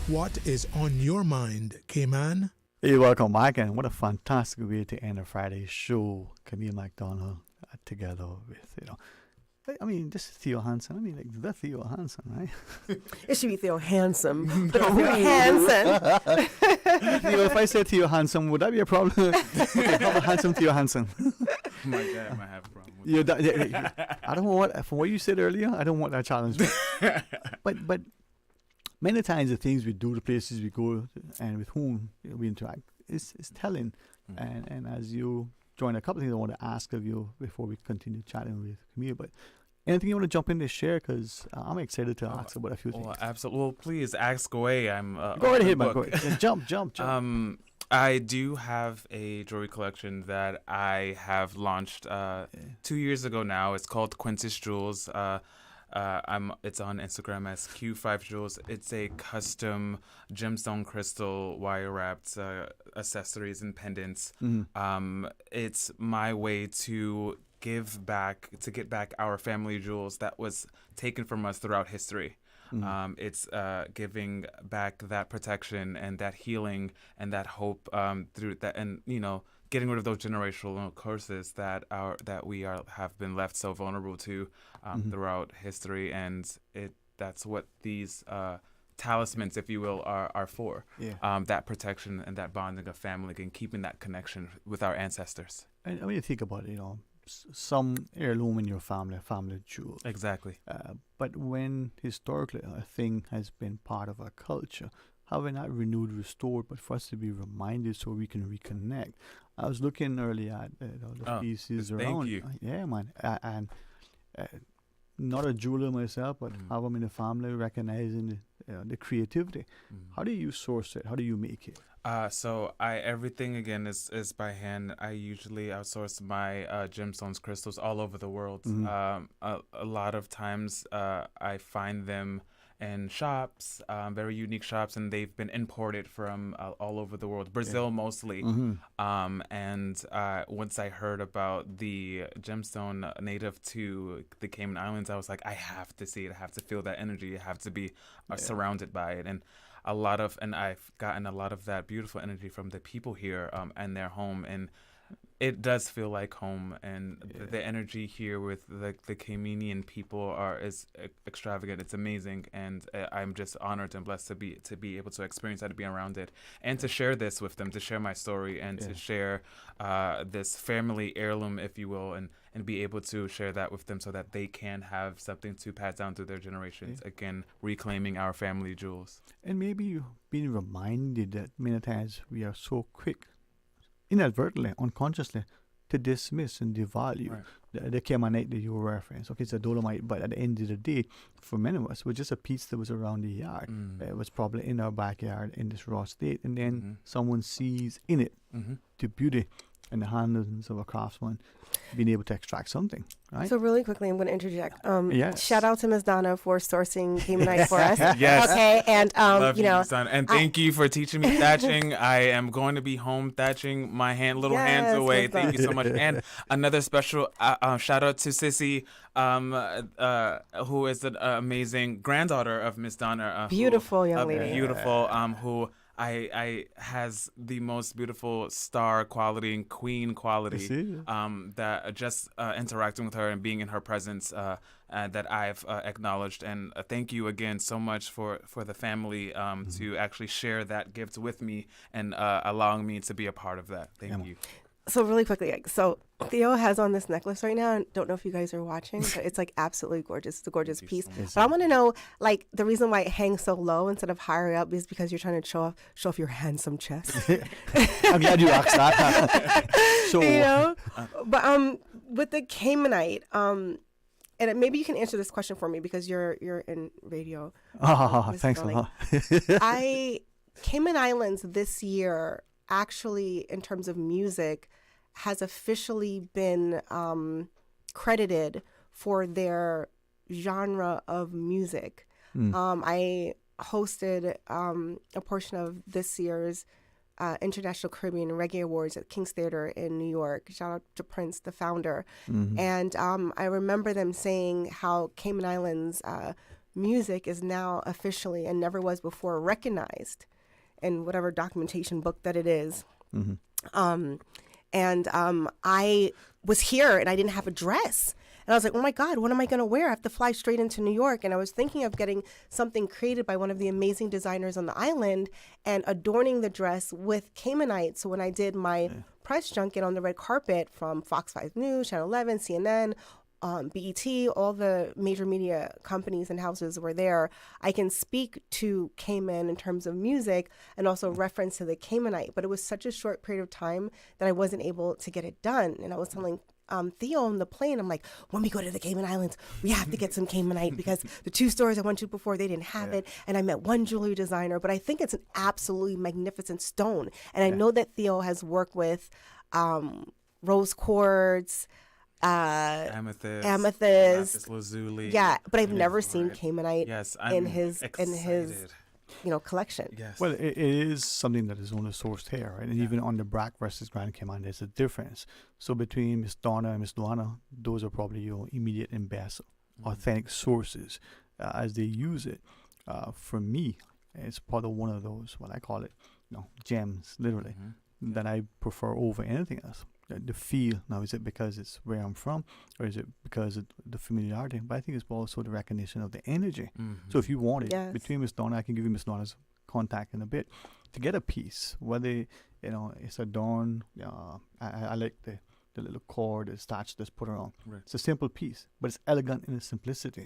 What is on your mind, Cayman? Hey, welcome back, and what a fantastic way to end a Friday show. Camille McDonald together with, I mean, this is Theo Hansen. I mean, like, the Theo Hansen, right? It should be Theo Handsome. Theo Hansen. If I said Theo Hansen, would that be a problem? Handsome Theo Hansen. My dad might have a problem with I don't want, from what you said earlier, I don't want that challenge. But many times the things we do, the places we go, and with whom we interact, is telling. And as you join, a couple of things I want to ask of you before we continue chatting with Camille, but anything you want to jump in to share? Because I'm excited to ask about a few things. Absolutely. Well, please ask away. I'm go right ahead, man. Go ahead. Yeah, jump. I do have a jewelry collection that I have launched 2 years ago now. It's called Quintus Jewels. It's on Instagram as Q5 Jewels. It's a custom gemstone crystal wire wrapped accessories and pendants. It's my way to get back our family jewels that was taken from us throughout history. It's giving back that protection and that healing and that hope through that, and getting rid of those generational curses that have been left so vulnerable to throughout history, and that's what these talismans, if you will, are for. That protection and that bonding of family and keeping that connection with our ancestors. And when you think about it, some heirloom in your family, a family jewel. Exactly. But when historically a thing has been part of our culture, having that renewed, restored, but for us to be reminded so we can reconnect. I was looking earlier at the pieces around. Thank you. Yeah, man. And not a jeweler myself, but have them in the family, recognizing the creativity. How do you source it? How do you make it? So everything again is by hand. I usually outsource my gemstones, crystals all over the world. A lot of times I find them in shops, very unique shops, and they've been imported from all over the world, Brazil mostly. And once I heard about the gemstone native to the Cayman Islands, I was like, I have to see it. I have to feel that energy. I have to be surrounded by it. And I've gotten a lot of that beautiful energy from the people here and their home, and it does feel like home. And the energy here with the Caymanian people is extravagant. It's amazing, and I'm just honored and blessed to be able to experience that, to be around it, and to share this with them, to share my story, and to share this family heirloom, if you will, and be able to share that with them so that they can have something to pass down through their generations. Again, reclaiming our family jewels. And maybe you've been reminded that many times we are so quick, inadvertently, unconsciously, to dismiss and devalue the Caymanite that you referenced. Okay, it's a dolomite, but at the end of the day, for many of us, it was just a piece that was around the yard. It was probably in our backyard in this raw state, and then someone sees in it the beauty and the hands of a craftsman being able to extract something, right? So really quickly, I'm going to interject. Yes. Shout out to Ms. Donna for sourcing Caymanite for us. Yes. Okay, and Love you, Ms. Donna. And thank you for teaching me thatching. I am going to be home thatching my little hands away. Ms. Thank you so much. And another special shout out to Sissy, who is an amazing granddaughter of Ms. Donna. Beautiful young lady. Beautiful, who I has the most beautiful star quality and queen quality that just interacting with her and being in her presence that I've acknowledged. And thank you again so much for the family to actually share that gift with me and allowing me to be a part of that. Thank you. So really quickly, so Theo has on this necklace right now, and don't know if you guys are watching, but it's like absolutely gorgeous. It's a gorgeous piece. But I want to know, like, the reason why it hangs so low instead of higher up is because you're trying to show off your handsome chest. I'm glad you asked that. So, you know, but with the Caymanite, and maybe you can answer this question for me because you're in radio. Thanks a lot. Cayman Islands this year, actually, in terms of music, has officially been credited for their genre of music. I hosted a portion of this year's International Caribbean Reggae Awards at King's Theater in New York. Shout out to Prince, the founder. And I remember them saying how Cayman Islands music is now officially, and never was before, recognized in whatever documentation book that it is. I was here and I didn't have a dress. And I was like, oh my God, what am I going to wear? I have to fly straight into New York. And I was thinking of getting something created by one of the amazing designers on the island and adorning the dress with Caymanite. So when I did my press junket on the red carpet from Fox 5 News, Channel 11, CNN, BET, all the major media companies and houses were there. I can speak to Cayman in terms of music and also reference to the Caymanite, but it was such a short period of time that I wasn't able to get it done. And I was telling Theo on the plane, I'm like, when we go to the Cayman Islands, we have to get some Caymanite because the 2 stores I went to before, they didn't have it. And I met one jewelry designer, but I think it's an absolutely magnificent stone. And I know that Theo has worked with rose quartz, amethyst, lapis lazuli. Yeah, but I've never seen Caymanite in his collection. Yes. Well, it is something that is only sourced here, right? And even on the Brack versus Grand Cayman, there's a difference. So between Miss Donna and Miss Luana, those are probably your immediate and best authentic sources as they use it. For me, it's probably one of those, what I call it, gems, literally, that I prefer over anything else. The feel. Now, is it because it's where I'm from, or is it because of the familiarity? But I think it's also the recognition of the energy. So if you want it, between Miss Donna, I can give you Miss Donna's contact in a bit, to get a piece, whether it's a dawn. I like the little cord, the starch that's put around. Right. It's a simple piece, but it's elegant in its simplicity.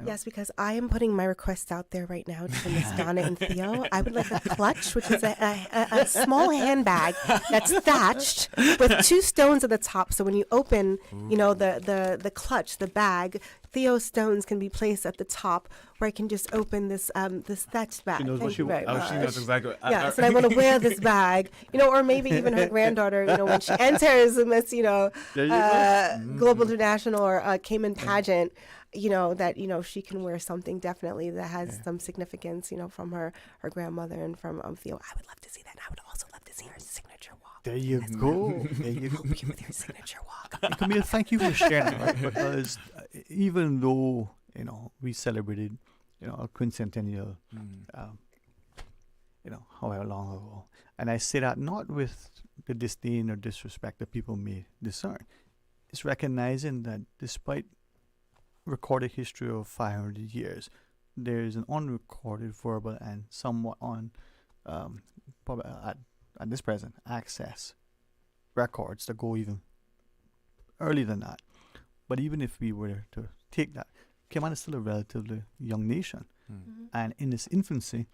Yes, because I am putting my request out there right now to Miss Donna and Theo. I would like a clutch, which is a small handbag that's thatched with 2 stones at the top. So when you open, the clutch, the bag, Theo's stones can be placed at the top, where I can just open this thatched bag. She knows what she wants. She knows exactly. Yes, and I want to wear this bag, or maybe even her granddaughter, when she enters in this, Global International or Cayman pageant. That she can wear something definitely that has some significance, from her grandmother and from Theo. I would love to see that. And I would also love to see her signature walk. There you go. There you go. With her signature walk. Camille, thank you for sharing that, because even though we celebrated a quincentennial, however long ago, and I say that not with the disdain or disrespect that people may discern, it's recognizing that despite recorded history of 500 years, there is an unrecorded, verbal, and somewhat probably at this present, access records that go even earlier than that. But even if we were to take that, Cayman is still a relatively young nation, and in its infancy,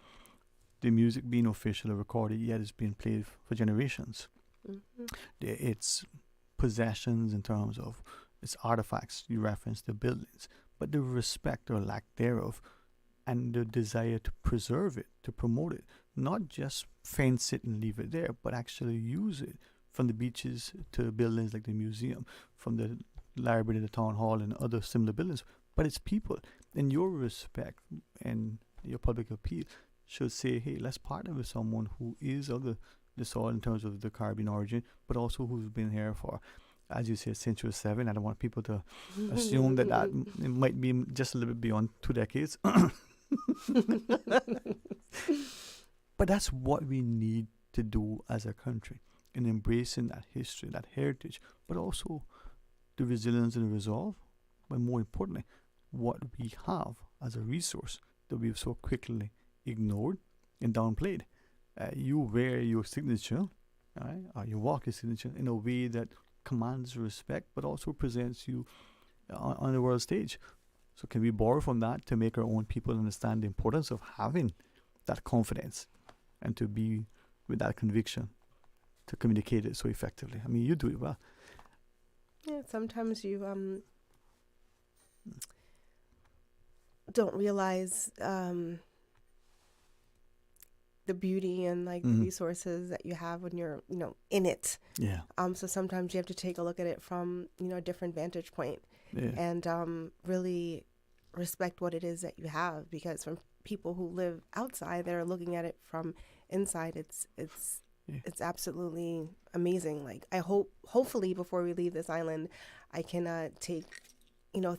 the music being officially recorded, yet it's being played for generations. Its possessions in terms of its artifacts, you referenced the buildings, but the respect or lack thereof, and the desire to preserve it, to promote it, not just fence it and leave it there, but actually use it, from the beaches to buildings like the museum, from the library to the town hall and other similar buildings. But it's people, and your respect and your public appeal should say, hey, let's partner with someone who is of the soil in terms of the Caribbean origin, but also who's been here for, as you said, century 7. I don't want people to assume that it might be just a little bit beyond 2 decades. But that's what we need to do as a country, in embracing that history, that heritage, but also the resilience and the resolve, but more importantly, what we have as a resource that we've so quickly ignored and downplayed. You wear your signature right? You walk your signature in a way that commands respect, but also presents you on the world stage. So can we borrow from that to make our own people understand the importance of having that confidence and to be with that conviction to communicate it so effectively? I mean, you do it well. Yeah, sometimes you don't realize the beauty and like the resources that you have when you're, in it. Yeah. So sometimes you have to take a look at it from, a different vantage point and really respect what it is that you have, because from people who live outside that are looking at it from inside, it's absolutely amazing. Like hopefully before we leave this island, I can take,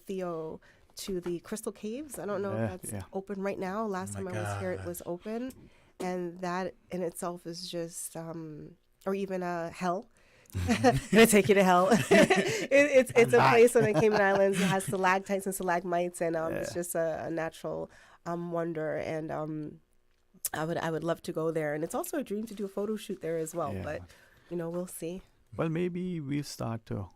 Theo to the Crystal Caves. I don't know if that's open right now. Last time I was here, it was open. And that in itself is just, or even hell. Gonna take you to hell. It's a place on the Cayman Islands that has stalactites and stalagmites, and it's just a natural wonder. And I would love to go there. And it's also a dream to do a photo shoot there as well. But we'll see. Well, maybe we start to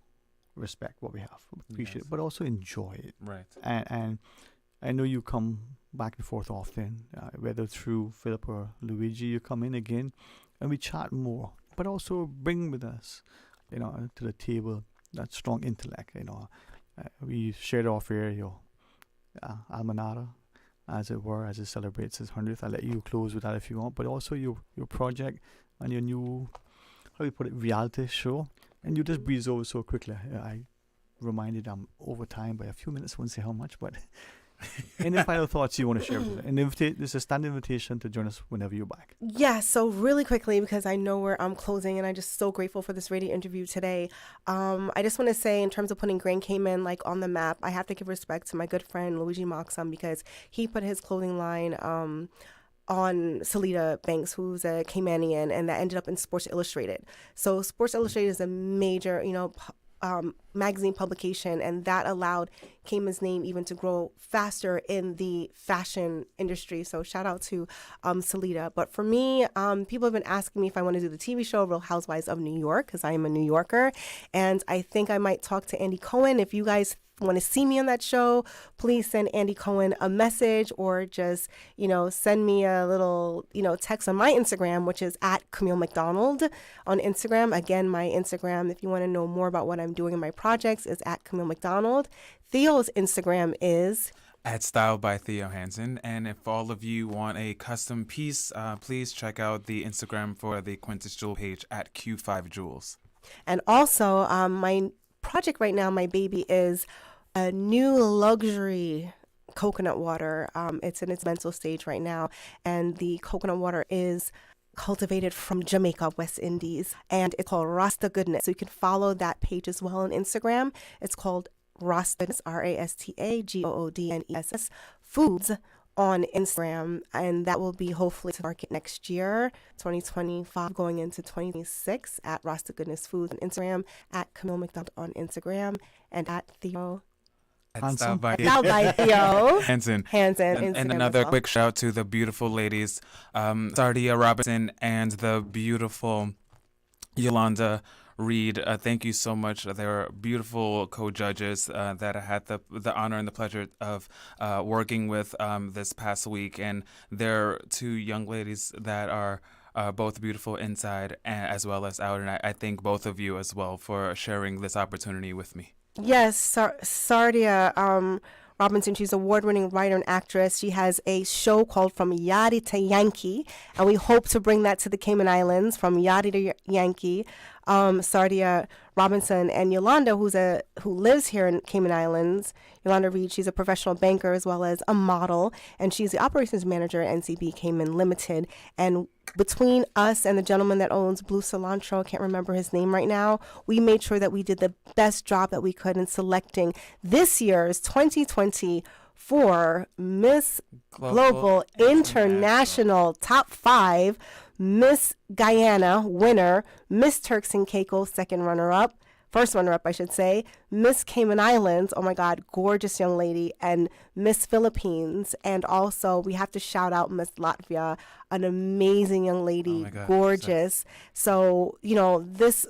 respect what we have, appreciate it, but also enjoy it. Right. And I know you come back and forth often, whether through Philip or Luigi, you come in again and we chat more, but also bring with us, to the table that strong intellect. We shared off here your almanara, as it were, as it celebrates its 100th. I'll let you close with that if you want, but also your project and your new, how do you put it, reality show. And you just breeze over so quickly. I reminded I'm over time by a few minutes, won't say how much, but any final thoughts you want to share with us? This is a standing invitation to join us whenever you're back. Yeah, so really quickly, because I know we're closing, and I'm just so grateful for this radio interview today. I just want to say, in terms of putting Grand Cayman on the map, I have to give respect to my good friend Luigi Moxham, because he put his clothing line on Salida Banks, who's a Caymanian, and that ended up in Sports Illustrated. So Sports Illustrated is a major, magazine publication, and that allowed Cayman's name even to grow faster in the fashion industry. So shout out to Salida. But for me, people have been asking me if I want to do the TV show Real Housewives of New York, because I am a New Yorker, and I think I might talk to Andy Cohen. If you guys want to see me on that show, please send Andy Cohen a message, or just, send me a little, text on my Instagram, which is at Camille McDonald on Instagram. Again, my Instagram, if you want to know more about what I'm doing in my projects, is at Camille McDonald. Theo's Instagram is at Style by Theo Hansen. And if all of you want a custom piece, please check out the Instagram for the Quintus Jewel page at Q5Jewels. And also, my project right now, my baby, is a new luxury coconut water. It's in its mental stage right now, and the coconut water is cultivated from Jamaica, West Indies, and it's called Rasta Goodness. So you can follow that page as well on Instagram. It's called Rasta, RASTAGOODNESS Foods on Instagram, and that will be hopefully to market next year, 2025, going into 2026, at Rasta Goodness Foods on Instagram, at Camille McDonald on Instagram, and at Theo Style by Theo Hansen. And another quick shout out to the beautiful ladies, Sardia Robinson and the beautiful Yolanda Reed. Thank you so much. They were beautiful co-judges that I had the honor and the pleasure of working with this past week. And they're two young ladies that are both beautiful inside as well as out. And I thank both of you as well for sharing this opportunity with me. Yes, Sardia Robinson, she's an award-winning writer and actress. She has a show called From Yachty to Yankee, and we hope to bring that to the Cayman Islands, From Yachty to Yankee. Sardia Robinson and Yolanda, who lives here in Cayman Islands. Yolanda Reed, she's a professional banker as well as a model, and she's the operations manager at NCB Cayman Limited. And between us and the gentleman that owns Blue Cilantro, I can't remember his name right now, we made sure that we did the best job that we could in selecting this year's 2024 Miss Global International Top 5, Miss Guyana winner, Miss Turks and Caicos second runner-up, first runner-up, I should say, Miss Cayman Islands, oh my God, gorgeous young lady, and Miss Philippines. And also, we have to shout out Miss Latvia, an amazing young lady, gorgeous. So, this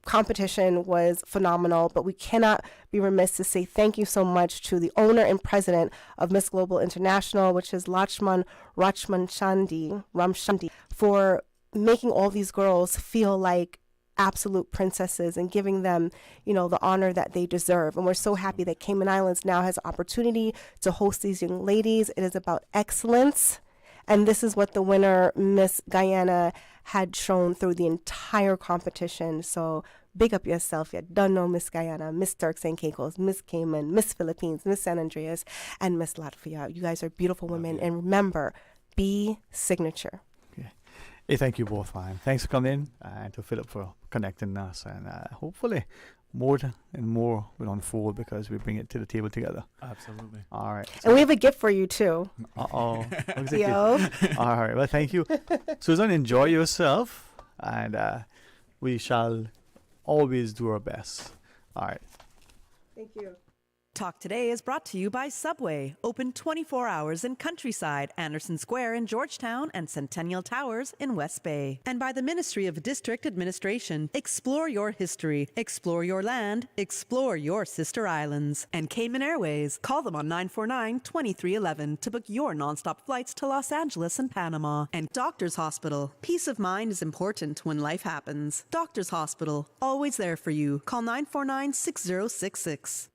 competition was phenomenal, but we cannot be remiss to say thank you so much to the owner and president of Miss Global International, which is Lakshman Ramchandi, for making all these girls feel like absolute princesses and giving them, the honor that they deserve. And we're so happy that Cayman Islands now has an opportunity to host these young ladies. It is about excellence. And this is what the winner, Miss Guyana, had shown through the entire competition. So big up yourself. You don't know Miss Guyana, Miss Turks and Caicos, Miss Cayman, Miss Philippines, Miss San Andreas, and Miss Latvia. You guys are beautiful women. And remember, be signature. Hey, thank you both, man. Thanks for coming in, and to Philip for connecting us. And hopefully more and more will unfold because we bring it to the table together. Absolutely. All right. And we have a gift for you, too. Uh-oh. Yo. All right. Well, thank you. Susan, enjoy yourself. And we shall always do our best. All right. Thank you. Talk Today is brought to you by Subway, open 24 hours in Countryside, Anderson Square in Georgetown, and Centennial Towers in West Bay. And by the Ministry of District Administration. Explore your history, explore your land, explore your sister islands. And Cayman Airways. Call them on 949-2311 to book your nonstop flights to Los Angeles and Panama. And Doctors Hospital. Peace of mind is important when life happens. Doctors Hospital, always there for you. Call 949-6066.